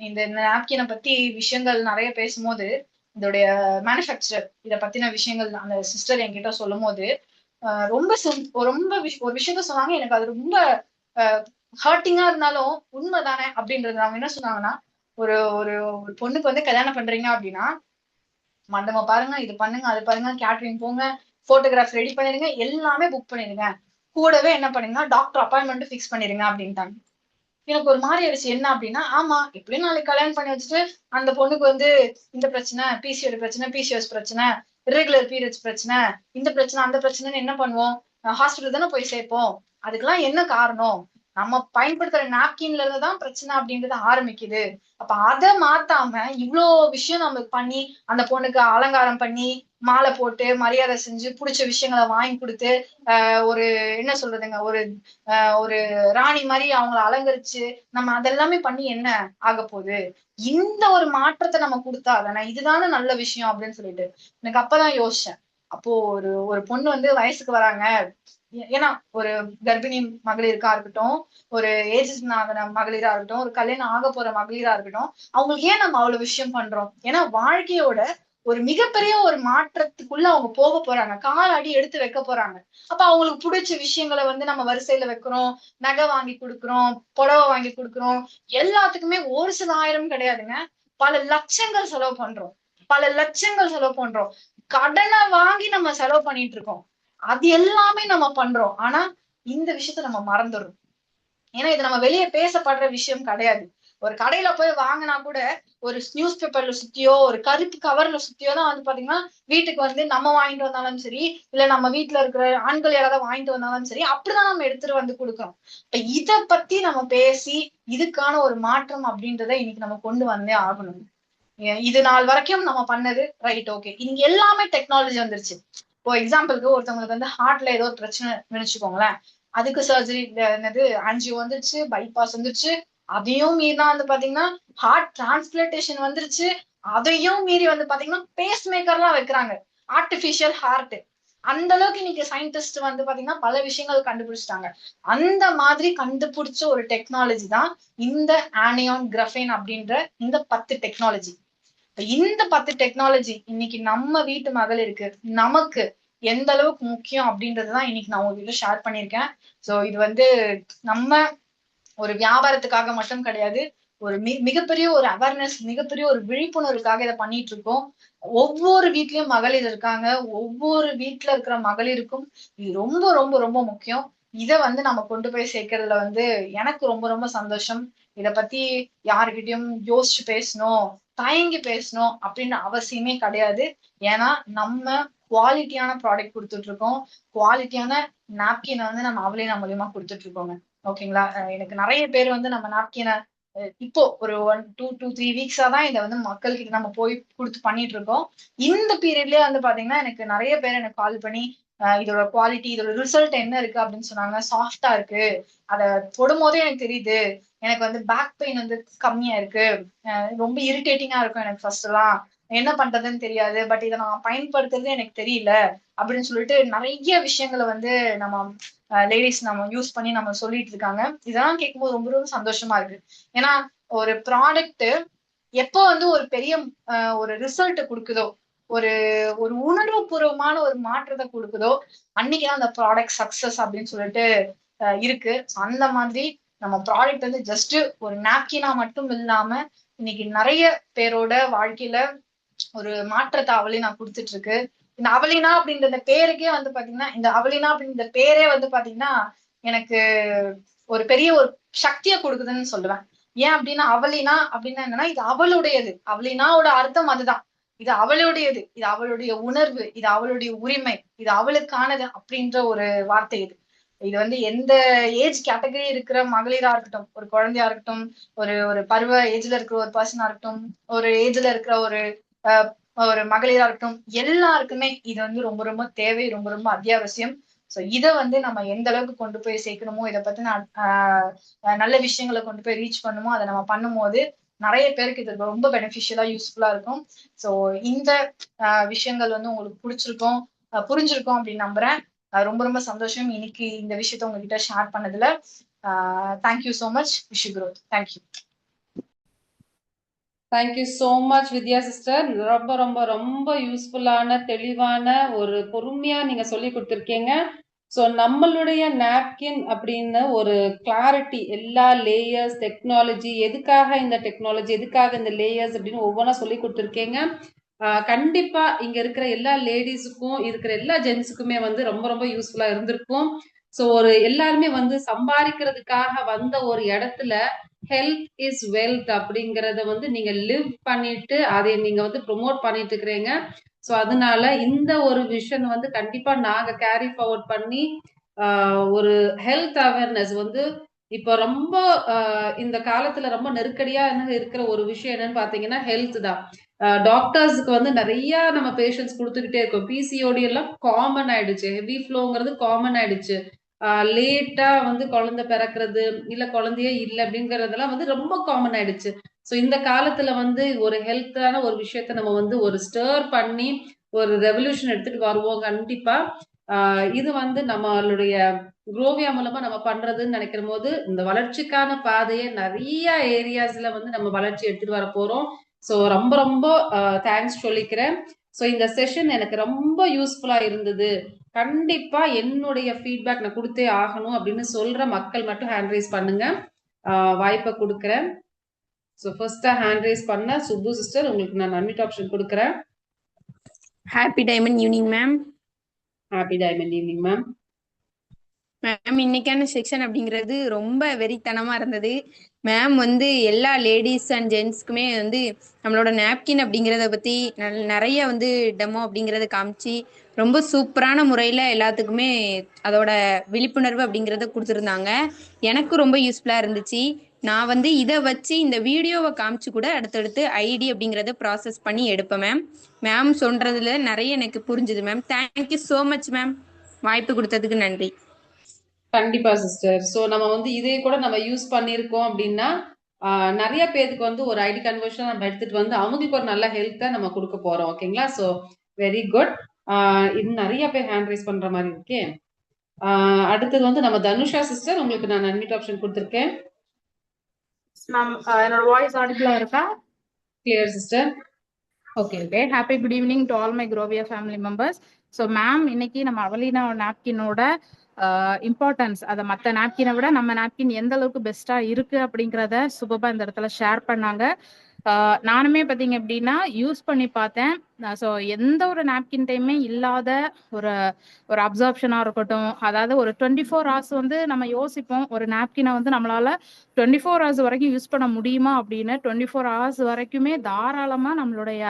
இந்த நாப்கினை பத்தி விஷயங்கள் நிறைய பேசும்போது, இதோடைய மேனுஃபேக்சர் இதை பத்தின விஷயங்கள் அந்த சிஸ்டர் என்கிட்ட சொல்லும் போது ரொம்ப ஒரு விஷயத்த சொன்னாங்க. எனக்கு அது ரொம்ப ஹர்ட்டிங்கா இருந்தாலும் உண்மைதானே அப்படின்றது. அவங்க என்ன சொன்னாங்கன்னா, ஒரு ஒரு பொண்ணுக்கு வந்து கல்யாணம் பண்றீங்க அப்படின்னா மண்டபம் பாருங்க, இது பண்ணுங்க, அது பாருங்க, கேட்டரிங் போங்க, போட்டோகிராஃப் ரெடி பண்ணிருங்க, எல்லாமே புக் பண்ணிருங்க, கூடவே என்ன பண்ணுங்கன்னா டாக்டர் அப்பாயின்மெண்ட் ஃபிக்ஸ் பண்ணிருங்க அப்படின்ட்டாங்க. எனக்கு ஒரு மாதிரி ஆயிடுச்சு. என்ன அப்படின்னா, ஆமா எப்படியும் நாளைக்கு கல்யாணம் பண்ணி வச்சுட்டு அந்த பொண்ணுக்கு வந்து இந்த பிரச்சனை, பிசிஓடி பிரச்சனை, பிசிஓஎஸ் பிரச்சனை, இரெகுலர் பீரியட்ஸ் பிரச்சனை, இந்த பிரச்சனை அந்த பிரச்சனைன்னு என்ன பண்ணுவோம்? ஹாஸ்பிட்டல் தானே போய் சேர்ப்போம். அதுக்கெல்லாம் என்ன காரணம்? நம்ம பயன்படுத்துற நாப்கின்ல இருந்துதான் பிரச்சனை அப்படின்றது ஆரம்பிக்குது. அப்ப அதை மாத்தாம இவ்வளோ விஷயம் நம்ம பண்ணி அந்த பொண்ணுக்கு அலங்காரம் பண்ணி மாலை போட்டு மரியாதை செஞ்சு பிடிச்ச விஷயங்களை வாங்கி கொடுத்து ஒரு என்ன சொல்றதுங்க, ஒரு ராணி மாதிரி அவங்கள அலங்கரிச்சு நம்ம அதெல்லாமே பண்ணி என்ன ஆக போகுது? இந்த ஒரு மாற்றத்தை நம்ம கொடுத்தா தானே இதுதானே நல்ல விஷயம் அப்படின்னு சொல்லிட்டு எனக்கு அப்பதான் யோசிச்சேன். அப்போ ஒரு பொண்ணு வந்து வயசுக்கு வராங்க, ஏன்னா ஒரு கர்ப்பிணி மகளிருக்கா இருக்கட்டும், ஒரு ஏஜஸ் ஆகின மகளிரா இருக்கட்டும், ஒரு கல்யாணம் ஆக போற மகளிரா இருக்கட்டும், அவங்களுக்கு ஏன் நம்ம அவ்வளவு விஷயம் பண்றோம்? ஏன்னா வாழ்க்கையோட ஒரு மிகப்பெரிய ஒரு மாற்றத்துக்குள்ள அவங்க போக போறாங்க, கால் எடுத்து வைக்க போறாங்க. அப்ப அவங்களுக்கு பிடிச்ச விஷயங்களை வந்து நம்ம வரிசையில வைக்கிறோம், நகை வாங்கி கொடுக்குறோம், புடவை வாங்கி கொடுக்குறோம். எல்லாத்துக்குமே ஒரு சில ஆயிரம் கிடையாதுங்க, பல லட்சங்கள் செலவு பண்றோம். கடனை வாங்கி நம்ம செலவு பண்ணிட்டு இருக்கோம். அது எல்லாமே நம்ம பண்றோம். ஆனா இந்த விஷயத்த நம்ம மறந்துடுறோம். ஏன்னா இது நம்ம வெளியே பேசப்படுற விஷயம் கிடையாது. ஒரு கடையில போய் வாங்கினா கூட ஒரு நியூஸ் பேப்பர்ல சுத்தியோ ஒரு கருப்பு கவர்ல சுத்தியோ தான் வந்து பாத்தீங்கன்னா வீட்டுக்கு வந்து நம்ம வாங்கிட்டு வந்தாலும் சரி, இல்ல நம்ம வீட்டுல இருக்கிற ஆண்கள் யாராவது வாங்கிட்டு வந்தாலும் சரி, அப்படிதான் நம்ம எடுத்துட்டு வந்து கொடுக்கறோம். இப்ப இத பத்தி நம்ம பேசி இதுக்கான ஒரு மாற்றம் அப்படின்றத இன்னைக்கு நம்ம கொண்டு வந்தே ஆகணும். இது நாள் வரைக்கும் நம்ம பண்ணது ரைட், ஓகே. இங்க எல்லாமே டெக்னாலஜி வந்துருச்சு. இப்போ எக்ஸாம்பிளுக்கு ஒருத்தவங்களுக்கு வந்து ஹார்ட்ல ஏதோ ஒரு பிரச்சனை நினைச்சுக்கோங்களேன், அதுக்கு சர்ஜரி என்னது ஆன்ஜியோ வந்துருச்சு, பைபாஸ் வந்துருச்சு. அதையும் மீறினா வந்து பாத்தீங்கன்னா ஹார்ட் டிரான்ஸ்பிளான்டேஷன் வந்துருச்சு. அதையும் மீறி வந்து பாத்தீங்கன்னா பேஸ் மேக்கர்லாம் வைக்கிறாங்க, ஆர்டிபிஷியல் ஹார்ட். அந்த அளவுக்கு இன்னைக்கு சயின்டிஸ்ட் வந்து பாத்தீங்கன்னா பல விஷயங்கள் கண்டுபிடிச்சிட்டாங்க. அந்த மாதிரி கண்டுபிடிச்ச ஒரு டெக்னாலஜி தான் இந்த ஆனியான் கிராஃபேன் அப்படின்ற இந்த 10 டெக்னாலஜி. இந்த 10 டெக்னாலஜி இன்னைக்கு நம்ம வீட்டு மகளிருக்கு நமக்கு எந்த அளவுக்கு முக்கியம் அப்படின்றதுதான் இன்னைக்கு நான் உங்ககிட்ட ஷேர் பண்ணியிருக்கேன். சோ இது வந்து நம்ம ஒரு வியாபாரத்துக்காக மட்டும் கிடையாது, ஒரு மிகப்பெரிய ஒரு அவேர்னஸ், மிகப்பெரிய ஒரு விழிப்புணர்வுக்காக இதை பண்ணிட்டு இருக்கோம். ஒவ்வொரு வீட்லயும் மகளிர் இருக்காங்க. ஒவ்வொரு வீட்டுல இருக்கிற மகளிருக்கும் இது ரொம்ப ரொம்ப ரொம்ப முக்கியம். இத வந்து நம்ம கொண்டு போய் சேர்க்கறதுல வந்து எனக்கு ரொம்ப ரொம்ப சந்தோஷம். இத பத்தி யாருக்கிட்டையும் யோசிச்சு பேசணும், தயங்கி பேசணும் அப்படின்னு அவசியமே கிடையாது. ஏன்னா நம்ம குவாலிட்டியான ப்ராடக்ட் கொடுத்துட்டு இருக்கோம். குவாலிட்டியான நாப்கினை வந்து நம்ம அவளினா மூலியமா கொடுத்துட்டு இருக்கோங்க. ஓகேங்களா? எனக்கு நிறைய பேர் வந்து நம்ம நாப்கினை இப்போ ஒரு 1-2-3 வீக்ஸா தான் இதை வந்து மக்கள்கிட்ட நம்ம போய் கொடுத்து பண்ணிட்டு இருக்கோம். இந்த பீரியட்லயே வந்து பாத்தீங்கன்னா எனக்கு நிறைய பேர் எனக்கு கால் பண்ணி இதோட குவாலிட்டி, இதோட ரிசல்ட் என்ன இருக்கு அப்படின்னு சொன்னாங்க. சாஃப்டா இருக்கு, அதை தொடும் போதே எனக்கு தெரியுது, எனக்கு வந்து பேக் பெயின் வந்து கம்மியா இருக்கு, ரொம்ப இரிட்டேட்டிங்கா இருக்கும் எனக்கு ஃபர்ஸ்ட் எல்லாம், என்ன பண்றதுன்னு தெரியாது, பட் இதை நான் பயன்படுத்துறது எனக்கு தெரியல அப்படின்னு சொல்லிட்டு நிறைய விஷயங்களை வந்து நம்ம லேடிஸ் நம்ம யூஸ் பண்ணி நம்ம சொல்லிட்டு இருக்காங்க. இதெல்லாம் கேட்கும்போது ரொம்ப ரொம்ப சந்தோஷமா இருக்கு. ஏன்னா ஒரு ப்ராடக்ட் எப்போ வந்து ஒரு பெரிய ஒரு ரிசல்ட் கொடுக்குதோ, ஒரு ஒரு உணர்வு பூர்வமான ஒரு மாற்றத்தை கொடுக்குதோ, அன்னைக்குதான் அந்த ப்ராடக்ட் சக்சஸ் அப்படின்னு சொல்லிட்டு இருக்கு. அந்த மாதிரி நம்ம ப்ராடக்ட் வந்து ஜஸ்ட் ஒரு நாப்கினா மட்டும் இல்லாம இன்னைக்கு நிறைய பேரோட வாழ்க்கையில ஒரு மாற்றத்தை அவளினா கொடுத்துட்டு இருக்கு. இந்த அவளினா அப்படின்ற இந்த பேருக்கே வந்து பாத்தீங்கன்னா, இந்த அவளினா அப்படின்ற பேரே வந்து பாத்தீங்கன்னா எனக்கு ஒரு பெரிய ஒரு சக்தியை கொடுக்குதுன்னு சொல்லுவேன். ஏன் அப்படின்னா அவளினா அப்படின்னா என்னன்னா இது அவளுடையது. அவளினாவோட அர்த்தம் அதுதான். இது அவளுடையது, இது அவளுடைய உணர்வு, இது அவளுடைய உரிமை, இது அவளுக்கானது அப்படின்ற ஒரு வார்த்தை இது. இது வந்து எந்த ஏஜ் கேட்டகரி இருக்கிற மகளிரா இருக்கட்டும், ஒரு குழந்தையா இருக்கட்டும், ஒரு ஒரு பருவ ஏஜ்ல இருக்கிற ஒரு பர்சனா இருக்கட்டும், ஒரு ஏஜ்ல இருக்கிற ஒரு ஒரு மகளிரா இருக்கட்டும், எல்லாருக்குமே இது வந்து ரொம்ப ரொம்ப தேவை, ரொம்ப ரொம்ப அத்தியாவசியம். சோ இதை வந்து நம்ம எந்த அளவுக்கு கொண்டு போய் சேர்க்கணுமோ, இதை பத்தி நான் நல்ல விஷயங்களை கொண்டு போய் ரீச் பண்ணுமோ, அதை நம்ம பண்ணும் போது நிறைய பேருக்கு இது ரொம்ப பெனிஃபிஷியலா யூஸ்ஃபுல்லா இருக்கும். சோ இந்த விஷயங்கள் வந்து உங்களுக்கு பிடிச்சிருக்கும், புரிஞ்சிருக்கும் அப்படின்னு நம்புறேன். ரொம்ப ரொம்ப சந்தோஷம் இன்னைக்கு இந்த விஷயத்த உங்ககிட்ட ஷேர் பண்ணதுல. Thank you so much. Wish you growth. Thank you. Thank you so much Vidya sister. ரொம்ப ரொம்ப ரொம்ப யூஸ்ஃபுல்லான தெளிவான ஒரு பொறுமையா நீங்க சொல்லி கொடுத்துருக்கீங்க. ஸோ நம்மளுடைய நாப்கின் அப்படின்னு ஒரு கிளாரிட்டி, எல்லா லேயர்ஸ், டெக்னாலஜி, எதுக்காக இந்த டெக்னாலஜி, எதுக்காக இந்த லேயர்ஸ் அப்படின்னு ஒவ்வொன்றா சொல்லி கொடுத்துருக்கீங்க. கண்டிப்பா இங்க இருக்கிற எல்லா லேடிஸுக்கும் இருக்கிற எல்லா ஜென்ஸுக்குமே வந்து ரொம்ப ரொம்ப யூஸ்ஃபுல்லா இருந்திருக்கும். ஸோ ஒரு எல்லாருமே வந்து சம்பாதிக்கிறதுக்காக வந்த ஒரு இடத்துல ஹெல்த் இஸ் வெல்த் அப்படிங்கறத வந்து நீங்க லிவ் பண்ணிட்டு அதை நீங்க வந்து ப்ரொமோட் பண்ணிட்டு இருக்கிறீங்க. ஸோ அதனால இந்த ஒரு விஷன் வந்து கண்டிப்பா நாங்க கேரி ஃபார்வர்ட் பண்ணி ஒரு ஹெல்த் அவேர்னஸ் வந்து இப்போ ரொம்ப இந்த காலத்துல ரொம்ப நெருக்கடியா இருக்கிற ஒரு விஷயம் என்னன்னு பாத்தீங்கன்னா ஹெல்த் தான். டாக்டர்ஸ்க்கு வந்து நிறைய நம்ம பேஷண்ட்ஸ் கொடுத்துக்கிட்டே இருக்கோம். பிசிஓடி எல்லாம் காமன் ஆயிடுச்சு, ஹெவி ஃப்ளோங்கிறது காமன் ஆயிடுச்சு. லேட்டா வந்து குழந்தை பிறக்கிறது, இல்ல குழந்தையே இல்லை அப்படிங்கறதெல்லாம் வந்து ரொம்ப காமன் ஆயிடுச்சு. ஸோ இந்த காலத்துல வந்து ஒரு ஹெல்த்தான ஒரு விஷயத்த நம்ம வந்து ஒரு ஸ்டர் பண்ணி ஒரு ரெவல்யூஷன் எடுத்துட்டு வருவோம் கண்டிப்பா. இது வந்து நம்மளுடைய குரோவியா மூலமா நம்ம பண்றதுன்னு நினைக்கிற போது இந்த வளர்ச்சிக்கான பாதையை நிறைய ஏரியாஸ்ல வந்து நம்ம வளர்ச்சி எடுத்துட்டு வர போறோம். ஸோ ரொம்ப ரொம்ப தேங்க்ஸ் சொல்லிக்கிறேன். ஸோ இந்த செஷன் எனக்கு ரொம்ப யூஸ்ஃபுல்லா இருந்தது. கண்டிப்பா என்னுடைய ஃபீட்பேக் நான் கொடுத்தே ஆகணும் அப்படின்னு சொல்ற மக்கள் மட்டும் ஹேண்ட் ரைஸ் பண்ணுங்க. வாய்ப்பை கொடுக்குறேன். ஸோ ஃபர்ஸ்டா ஹேண்ட் ரைஸ் பண்ண சுப்பு சிஸ்டர், உங்களுக்கு நான் அன்மியூட் ஆப்ஷன் கொடுக்குறேன். Happy diamond evening ma'am. Happy diamond evening ma'am. Ma'am இன்னைக்கான செக்ஷன் அப்படிங்கிறது ரொம்ப வெறித்தனமா இருந்தது. மேம் வந்து எல்லா லேடிஸ் அண்ட் ஜென்ட்ஸ்க்குமே வந்து நம்மளோட நாப்கின் அப்படிங்கிறத பத்தி நிறைய வந்து டெமோ அப்படிங்கிறத காமிச்சு ரொம்ப சூப்பரான முறையில் எல்லாத்துக்குமே அதோட விழிப்புணர்வு அப்படிங்கிறத கொடுத்துருந்தாங்க. எனக்கு ரொம்ப யூஸ்ஃபுல்லாக இருந்துச்சு. நான் வந்து இதை வச்சு இந்த வீடியோவை காமிச்சு கூட அடுத்தடுத்து ஐடி அப்படிங்கிறத ப்ராசஸ் பண்ணி எடுப்பேன் மேம். மேம் சொல்றதுல நிறைய எனக்கு புரிஞ்சுது ma'am. Thank you so much ma'am. வாய்ப்பு கொடுத்ததுக்கு நன்றி. கண்டிப்பா சிஸ்டர். சோ நம்ம வந்து இதே கூட நம்ம யூஸ் பண்ணிருக்கோம் அப்படின்னா நிறைய பேருக்கு வந்து ஒரு ஐடி கன்வர்ஷன் நம்ம எடுத்துட்டு வந்து அவங்களுக்கு ஒரு நல்ல ஹெல்த்தை நம்ம கொடுக்க போறோம். ஓகேங்களா? So very good. இது நிறைய பேர் ஹேண்ட் ரைஸ் பண்ற மாதிரி இருக்கே. அடுத்தது வந்து நம்ம தனுஷா சிஸ்டர், உங்களுக்கு நான் அன்மியூட் ஆப்ஷன் கொடுத்துருக்கேன். மேம் என்னோட வாய்ஸ் ஆடிபிளா இருக்கா? Clear sister. Okay okay. Happy good evening to all my Grovia family members. So ma'am இன்னைக்கு நம்ம அவலினா நாப்கினோட இம்பார்ட்டன்ஸ், அதை மற்ற நாப்கினை விட நம்ம நாப்கின் எந்த அளவுக்கு பெஸ்டா இருக்கு அப்படிங்கிறத சூப்பரா இந்த இடத்துல ஷேர் பண்ணாங்க. நானுமே பார்த்தீங்க அப்படின்னா யூஸ் பண்ணி பார்த்தேன். ஸோ எந்த ஒரு நாப்கின் டைமே இல்லாத ஒரு ஒரு அப்சார்ப்ஷனாக இருக்கட்டும், அதாவது ஒரு 24 hours வந்து நம்ம யோசிப்போம் ஒரு நாப்கினை வந்து நம்மளால 24 hours வரைக்கும் யூஸ் பண்ண முடியுமா அப்படின்னு. 24 hours வரைக்குமே தாராளமாக நம்மளுடைய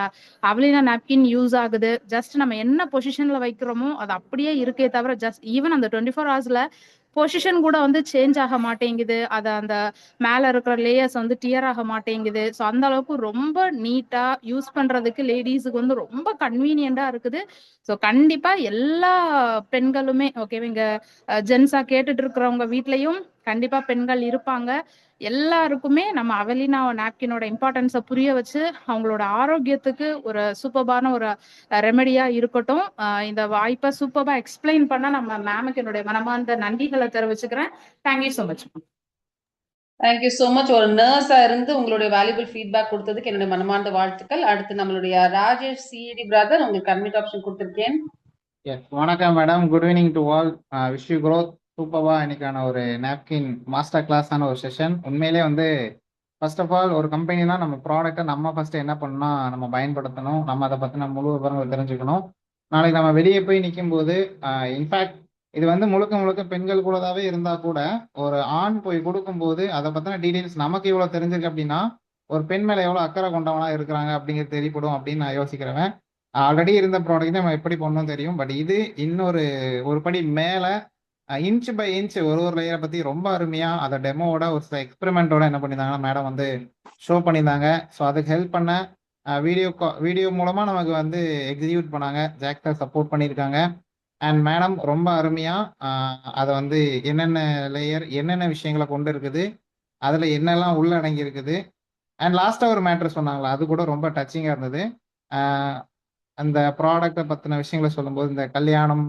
அவலினா நாப்கின் யூஸ் ஆகுது. ஜஸ்ட் நம்ம என்ன பொசிஷன்ல வைக்கிறோமோ அது அப்படியே இருக்கே தவிர ஜஸ்ட் ஈவன் அந்த 24 hours பொசிஷன் கூட வந்து சேஞ்ச் ஆக மாட்டேங்குது. அதை அந்த மேல இருக்கிற லேயர்ஸ் வந்து டியர் ஆக மாட்டேங்குது. ஸோ அந்த அளவுக்கு ரொம்ப நீட்டா யூஸ் பண்றதுக்கு லேடிஸுக்கு வந்து ரொம்ப கன்வீனியண்டா இருக்குது. ஸோ கண்டிப்பா எல்லா பெண்களுமே ஓகேவங்க, ஜென்ஸா கேட்டுட்டு இருக்கிறவங்க வீட்லயும் கண்டிப்பா பெண்கள் இருப்பாங்க. எல்லாருக்குமே நம்ம அவலினா நாப்கினோட இம்பார்ட்டன்ஸை புரிய வச்சு அவங்களோட ஆரோக்கியத்துக்கு ஒரு சூப்பர்பான ஒரு ரெமெடியா இருக்கட்டும். இந்த வாய்ப்பை சூப்பர்பா எக்ஸ்பிளைன் பண்ண நம்ம மேமுக்கு என்னுடைய மனமார்ந்த நன்றிகளை தெரிவிச்சுக்கிறேன். Thank you so much. Thank you so much. ஒரு நர்ஸா இருந்து உங்களுடைய வேல்யூபிள் ஃபீட்பேக் கொடுத்ததுக்கு என்னுடைய மனமார்ந்த வாழ்த்துக்கள். அடுத்து நம்மளுடைய ராஜேஷ் சிடி பிரதர், உங்களுக்கு அட்மிட் ஆப்ஷன் கொடுத்துருக்கேன். வணக்கம் madam. Good evening to all. Wish you growth. சூப்பர்வா இன்னைக்கான ஒரு நாப்கின் மாஸ்டர் கிளாஸான ஒரு செஷன். உண்மையிலே வந்து ஃபர்ஸ்ட் ஆஃப் ஆல் ஒரு கம்பெனினா நம்ம ப்ராடக்ட்டை நம்ம ஃபர்ஸ்ட் என்ன பண்ணா நம்ம பயன்படுத்தணும், நம்ம அதை பற்றின முழு விவரங்கள் தெரிஞ்சுக்கணும். நாளைக்கு நம்ம வெளியே போய் நிற்கும் போது இன்ஃபேக்ட் இது வந்து முழுக்க முழுக்க பெண்கள் கூடதாவே இருந்தா கூட ஒரு ஆண் போய் கொடுக்கும்போது அதை பற்றின டீடைல்ஸ் நமக்கு இவ்வளோ தெரிஞ்சிருக்கு அப்படின்னா ஒரு பெண் மேலே எவ்வளோ அக்கறை கொண்டவனா இருக்கிறாங்க அப்படிங்கிறது தெரியப்படும் அப்படின்னு நான் யோசிக்கிறேன். ஆல்ரெடி இருந்த ப்ராடக்ட் நம்ம எப்படி பண்ணணும் தெரியும். பட் இது ஒரு படி மேலே இன்ச் பை இன்ச் ஒரு லேயரை பற்றி ரொம்ப அருமையாக அதை டெமோவோட ஒரு சில எக்ஸ்பெரிமெண்ட்டோட என்ன பண்ணியிருந்தாங்கன்னா மேடம் வந்து ஷோ பண்ணியிருந்தாங்க. ஸோ அதுக்கு ஹெல்ப் பண்ண வீடியோ மூலமாக நமக்கு வந்து எக்ஸிக்யூட் பண்ணாங்க. ஜாக்டர் சப்போர்ட் பண்ணியிருக்காங்க. அண்ட் மேடம் ரொம்ப அருமையாக அதை வந்து என்னென்ன லேயர் என்னென்ன விஷயங்களை கொண்டு இருக்குது, அதில் என்னெல்லாம் உள்ளடங்கி இருக்குது. அண்ட் லாஸ்ட்டாக ஒரு மேட்ரு சொன்னாங்களா, அது கூட ரொம்ப டச்சிங்காக இருந்தது. அந்த ப்ராடக்டை பற்றின விஷயங்களை சொல்லும்போது இந்த கல்யாணம்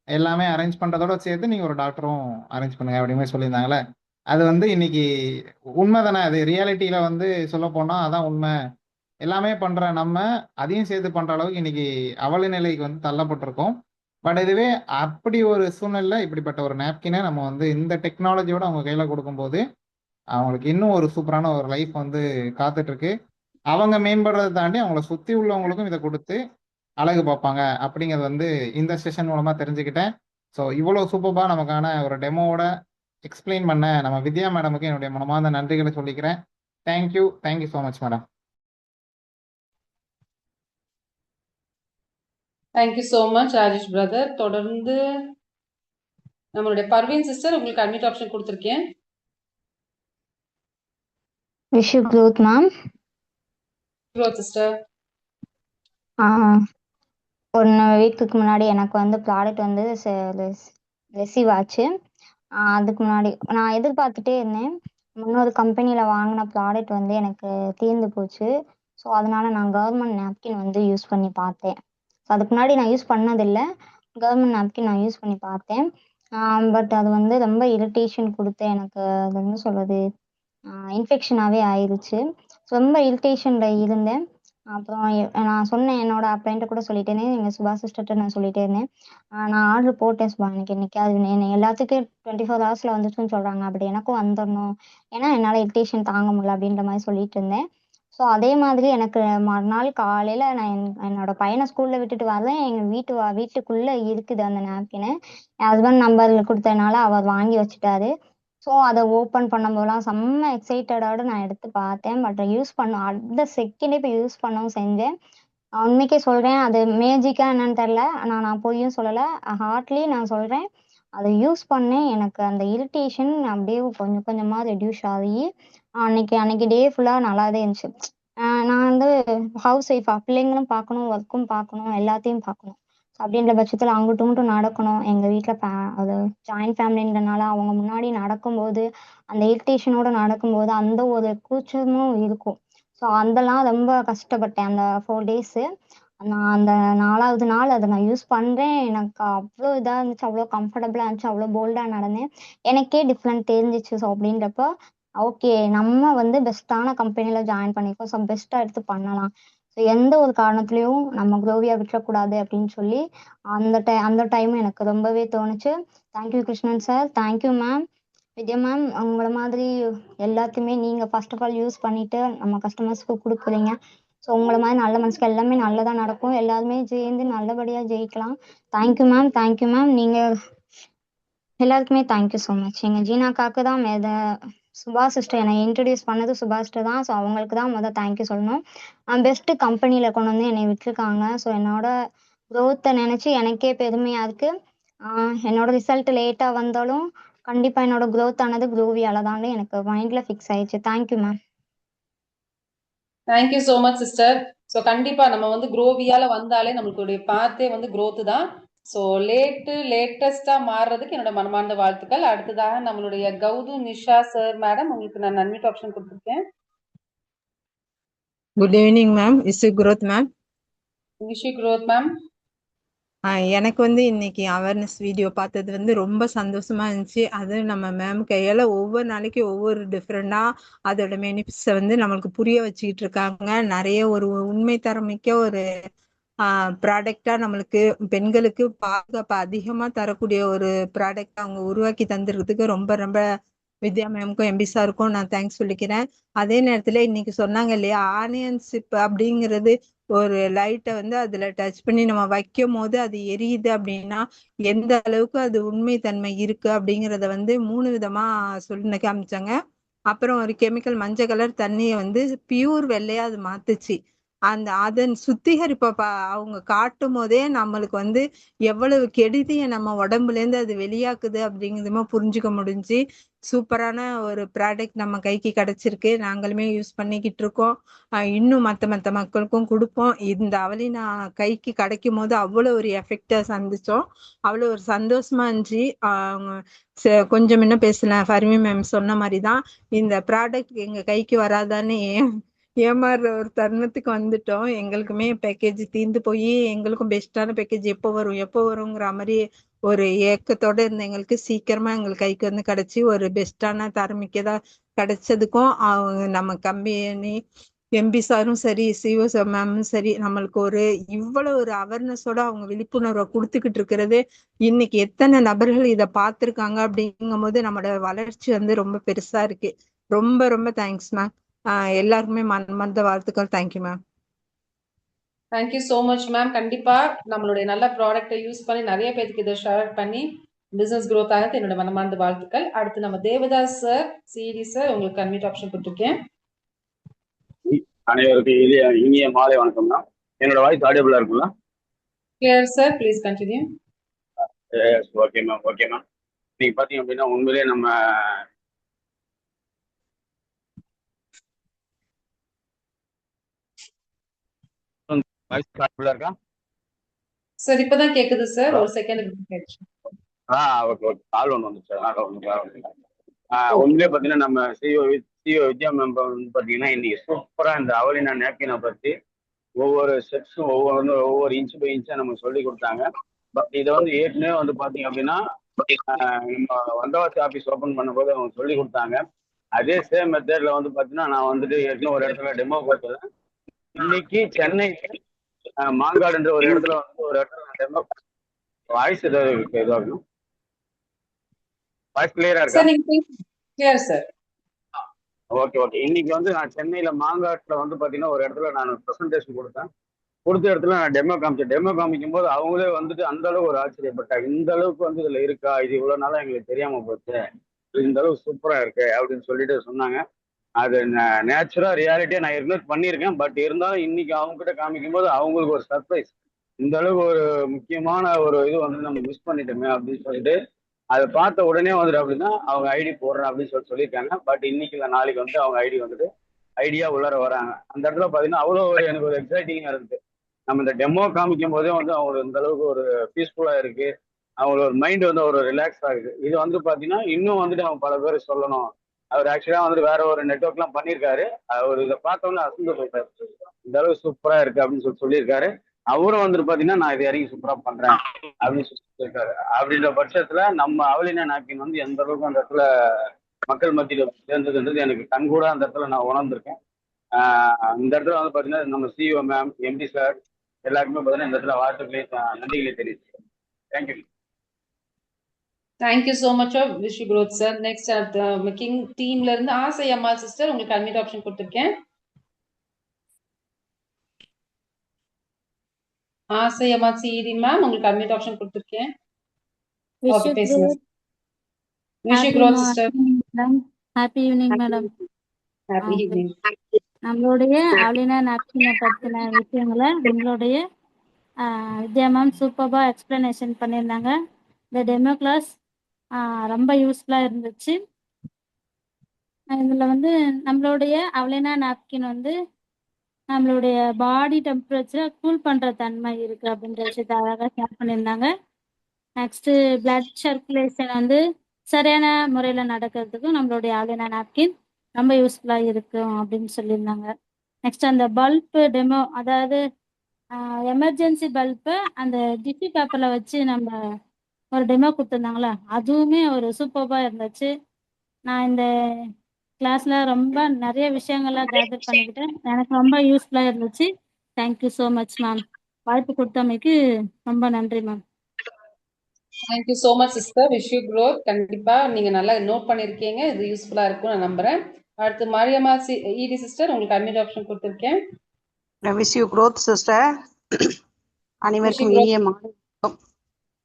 எல்லாமே அரேஞ்ச் பண்ணுறதோட சேர்த்து நீங்கள் ஒரு டாக்டரும் அரேஞ்ச் பண்ணுங்க அப்படிங்கிற சொல்லியிருந்தாங்களே, அது வந்து இன்னைக்கு உண்மை தானே. அது ரியாலிட்டியில் வந்து சொல்ல போனால் அதான் உண்மை. எல்லாமே பண்ணுற நம்ம அதையும் சேர்த்து பண்ணுற அளவுக்கு இன்னைக்கு அவல நிலைக்கு வந்து தள்ளப்பட்டிருக்கோம். பட் இதுவே அப்படி ஒரு சூழ்நிலை இப்படிப்பட்ட ஒரு நாப்கினை நம்ம வந்து இந்த டெக்னாலஜியோட அவங்க கையில் கொடுக்கும்போது அவங்களுக்கு இன்னும் ஒரு சூப்பரான ஒரு லைஃப் வந்து காத்துட்டு இருக்கு. அவங்க மேம்படுறதை தாண்டி அவங்கள சுற்றி உள்ளவங்களுக்கும் இதை கொடுத்து அழகு பார்ப்பாங்க அப்படிங்கிறது வந்து இந்த செஷன் மூலமா தெரிஞ்சுக்கிட்டேன். ஸோ இவ்வளோ சூப்பராக நமக்கான ஒரு டெமோவோட எக்ஸ்பிளைன் பண்ண நம்ம வித்யா மேடமுக்கு என்னுடைய மனமார்ந்த நன்றிகளை சொல்லிக்கிறேன். Thank you so much madam. Thank you so much Rajesh brother. தொடர்ந்து நம்மளுடைய பர்வீன் சிஸ்டர், உங்களுக்கு அட்மிட் ஆப்ஷன் கொடுத்துருக்கேன். Wish you growth ma'am. Growth sister. 1 வீக்குக்கு முன்னாடி எனக்கு வந்து ப்ராடக்ட் வந்து ரிசீவ் ஆச்சு. அதுக்கு முன்னாடி நான் எதிர்பார்த்துட்டே இருந்தேன். முன்னொரு கம்பெனியில் வாங்கின ப்ராடக்ட் வந்து எனக்கு தீர்ந்து போச்சு. ஸோ அதனால நான் கவர்மெண்ட் நாப்கின் வந்து யூஸ் பண்ணி பார்த்தேன். ஸோ அதுக்கு முன்னாடி நான் யூஸ் பண்ணதில்லை. கவர்மெண்ட் நாப்கின் நான் யூஸ் பண்ணி பார்த்தேன். பட் அது வந்து ரொம்ப இரிட்டேஷன் கொடுத்து எனக்கு அது என்ன சொல்கிறது, இன்ஃபெக்ஷனாகவே ஆயிடுச்சு. ரொம்ப இரிட்டேஷனில் இருந்தேன். அப்புறம் நான் சொன்னேன், என்னோட ஃப்ரெண்ட்டை கூட சொல்லிட்டே இருந்தேன், எங்கள் சுபா சிஸ்டர்கிட்ட நான் சொல்லிட்டே இருந்தேன், நான் ஆர்டர் போட்டேன் சுபா, எனக்கு என்னைக்காவது எல்லாத்துக்கும் 24 ஹவர்ஸில் வந்துச்சுன்னு சொல்கிறாங்க, அப்படி எனக்கும் வந்துடணும், ஏன்னா என்னால் இரிட்டேஷன் தாங்க முடியல அப்படின்ற மாதிரி சொல்லிட்டு இருந்தேன். ஸோ அதே மாதிரி எனக்கு மறுநாள் காலையில் நான் என்னோட பையனை ஸ்கூலில் விட்டுட்டு வரேன். எங்கள் வீட்டுக்குள்ளே இருக்குது அந்த நாப்கின்னு. என் ஹஸ்பண்ட் நம்பர் கொடுத்ததுனால அவர் வாங்கி வச்சுட்டாரு. ஸோ அதை ஓப்பன் பண்ணும்போதெல்லாம் செம்ம எக்ஸைட்டடோட நான் எடுத்து பார்த்தேன். பட் யூஸ் அடுத்த செகண்டே இப்போ யூஸ் பண்ணவும் செஞ்சேன். உண்மைக்கே சொல்கிறேன், அது மேஜிக்கா என்னன்னு தெரில. நான் பொய்யும் சொல்லலை, ஹார்ட்லி நான் சொல்கிறேன். அதை யூஸ் பண்ணேன். எனக்கு அந்த இரிட்டேஷன் அப்படியே கொஞ்சம் கொஞ்சமாக ரெடியூஸ் ஆகி அன்னைக்கு டே ஃபுல்லாக நல்லாவே இருந்துச்சு. நான் வந்து ஹவுஸ் ஒய்ஃபா, பிள்ளைங்களும் பார்க்கணும், ஒர்க்கும் பார்க்கணும், எல்லாத்தையும் பார்க்கணும். ஸோ அப்படின்ற பட்சத்தில் அங்கிட்டும் இங்கிட்டும் நடக்கணும். எங்கள் வீட்டில் அது ஜாயின்ட் ஃபேமிலின்றனால அவங்க முன்னாடி நடக்கும்போது அந்த இரிட்டேஷனோட நடக்கும்போது அந்த ஒரு கூச்சமும் இருக்கும். ஸோ அதெல்லாம் ரொம்ப கஷ்டப்பட்டேன் அந்த 4 டேஸு. நான் அந்த 4வது நாள் அதை நான் யூஸ் பண்ணுறேன். எனக்கு அவ்வளோ இதாக இருந்துச்சு, அவ்வளோ கம்ஃபர்டபுளாக இருந்துச்சு, அவ்வளோ போல்டாக நடந்தேன். எனக்கே டிஃப்ரெண்ட் தெரிஞ்சிச்சு. ஸோ அப்படின்றப்போ ஓகே, நம்ம வந்து பெஸ்ட்டான கம்பெனியில் ஜாயின் பண்ணிக்கோ. ஸோ பெஸ்ட்டாக எடுத்து பண்ணலாம். ஸோ எந்த ஒரு காரணத்துலேயும் நம்ம குரோவியா விட்டுறக்கூடாது அப்படின்னு சொல்லி அந்த டைம் எனக்கு ரொம்பவே தோணுச்சு. Thank you Krishnan sir, thank you ma'am. Vidya ma'am, உங்களை மாதிரி எல்லாத்தையுமே நீங்கள் ஃபர்ஸ்ட் ஆஃப் ஆல் யூஸ் பண்ணிவிட்டு நம்ம கஸ்டமர்ஸ்க்கு கொடுக்குறீங்க. ஸோ உங்களை மாதிரி நல்ல மனசுக்கு எல்லாமே நல்லதாக நடக்கும். எல்லாருமே சேர்ந்து நல்லபடியாக ஜெயிக்கலாம். Thank you ma'am, thank you ma'am. நீங்கள் எல்லாருக்குமே தேங்க்யூ ஸோ மச். எங்கள் ஜீனாக்காக்கு தான் சுபாஷ் சிஸ்டர் என்னை இன்ட்ரடியூஸ் பண்ணது சிஸ்டர் தான். ஸோ அவங்களுக்கு தான் முதல் தேங்க்யூ சொல்லணும். பெஸ்ட்டு கம்பெனியில் கொண்டு வந்து என்னை விட்டுருக்காங்க. ஸோ என்னோட க்ரோத்தை நினச்சி எனக்கே பெருமையாக இருக்குது. என்னோட ரிசல்ட் லேட்டாக வந்தாலும் கண்டிப்பாக என்னோட க்ரோத் ஆனது குரோவியால தான் எனக்கு மைண்டில் ஃபிக்ஸ் ஆயிடுச்சு. Thank you ma'am. Thank you so much sister. So கண்டிப்பா நம்ம வந்து குரோவியால வந்தாலே நம்மளுடைய பாத்தே வந்து growth தான். ஸோ லேட்டஸ்டா மாறுறதுக்கு என்னோட மனமார்ந்த வாழ்த்துக்கள். அடுத்ததாக நம்மளுடைய கௌது நிஷா சார் மேடம், உங்களுக்கு நான் அன்மியூட் ஆப்ஷன் கொடுத்துருக்கேன். Good evening ma'am. Is growth ma'am. Wish you growth ma'am. எனக்கு வந்து இன்னைக்கு அவேர்னஸ் வீடியோ பார்த்தது வந்து ரொம்ப சந்தோஷமா இருந்துச்சு. அது நம்ம மேம் கையால் ஒவ்வொரு நாளைக்கு ஒவ்வொரு டிஃப்ரெண்டாக அதோட பெனிஃபிட்ஸை வந்து நம்மளுக்கு புரிய வச்சுக்கிட்டு இருக்காங்க. நிறைய ஒரு உண்மை தரமிக்க ஒரு ப்ராடக்டாக நம்மளுக்கு பெண்களுக்கு பாதுகாப்பு அதிகமாக தரக்கூடிய ஒரு ப்ராடக்ட் அவங்க உருவாக்கி தந்துடுறதுக்கு ரொம்ப ரொம்ப வித்யா மேம்க்கும் எம்பி சாருக்கும் நான் தேங்க்ஸ் சொல்லிக்கிறேன். அதே நேரத்தில் இன்னைக்கு சொன்னாங்க இல்லையா, ஆனியன் சிப் அப்படிங்கிறது ஒரு லைட்டை வந்து அதுல டச் பண்ணி நம்ம வைக்கும் போது அது எரியுது அப்படின்னா எந்த அளவுக்கு அது உண்மை தன்மை இருக்கு அப்படிங்கிறத வந்து 3 விதமா சொல்லி காமிச்சாங்க. அப்புறம் ஒரு கெமிக்கல் மஞ்சள் கலர் தண்ணியை வந்து பியூர் வெள்ளையா அது மாத்துச்சு. அதன் சுத்திகரிப்பை அவங்க காட்டும் போதே நம்மளுக்கு வந்து எவ்வளவு கெடுதியை நம்ம உடம்புல இருந்து அது வெளியாக்குது அப்படிங்கிறதுமா புரிஞ்சுக்க முடிஞ்சு. சூப்பரான ஒரு ப்ராடக்ட் நம்ம கைக்கு கிடைச்சிருக்கு. நாங்களுமே யூஸ் பண்ணிக்கிட்டு இருக்கோம். இன்னும் மற்ற மக்களுக்கும் கொடுப்போம். இந்த அவலினா கைக்கு கிடைக்கும் போது அவ்வளோ ஒரு எஃபெக்டா சந்திச்சோம். அவ்வளோ ஒரு சந்தோஷமா இருந்துச்சு. கொஞ்சம் என்ன பேசலாம், ஃபர்மி மேம் சொன்ன மாதிரி தான் இந்த ப்ராடக்ட் எங்க கைக்கு வராதான்னு ஏமாறுற ஒரு தருணத்துக்கு வந்துட்டோம். எங்களுக்குமே பேக்கேஜ் தீர்ந்து போய் எங்களுக்கும் பெஸ்டான பேக்கேஜ் எப்போ வருங்கிற மாதிரி ஒரு ஏக்கத்தோட இருந்த எங்களுக்கு சீக்கிரமா எங்களுக்கு கைக்கு வந்து கிடைச்சி ஒரு பெஸ்டான தரமிக்கதா கிடைச்சதுக்கும் அவங்க நம்ம கம்பெனி எம்பி சாரும் சரி, சிஓ மேமும் சரி, நம்மளுக்கு ஒரு இவ்வளவு ஒரு அவேர்னஸோட அவங்க விழிப்புணர்வை கொடுத்துக்கிட்டு இருக்கிறது. இன்னைக்கு எத்தனை நபர்கள் இதை பார்த்துருக்காங்க அப்படிங்கும் போது நம்மளோட வளர்ச்சி வந்து ரொம்ப பெருசா இருக்கு. ரொம்ப ரொம்ப தேங்க்ஸ் மேம். எல்லாருக்குமே மனமார்ந்த வாழ்த்துக்கள். Thank you ma'am. Thank you so much ma'am. கண்டிப்பா நம்மளுடைய நல்ல ப்ராடக்ட்டை யூஸ் பண்ணி நிறைய பேருக்கு இதை ஷேர் பண்ணி பிசினஸ் growth ஆகிறது என்னோட மனமார்ந்த வாழ்த்துக்கள். அடுத்து நம்ம தேவதாஸ் சார், சிடி சார், உங்களுக்கு அன்மியூட் ஆப்ஷன் கொடுத்துருக்கேன். அனைவருக்கும் இனிய மாலை வணக்கம் தான். என்னோட வாய்ஸ் ஆடியபிளா இருக்குங்களா? Clear sir, please continue. Okay ma'am, okay ma'am. நீங்க பாத்தீங்க அப்படின்னா உண்மையிலேயே நம்ம வாய்ஸ் ஆடியபிளா இருக்கா சார்? இப்பதான் கேக்குது சார், ஒரு செகண்ட். Okay okay. கால் ஒன்று வந்துச்சு, உண்மையிலே பாத்தீங்கன்னா நம்ம சிஓ வித்யா மேம் வந்து பாத்தீங்கன்னா இன்னைக்கு சூப்பரா இந்த அவலினா நேப்கினை பத்தி ஒவ்வொரு ஸ்டெப்ஸும் ஒவ்வொரு இன்ச் பை இன்ச்சா நம்ம சொல்லி கொடுத்தாங்க. பட் இதை வந்து ஏற்கனவே வந்து பாத்தீங்க அப்படின்னா நம்ம வந்தவாசி ஆஃபீஸ் ஓப்பன் பண்ணும்போது அவங்க சொல்லி கொடுத்தாங்க. அதே சேம் மெத்தட்ல வந்து பாத்தீங்கன்னா நான் வந்துட்டு ஏற்கனவே ஒரு இடத்துல டெமோ கொடுத்தேன். இன்னைக்கு சென்னை மாங்காடுன்ற ஒரு இடத்துல வந்து ஒரு இடத்துல டெமோ வாய்ஸ் ஏதாவது வாய்ஸ் கிளியரா இருக்கா? Clear sir. Okay okay. இன்னைக்கு வந்து நான் சென்னையில மாங்காட்டுல வந்து பாத்தீங்கன்னா ஒரு இடத்துல நான் ப்ரெசன்டேஷன் கொடுத்த இடத்துல நான் டெமோ காமிச்சேன். டெமோ காமிக்கும் போது அவங்களே வந்துட்டு அந்த அளவுக்கு ஒரு ஆச்சரியப்பட்டாங்க. இந்த அளவுக்கு வந்து இதுல இருக்கா, இது இவ்வளவு நாளா எங்களுக்கு தெரியாம போச்சு, இந்த அளவுக்கு சூப்பரா இருக்கு அப்படின்னு சொல்லிட்டு சொன்னாங்க. அது நேச்சுரா ரியாலிட்டியா நான் இக்னோர் பண்ணியிருக்கேன். பட் இருந்தாலும் இன்னைக்கு அவங்க கிட்ட காமிக்கும் போது அவங்களுக்கு ஒரு சர்ப்ரைஸ், இந்த அளவுக்கு ஒரு முக்கியமான ஒரு இது வந்து நம்ம மிஸ் பண்ணிட்டோமே அப்படின்னு சொல்லிட்டு அதை பார்த்த உடனே வந்துட்டு அப்படின்னா அவங்க ஐடி போடுறேன் அப்படின்னு சொல்லியிருக்காங்க. பட் இன்னைக்கு இல்லை நாளைக்கு வந்து அவங்க ஐடி வந்துட்டு ஐடியா உள்ளார வராங்க. அந்த இடத்துல பார்த்தீங்கன்னா அவ்வளோ ஒரு எனக்கு ஒரு எக்ஸைட்டிங்காக இருக்கு. நம்ம இந்த டெமோ காமிக்கும் போதே வந்து அவங்களுக்கு இந்த அளவுக்கு ஒரு பீஸ்ஃபுல்லா இருக்கு, அவங்களோட ஒரு மைண்ட் வந்து ஒரு ரிலாக்ஸ் ஆகுது. இது வந்து பாத்தீங்கன்னா இன்னும் வந்துட்டு அவங்க பல பேர் சொல்லணும். அவர் ஆக்சுவலா வந்துட்டு வேற ஒரு நெட்ஒர்க் எல்லாம் பண்ணியிருக்காரு. அவர் இதை பார்த்தோன்னே அசந்து போயிட்டாரு, இந்த அளவுக்கு சூப்பரா இருக்கு அப்படின்னு சொல்லியிருக்காரு. அவரும் வந்துட்டு பாத்தீங்கன்னா நான் இதை இறங்கி சூப்பரா பண்றேன் அப்படின்னு சொல்லியிருக்காரு. அப்படின்ற பட்சத்துல நம்ம அவலினா நாப்கின் வந்து எந்த அளவுக்கு அந்த இடத்துல மக்கள் மத்தியில சேர்ந்ததுன்றது எனக்கு கண்கூட அந்த இடத்துல நான் உணர்ந்திருக்கேன். இந்த இடத்துல வந்து பாத்தீங்கன்னா நம்ம சிஇஓ மேம், எம்டி சார் எல்லாருக்குமே பார்த்தீங்கன்னா இந்த இடத்துல வாழ்த்துக்களை நன்றிகளை தெரிவிச்சுக்கிறேன். Thank you. Thank you so much of wish you growth sir. Next king டீம்ல இருந்து ஆசை அம்மா சிஸ்டர், உங்களுக்கு அட்மிட் ஆப்ஷன் கொடுத்துருக்கேன். ஆசை அம்மா சிஇடி மேம், உங்களுக்கு அட்மிட் ஆப்ஷன் கொடுத்துருக்கேன். ஓகே, பேசுங்க. Wish you growth sister. Happy evening madam. Happy evening. நம்மளுடைய அவலினா நாப்கினை பற்றின விஷயங்களை நம்மளுடைய வித்யா மேம் சூப்பராக எக்ஸ்பிளனேஷன் பண்ணியிருந்தாங்க. இந்த டெமோ கிளாஸ் ரொம்ப யூஸ்ஃபுல்லாக இருந்துச்சு. இதில் வந்து நம்மளுடைய அவலினா நாப்கின் வந்து நம்மளுடைய பாடி டெம்பரேச்சரை கூல் பண்ணுற தன்மை இருக்குது அப்படின்ற விஷயத்த அழகாக ஷேர் பண்ணியிருந்தாங்க. நெக்ஸ்ட்டு பிளட் சர்க்குலேஷன் வந்து சரியான முறையில் நடக்கிறதுக்கும் நம்மளுடைய அவலினா நாப்கின் ரொம்ப யூஸ்ஃபுல்லாக இருக்கும் அப்படின்னு சொல்லியிருந்தாங்க. நெக்ஸ்ட் அந்த பல்பு டெமோ, அதாவது எமர்ஜென்சி பல்பை அந்த டிஷ்யூ பேப்பரில் வச்சு நம்ம ஒரு டெமோ கொடுத்துருந்தாங்களே, அதுவுமே ஒரு சூப்பராக இருந்துச்சு. நான் இந்த கிளாஸில் ரொம்ப நிறைய விஷயங்கள்லாம் கேதர் பண்ணிக்கிட்டேன். எனக்கு ரொம்ப யூஸ்ஃபுல்லாக இருந்துச்சு. Thank you so much ma'am. வாய்ப்பு கொடுத்தமைக்கு ரொம்ப நன்றி ma'am. Thank you so much sister. Wish you growth. கண்டிப்பா நீங்க நல்லா நோட் பண்ணிருக்கீங்க, இது யூஸ்ஃபுல்லா இருக்கும் நான் நம்புறேன். அடுத்து மாரியம்மா இடி சிஸ்டர், உங்களுக்கு அட்மிட் ஆப்ஷன் கொடுத்துருக்கேன். Wish you growth sister. அனைவருக்கும் இனிய மாலை.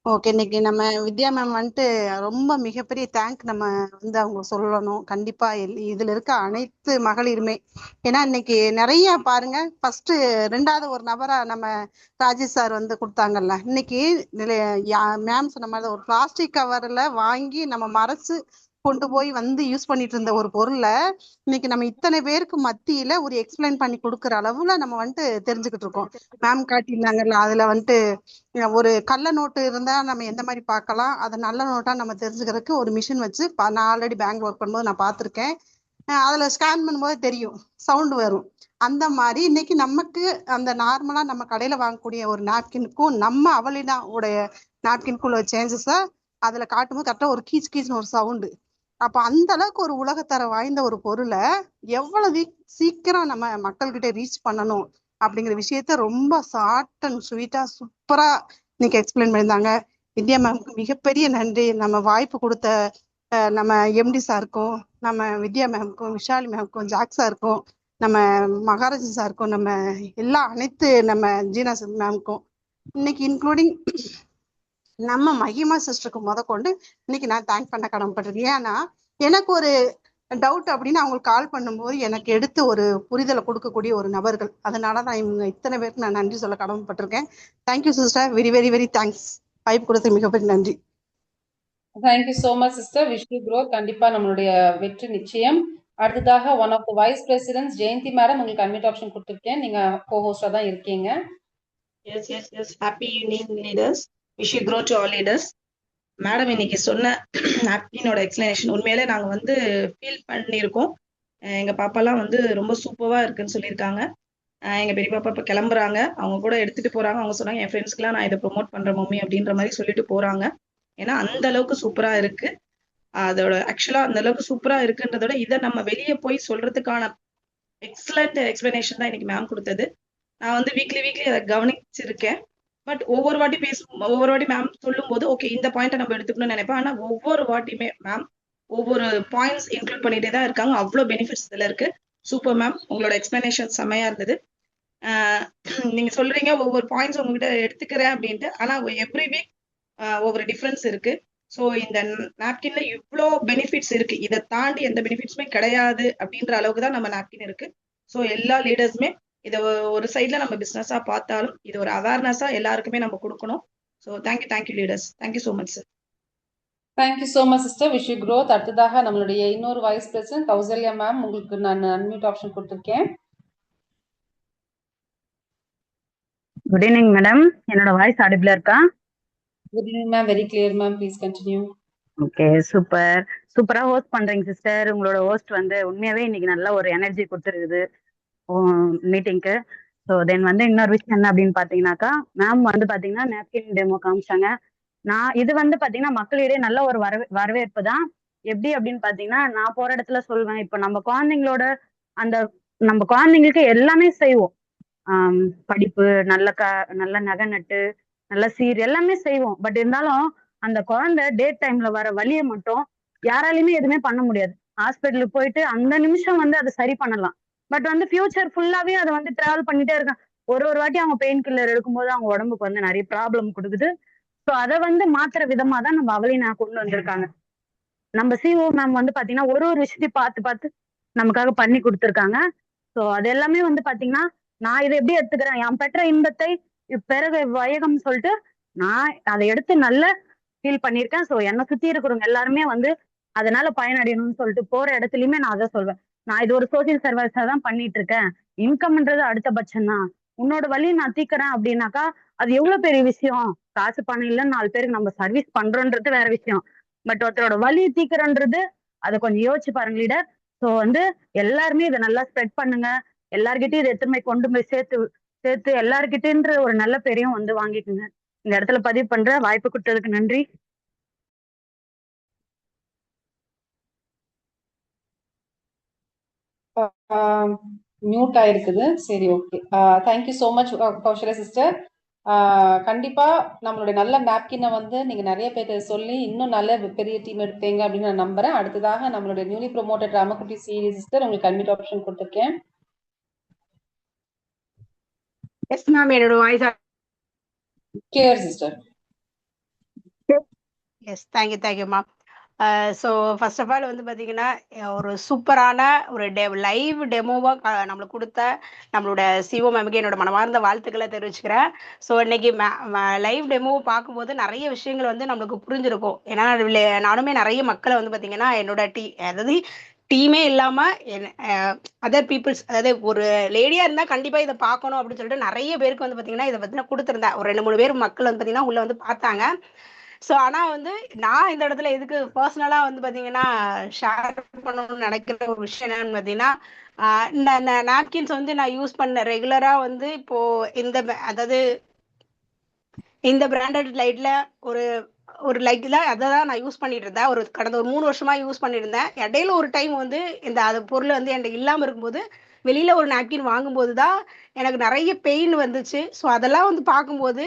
ஓகே, இன்னைக்கு நம்ம வித்யா மேம் வந்துட்டு ரொம்ப மிகப்பெரிய தேங்க் நம்ம வந்து அவங்க சொல்லணும் கண்டிப்பா. இதுல இருக்க அனைத்து மகளிருமே, ஏன்னா இன்னைக்கு நிறைய பாருங்க, ஃபர்ஸ்ட் ரெண்டாவது ஒரு நபரா நம்ம ராஜேஷ் சார் வந்து கொடுத்தாங்கல்ல. இன்னைக்கு மேம் சொன்ன மாதிரி ஒரு பிளாஸ்டிக் கவர்ல வாங்கி நம்ம மறைச்சு கொண்டு போய் வந்து யூஸ் பண்ணிட்டு இருந்த ஒரு பொருளை இன்னைக்கு நம்ம இத்தனை பேருக்கு மத்தியில ஒரு எக்ஸ்பிளைன் பண்ணி கொடுக்குற அளவுல நம்ம வந்துட்டு தெரிஞ்சுக்கிட்டு இருக்கோம். மேம் காட்டியிருந்தாங்கல்ல, அதுல வந்துட்டு ஒரு கள்ள நோட்டு இருந்தா நம்ம எந்த மாதிரி பார்க்கலாம், அதை நல்ல நோட்டா நம்ம தெரிஞ்சுக்கிறதுக்கு ஒரு மிஷின் வச்சு நான் ஆல்ரெடி பேங்க் ஒர்க் பண்ணும்போது நான் பார்த்துருக்கேன். அதுல ஸ்கேன் பண்ணும்போது தெரியும், சவுண்டு வரும். அந்த மாதிரி இன்னைக்கு நமக்கு அந்த நார்மலா நம்ம கடையில வாங்கக்கூடிய ஒரு நாப்கினுக்கும் நம்ம அவலினா உடைய நாப்கின்குள்ள சேஞ்சஸை அதுல காட்டும்போது கரெக்டா ஒரு கீச் கீச்னு ஒரு சவுண்டு. அப்ப அந்த அளவுக்கு ஒரு உலகத்தர வாய்ந்த ஒரு பொருளை எவ்வளவு சீக்கிரம் நம்ம மக்கள்கிட்ட ரீச் பண்ணணும் அப்படிங்கிற விஷயத்த ரொம்ப ஷார்ட் அண்ட் ஸ்வீட்டா சூப்பரா இன்னைக்கு எக்ஸ்பிளைன் பண்ணியிருந்தாங்க. வித்யா மேம்க்கு மிகப்பெரிய நன்றி. நம்ம வாய்ப்பு கொடுத்த நம்ம எம்டி சாருக்கும், நம்ம வித்யா மேம்க்கும், விஷாலி மேம்க்கும், ஜாக் சாருக்கும், நம்ம மகாராஜன் சாருக்கும், நம்ம எல்லா அனைத்து நம்ம ஜீனா மேம்க்கும், இன்னைக்கு இன்க்ளூடிங் நம்ம மகிமா சிஸ்டருக்கு முதற்கொண்டு இன்னைக்கு நான் தேங்க் பண்ண கடமைப்பட்டிருக்கேன். ஏன்னா எனக்கு ஒரு டவுட் அப்படின்னு அவங்களுக்கு கால் பண்ணும்போது எனக்கு எடுத்து ஒரு புரிதலை கொடுக்கக்கூடிய ஒரு நபர்கள். அதனால நான் இவங்க இத்தனை பேருக்கு நான் நன்றி சொல்ல கடமைப்பட்டிருக்கேன். Thank you sister, very very very thanks. வாய்ப்பு கொடுத்து மிகப்பெரிய நன்றி. Thank you so much sister. Wish you growth. கண்டிப்பா நம்மளுடைய வெற்றி நிச்சயம். அடுத்ததாக one of the vice presidents Jayanthi madam, உங்களுக்கு அட்மிட் ஆப்ஷன் கொடுத்துருக்கேன். நீங்க கோஹோஸ்டா தான் இருக்கீங்க. Yes happy evening leaders. Wish you growth to all leaders. Madam இன்னைக்கு சொன்ன நாப்கினோட எக்ஸ்பிளனேஷன் உண்மையிலே நாங்கள் வந்து ஃபீல் பண்ணியிருக்கோம். எங்கள் பாப்பாலாம் வந்து ரொம்ப சூப்பராக இருக்குன்னு சொல்லியிருக்காங்க. எங்கள் பெரிய பாப்பா இப்போ கிளம்புறாங்க, அவங்க கூட எடுத்துகிட்டு போகிறாங்க. அவங்க சொன்னாங்க என் ஃப்ரெண்ட்ஸ்க்குலாம் நான் இதை ப்ரொமோட் பண்ணுறேன் மம்மி அப்படின்ற மாதிரி சொல்லிட்டு போகிறாங்க. ஏன்னா அந்த அளவுக்கு சூப்பராக இருக்குது. அதோட ஆக்சுவலாக அந்த அளவுக்கு சூப்பராக இருக்குன்றதோட இதை நம்ம வெளியே போய் சொல்கிறதுக்கான எக்ஸலண்ட் எக்ஸ்பிளனேஷன் தான் இன்னைக்கு மேம் கொடுத்தது. நான் வந்து வீக்லி அதை கவனிச்சிருக்கேன். பட் ஒவ்வொரு வாட்டி மேம் சொல்லும் போது ஓகே இந்த பாயிண்ட்டை நம்ம எடுத்துக்கணும்னு நினைப்பேன். ஆனால் ஒவ்வொரு வாட்டியுமே மேம் ஒவ்வொரு பாயிண்ட்ஸ் இன்க்ளூட் பண்ணிட்டே தான் இருக்காங்க. அவ்வளோ பெனிஃபிட்ஸ் இதுல இருக்கு. சூப்பர் மேம், உங்களோட எக்ஸ்பிளனேஷன் செம்மையா இருந்தது. நீங்க சொல்றீங்க ஒவ்வொரு பாயிண்ட்ஸ் உங்ககிட்ட எடுத்துக்கிறேன் அப்படின்ட்டு, ஆனா எவ்ரி வீக் ஒவ்வொரு டிஃபரன்ஸ் இருக்கு. ஸோ இந்த நாப்கின்ல இவ்வளோ பெனிஃபிட்ஸ் இருக்கு, இதை தாண்டி எந்த பெனிஃபிட்ஸுமே கிடையாது அப்படின்ற அளவுக்கு தான் நம்ம நாப்கின் இருக்கு. ஸோ எல்லா லீடர்ஸுமே இதை ஒரு சைட்ல நம்ம பிஸ்னஸா பார்த்தாலும் இது ஒரு அவேர்னஸா எல்லாருக்குமே நம்ம கொடுக்கணும். So thank you leaders, thank you so much sir. Thank you so much sister. Wish you growth. அடுத்ததாக நம்மளுடைய இன்னொரு வைஸ் பிரசிடென்ட் கௌசல்யா மேம், உங்களுக்கு நான் அன்மியூட் ஆப்ஷன் கொடுத்துருக்கேன். குட் ஈவினிங் மேடம், என்னோட வாய்ஸ் ஆடிபிளா இருக்கா? Good evening ma'am, very clear ma'am, please continue. Okay, சூப்பரா ஹோஸ்ட் பண்றீங்க சிஸ்டர். உங்களோட ஹோஸ்ட் வந்து உண்மையாவே இன்னைக்கு நல்ல ஒரு எனர்ஜி கொடுத்துருக்குது மீட்டிங்க்கு. ஸோ தென் வந்து இன்னொரு விஷயம் என்ன அப்படின்னு பாத்தீங்கன்னாக்கா, மேம் வந்து பாத்தீங்கன்னா நாப்கின் டெமோ காமிச்சாங்க. இது வந்து பாத்தீங்கன்னா மக்களிடையே நல்ல ஒரு வரவேற்பு தான். எப்படி அப்படின்னு பாத்தீங்கன்னா, நான் போற இடத்துல சொல்வேன், இப்ப நம்ம குழந்தைங்களோட நம்ம குழந்தைங்களுக்கு எல்லாமே செய்வோம். படிப்பு, நல்ல நகை நட்டு, நல்ல சீர் எல்லாமே செய்வோம். பட் இருந்தாலும் அந்த குழந்தை டேட் டைம்ல வர வலியை மட்டும் யாராலையுமே எதுவுமே பண்ண முடியாது. ஹாஸ்பிட்டலுக்கு போயிட்டு அந்த நிமிஷம் வந்து அதை சரி பண்ணலாம். பட் வந்து ஃபியூச்சர் ஃபுல்லாவே அதை வந்து டிராவல் பண்ணிட்டே இருக்கான். ஒரு வாட்டி அவங்க பெயின் கில்லர் எடுக்கும்போது அவங்க உடம்புக்கு வந்து நிறைய ப்ராப்ளம் கொடுக்குது. ஸோ அதை வந்து மாத்துற விதமா தான் நம்ம அவளினா கொண்டு வந்திருக்காங்க. நம்ம சிஓ மேம் வந்து பாத்தீங்கன்னா ஒரு விஷயத்தையும் பார்த்து நமக்காக பண்ணி கொடுத்துருக்காங்க. ஸோ அது எல்லாமே வந்து பாத்தீங்கன்னா, நான் இதை எப்படி எடுத்துக்கிறேன், என் பெற்ற இன்பத்தை பிறகு வையகம் சொல்லிட்டு நான் அதை எடுத்து நல்ல ஃபீல் பண்ணியிருக்கேன். ஸோ என்னை சுத்தி இருக்கிறவங்க எல்லாருமே வந்து அதனால பயனடையணும்னு சொல்லிட்டு போற இடத்துலயுமே நான் அதை சொல்வேன். நான் இது ஒரு சோசியல் சர்வீஸா தான் பண்ணிட்டு இருக்கேன். இன்கம்ன்றது அடுத்தபட்சம் தான். உன்னோட வழி நான் தீக்கிறேன் அப்படின்னாக்கா அது எவ்வளவு பெரிய விஷயம். காசு பணம் இல்லைன்னு 4 பேருக்கு நம்ம சர்வீஸ் பண்றோன்றது வேற விஷயம். பட் ஒருத்தரோட வழி தீக்கிறன்றது அதை கொஞ்சம் யோசிச்சு பாருங்க லீடர். ஸோ வந்து எல்லாருமே இதை நல்லா ஸ்ப்ரெட் பண்ணுங்க. எல்லார்கிட்டையும் இதை எத்தனை கொண்டு போய் சேர்த்து எல்லார்கிட்டன்ற ஒரு நல்ல பேரையும் வந்து வாங்கிக்குங்க. இந்த இடத்துல பதிவு பண்ற வாய்ப்பு கொடுத்ததுக்கு நன்றி. மியூட் ஆயிருக்குது. சரி, okay. Thank you so much Kausalya sister. கண்டிப்பா நம்மளுடைய நல்ல நாப்கினை வந்து நீங்க நிறைய பேர் சொல்லி இன்னும் நல்ல பெரிய டீம் எடுப்பீங்க அப்படின்னு நான் நம்புறேன். அடுத்ததாக நம்மளுடைய நியூலி ப்ரொமோட்டட் ராமகுட்டி சீரி சிஸ்டர், உங்களுக்கு அட்மிட் ஆப்ஷன் கொடுத்துருக்கேன். எஸ் மேம், என்னோட voice clear sister. Yes, thank you ma'am. So first of all வந்து பார்த்தீங்கன்னா, ஒரு சூப்பரான ஒரு லைவ் டெமோவாக நம்மளுக்கு கொடுத்த நம்மளோட சிஓ மேமுக்கு என்னோட மனமார்ந்த வாழ்த்துக்களை தெரிவிச்சுக்கிறேன். ஸோ இன்னைக்கு லைவ் டெமோவை பார்க்கும்போது நிறைய விஷயங்கள் வந்து நம்மளுக்கு புரிஞ்சிருக்கும். ஏன்னா நானுமே நிறைய மக்களை வந்து பார்த்தீங்கன்னா என்னோட அதாவது டீமே இல்லாம அதர் பீப்புள்ஸ், அதாவது ஒரு லேடியா இருந்தா கண்டிப்பா இதை பார்க்கணும் அப்படின்னு சொல்லிட்டு நிறைய பேருக்கு வந்து பாத்தீங்கன்னா இதை பத்தின கொடுத்துருந்தேன். ஒரு 2-3 பேர் மக்கள் வந்து பாத்தீங்கன்னா உள்ள வந்து பார்த்தாங்க. ஸோ ஆனா வந்து நான் இந்த இடத்துல எதுக்கு பர்சனலா வந்து பாத்தீங்கன்னா ஷேர் பண்ணணும்னு நினைக்கிற ஒரு விஷயம் என்னன்னு பாத்தீங்கன்னா, இந்த நாப்கின்ஸ் வந்து நான் யூஸ் பண்ண ரெகுலரா வந்து இப்போ அதாவது இந்த பிராண்டட் லைட்ல ஒரு லைட்ல அதை தான் நான் யூஸ் பண்ணிட்டு இருந்தேன். கடந்த ஒரு 3 வருஷமா யூஸ் பண்ணிட்டு இருந்தேன். இடையில ஒரு டைம் வந்து அது பொருள் வந்து என்கிட்ட இல்லாம இருக்கும்போது வெளியில ஒரு நாப்கின் வாங்கும்போது தான் எனக்கு நிறைய பெயின் வந்துச்சு. ஸோ அதெல்லாம் வந்து பார்க்கும்போது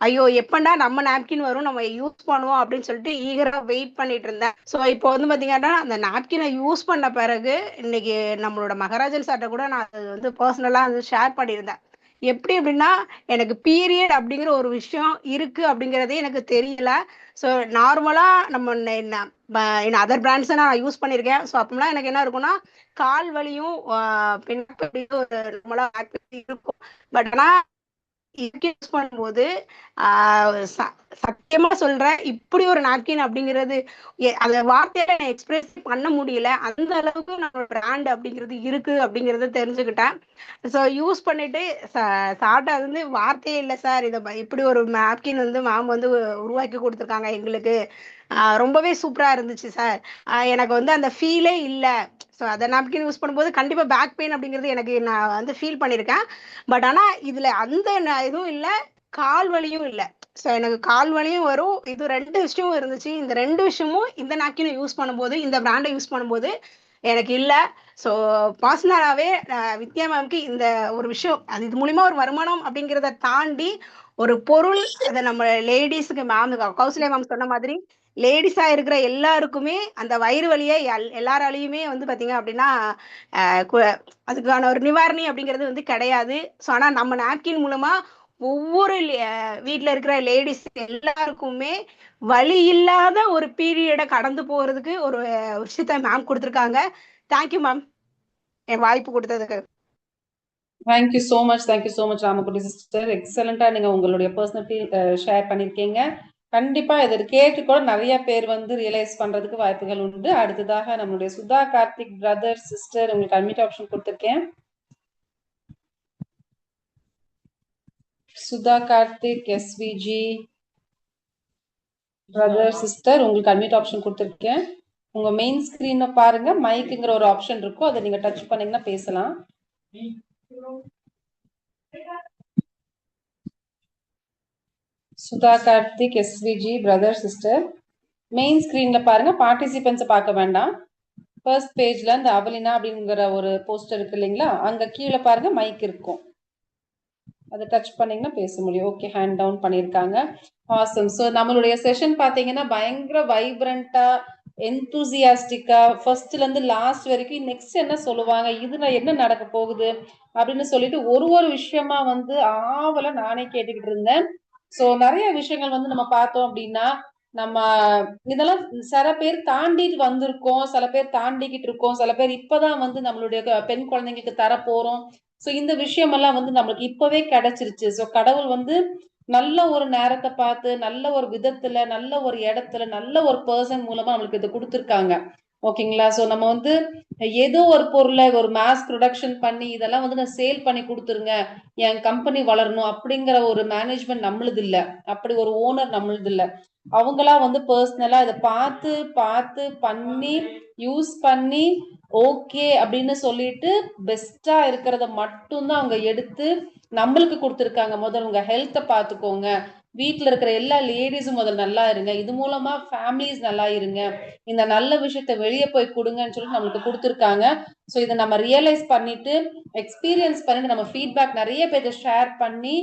ஐயோ எப்பண்டா நம்ம நாப்கின் வரும், நம்ம யூஸ் பண்ணுவோம் அப்படின்னு சொல்லிட்டு ஈகரா வெயிட் பண்ணிட்டு இருந்தேன். ஸோ இப்போ வந்து பாத்தீங்கன்னா அந்த நாப்கினை யூஸ் பண்ண பிறகு இன்னைக்கு நம்மளோட மகராஜன் சார்ட்ட கூட நான் அது வந்து பர்சனலா வந்து ஷேர் பண்ணியிருந்தேன். எப்படி அப்படின்னா, எனக்கு பீரியட் அப்படிங்கிற ஒரு விஷயம் இருக்கு அப்படிங்கிறதே எனக்கு தெரியல. ஸோ நார்மலா நம்ம அதர் பிராண்ட்ஸை நான் யூஸ் பண்ணியிருக்கேன். ஸோ அப்போலாம் எனக்கு என்ன இருக்கும்னா கால் வலியும் ஒரு நார்மலா இருக்கும். பட் ஆனா யூஸ் பண்ணும்போது சத்தியமா சொல்றேன், இப்படி ஒரு நாப்கின் அப்படிங்கிறது அந்த வார்த்தையில எக்ஸ்பிரஸ் பண்ண முடியல. அந்த அளவுக்கு நம்மளோட பிராண்ட் அப்படிங்கிறது இருக்கு அப்படிங்கறத தெரிஞ்சுக்கிட்டேன். ஸோ யூஸ் பண்ணிட்டு சார்ட்ட வந்து வார்த்தையே இல்லை சார், இப்படி ஒரு நாப்கின் வந்து மேம் வந்து உருவாக்கி கொடுத்துருக்காங்க எங்களுக்கு, ரொம்பவே சூப்பரா இருந்துச்சு சார், எனக்கு வந்து அந்த ஃபீலே இல்லை. ஸோ அதை நாப்கின் யூஸ் பண்ணும்போது கண்டிப்பா பேக் பெயின் அப்படிங்கிறது எனக்கு நான் வந்து ஃபீல் பண்ணியிருக்கேன். பட் ஆனா இதுல அந்த இதுவும் இல்லை, கால் வலியும் இல்லை. ஸோ எனக்கு கால் வலியும் வரும். இது 2 விஷயமும் இருந்துச்சு. இந்த 2 விஷயமும் இந்த நாப்கினை யூஸ் பண்ணும்போது, இந்த பிராண்டை யூஸ் பண்ணும்போது எனக்கு இல்லை. ஸோ பர்சனலாவே வித்யா மேம்க்கு இந்த ஒரு விஷயம், இது மூலியமா ஒரு வருமானம் அப்படிங்கிறத தாண்டி ஒரு பொருள், அதை நம்ம லேடிஸுக்கு மேம் கௌசல்யா மேம் சொன்ன மாதிரி லேடிஸா இருக்கிற எல்லாருக்குமே அந்த வயிறு வலியை எல்லாராலையுமே வந்து பாத்தீங்க அப்படின்னா அதுக்கான ஒரு நிவாரணி அப்படிங்கிறது வந்து கிடையாது. ஸோ ஆனா நம்ம நாப்கின் மூலமா ஒவ்வொரு வீட்டில் இருக்கிற லேடிஸ் எல்லாருக்குமே வலி இல்லாத ஒரு பீரியடை கடந்து போறதுக்கு ஒரு விஷயத்த மேம் கொடுத்துருக்காங்க. தேங்க்யூ மேம் என் வாய்ப்பு கொடுத்ததுக்கு. Thank you so much Ramakudi sister. எக்ஸலண்டா நீங்க உங்களுடைய பர்சனல் ஷேர் பண்ணிருக்கீங்க. கண்டிப்பா இதை கேட்டு கூட நிறைய பேர் வந்து ரியலைஸ் பண்றதுக்கு வாய்ப்புகள் உண்டு. அடுத்ததாக நம்மளுடைய சுதா கார்த்திக் பிரதர் சிஸ்டர் உங்களுக்கு அட்மிட் ஆப்ஷன் கொடுத்துருக்கேன். Sudha Karthik SVG brother sister உங்களுக்கு அட்மிட் ஆப்ஷன் கொடுத்துருக்கேன். உங்க மெயின் ஸ்கிரீனை பாருங்க, மைக்குங்கிற ஒரு ஆப்ஷன் இருக்கும், அதை நீங்க டச் பண்ணீங்கன்னா பேசலாம். Sudha Karthik SVG brother sister main ஸ்கிரீன்ல பாருங்க, பார்ட்டிசிபென்ட்ஸை பார்க்க வேண்டாம். ஃபர்ஸ்ட் பேஜ்ல இந்த அவலினா அப்படிங்கிற ஒரு போஸ்டர் இருக்கு இல்லைங்களா, அங்க கீழே பாருங்க மைக் இருக்கும், அதை டச் பண்ணீங்கன்னா பேச முடியும். ஓகே, ஹேண்ட் டவுன் பண்ணியிருக்காங்க. ஆசம். ஸோ நம்மளுடைய செஷன் பார்த்தீங்கன்னா பயங்கர வைப்ரண்டா என்தூசியாஸ்டிக்கா ஃபர்ஸ்ட்ல இருந்து லாஸ்ட் வரைக்கும் நெக்ஸ்ட் என்ன சொல்லுவாங்க, இதுல என்ன நடக்க போகுது அப்படின்னு சொல்லிட்டு ஒரு விஷயமா வந்து ஆவல நானே கேட்டுக்கிட்டு இருந்தேன். ஸோ நிறைய விஷயங்கள் வந்து நம்ம பார்த்தோம் அப்படின்னா நம்ம இதெல்லாம் சில பேர் தாண்டிட்டு வந்திருக்கோம், சில பேர் தாண்டிக்கிட்டு இருக்கோம், சில பேர் இப்பதான் வந்து நம்மளுடைய பெண் குழந்தைங்களுக்கு தர போறோம். ஸோ இந்த விஷயம் எல்லாம் வந்து நம்மளுக்கு இப்பவே கிடைச்சிருச்சு. ஸோ கடவுள் வந்து நல்ல ஒரு நேரத்தை பார்த்து நல்ல ஒரு விதத்துல நல்ல ஒரு இடத்துல நல்ல ஒரு பர்சன் மூலமா நம்மளுக்கு இதை கொடுத்துருக்காங்க. ஓகேங்களா? ஸோ நம்ம வந்து ஏதோ ஒரு பொருளை ஒரு மாஸ் ப்ரொடக்ஷன் பண்ணி இதெல்லாம் வந்து நான் சேல் பண்ணி கொடுத்துருங்க, என் கம்பெனி வளரணும் அப்படிங்கிற ஒரு மேனேஜ்மெண்ட் நம்மளுது இல்லை, அப்படி ஒரு ஓனர் நம்மளுது இல்லை. அவங்களா வந்து பர்சனலா இதை பார்த்து பார்த்து பண்ணி யூஸ் பண்ணி ஓகே அப்படின்னு சொல்லிட்டு பெஸ்டா இருக்கிறத மட்டும்தான் அவங்க எடுத்து நம்மளுக்கு கொடுத்துருக்காங்க. முதல்ல உங்க ஹெல்த்தை பார்த்துக்கோங்க, வீட்டுல இருக்கிற எல்லா லேடிஸும் முதல்ல நல்லா இருங்க, இது மூலமா ஃபேமிலிஸ் நல்லா இருங்க, இந்த நல்ல விஷயத்த வெளியே போய் கொடுங்கன்னு சொல்லி நம்மளுக்கு கொடுத்துருக்காங்க. ஸோ இதை நம்ம ரியலைஸ் பண்ணிட்டு எக்ஸ்பீரியன்ஸ் பண்ணிட்டு நம்ம ஃபீட்பேக் நிறைய பேர் ஷேர் பண்ணி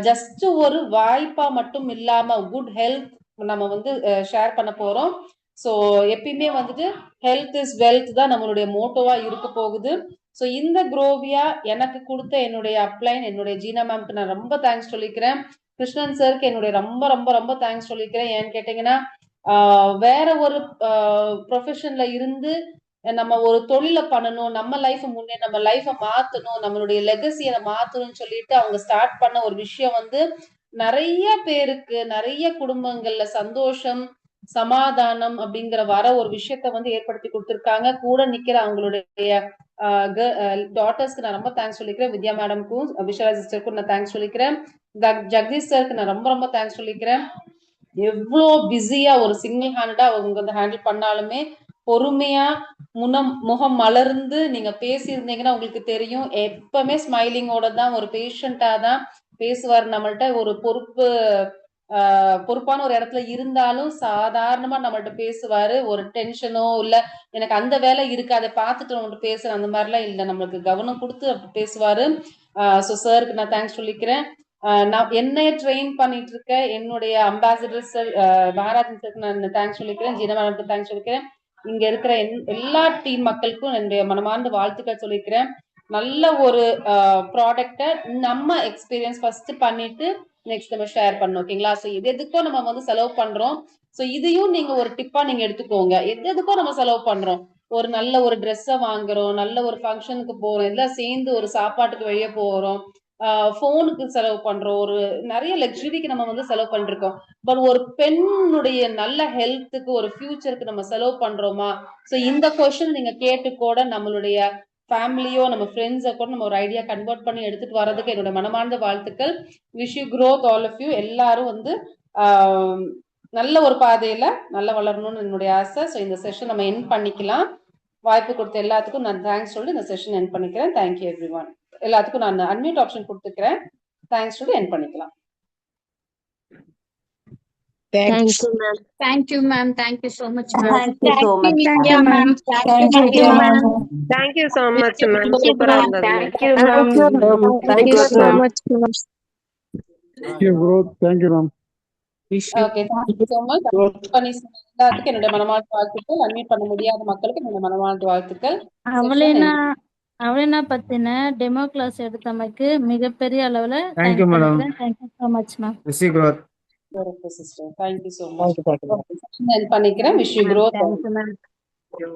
ஜஸ்ட் ஒரு வாய்ப்பா மட்டும் இல்லாம குட் ஹெல்த் நம்ம வந்து ஷேர் பண்ண போறோம். ஸோ எப்பயுமே வந்துட்டு ஹெல்த் இஸ் வெல்த் தான் நம்மளுடைய மோட்டோவா இருக்க போகுது. ஸோ இந்த குரோவியா எனக்கு கொடுத்த என்னுடைய அப்ளைன் என்னுடைய ஜீனா மேம்க்கு நான் ரொம்ப தேங்க்ஸ் சொல்லிக்கிறேன். கிருஷ்ணன் சருக்கு என்னுடைய ரொம்ப ரொம்ப ரொம்ப தேங்க்ஸ் சொல்லிக்கிறேன். ஏன்னு கேட்டீங்கன்னா வேற ஒரு ப்ரொஃபஷன்ல இருந்து நம்ம ஒரு தொழிலை பண்ணணும், நம்ம லைஃப் நம்ம லைஃபை மாத்தணும், நம்மளுடைய லெகசியை மாத்தணும்னு சொல்லிட்டு அவங்க ஸ்டார்ட் பண்ண ஒரு விஷயம் வந்து நிறைய பேருக்கு நிறைய குடும்பங்கள்ல சந்தோஷம் சமாதானம் அப்படிங்கிற வர ஒரு விஷயத்த வந்து ஏற்படுத்தி கொடுத்துருக்காங்க. கூட நிக்கிற அவங்களுடைய டாட்டர்ஸ்க்கு நான் ரொம்ப தேங்க்ஸ் சொல்லிக்கிறேன். வித்யா மேடம்க்கும் விஷாலா சிஸ்டருக்கும் நான் தேங்க்ஸ் சொல்லிக்கிறேன். ஜெகதீஷ் சருக்கு நான் ரொம்ப ரொம்ப தேங்க்ஸ் சொல்லிக்கிறேன். எவ்வளோ பிஸியா ஒரு சிங்கிள் ஹேண்டடா அவங்க வந்து ஹேண்டில் பண்ணாலுமே பொறுமையா முகம் மலர்ந்து நீங்க பேசியிருந்தீங்கன்னா உங்களுக்கு தெரியும், எப்பவுமே ஸ்மைலிங்கோட தான் ஒரு பேஷண்டா தான் பேசுவார். நம்மள்ட்ட ஒரு பொறுப்பான ஒரு இடத்துல இருந்தாலும் சாதாரணமா நம்மள்ட்ட பேசுவாரு. ஒரு டென்ஷனோ இல்ல எனக்கு அந்த வேலை இருக்கு அதை பார்த்துட்டு நம்மள்ட்ட பேசுறேன் அந்த மாதிரிலாம் இல்லை, நம்மளுக்கு கவனம் கொடுத்து அப்படி பேசுவாரு. ஸோ சாருக்கு நான் தேங்க்ஸ் சொல்லிக்கிறேன். நான் என்னைய ட்ரெயின் பண்ணிட்டு இருக்க என்னுடைய அம்பாசிடர் சார் மகாராஜன் சாருக்கு நான் தேங்க்ஸ் சொல்லிக்கிறேன். ஜீனா மேடம்க்கு தேங்க்ஸ் சொல்லிக்கிறேன். இங்க இருக்கிற எல்லா டீம் மக்களுக்கும் என்னுடைய மனமார்ந்த வாழ்த்துக்கள் சொல்லிக்கிறேன். நல்ல ஒரு ப்ராடக்டை நம்ம எக்ஸ்பீரியன்ஸ் ஃபர்ஸ்ட் பண்ணிட்டு நெக்ஸ்ட் நம்ம ஷேர் பண்ணணும். ஓகேங்களா? ஸோ எதுக்கோ நம்ம வந்து செலவு பண்றோம். ஸோ இதையும் நீங்க ஒரு டிப்பா நீங்க எடுத்துக்கோங்க. எதுக்கோ நம்ம செலவு பண்றோம், ஒரு நல்ல ஒரு ட்ரெஸ்ஸை வாங்குறோம், நல்ல ஒரு ஃபங்க்ஷனுக்கு போறோம், எல்லாம் சேர்ந்து ஒரு சாப்பாட்டுக்கு வெளியே போறோம், போனுக்கு செலவு பண்றோம், ஒரு நிறைய லக்ஸுரிக்கு நம்ம வந்து செலவு பண்ணிருக்கோம். பட் ஒரு பெண்ணுடைய நல்ல ஹெல்த்துக்கு ஒரு ஃபியூச்சருக்கு நம்ம செலவு பண்றோமா? ஸோ இந்த கொஸ்டின் நீங்க கேட்டு கூட நம்மளுடைய ஃபேமிலியோ நம்ம ஃப்ரெண்ட்ஸை கூட நம்ம ஒரு ஐடியா கன்வெர்ட் பண்ணி எடுத்துட்டு வர்றதுக்கு என்னோட மனமார்ந்த வாழ்த்துக்கள். Wish you growth all of you. எல்லாரும் வந்து நல்ல ஒரு பாதையில நல்லா வளரணும்னு என்னுடைய ஆசை. ஸோ இந்த செஷன் நம்ம என் பண்ணிக்கலாம். வாய்ப்பு கொடுத்த எல்லாத்துக்கும் நான் தேங்க்ஸ் சொல்லி இந்த செஷன் என் பண்ணிக்கிறேன். Thank you every one. எல்லாத்துக்கும் நான் அன்மியூட் ஆப்ஷன் கொடுத்துக்கிறேன். தேங்க்ஸ் சொல்லி என் பண்ணிக்கலாம். Thank you, ma'am. Thank you, ma'am. Thank you so much, ma'am. Thank you so much, Vidya, ma'am. Thank you, ma'am. Thank you so much, ma'am. Super இருந்தது. Thank you, ma'am. Thank you so much, ma'am. Thank you, bro. Thank you, ma'am. Okay, thank you so much. பண்ணி சொன்ன எல்லாத்துக்கும் என்னுடைய மனமார்ந்த வாழ்த்துக்கள். Unmute பண்ண முடியாத மக்களுக்கு என்னுடைய மனமார்ந்த வாழ்த்துக்கள். அவளினா பத்தின டெமோ கிளாஸ் எடுத்தமைக்கு மிகப்பெரிய அளவுல தேங்க்யூ தேங்க் மேடம். பண்ணிக்கிறேன். Thank you so much ma'am. Wish you growth. Sister, thank you so much. பண்ணிக்கிறேன். Wish you growth. Thank you ma'am. Thank you.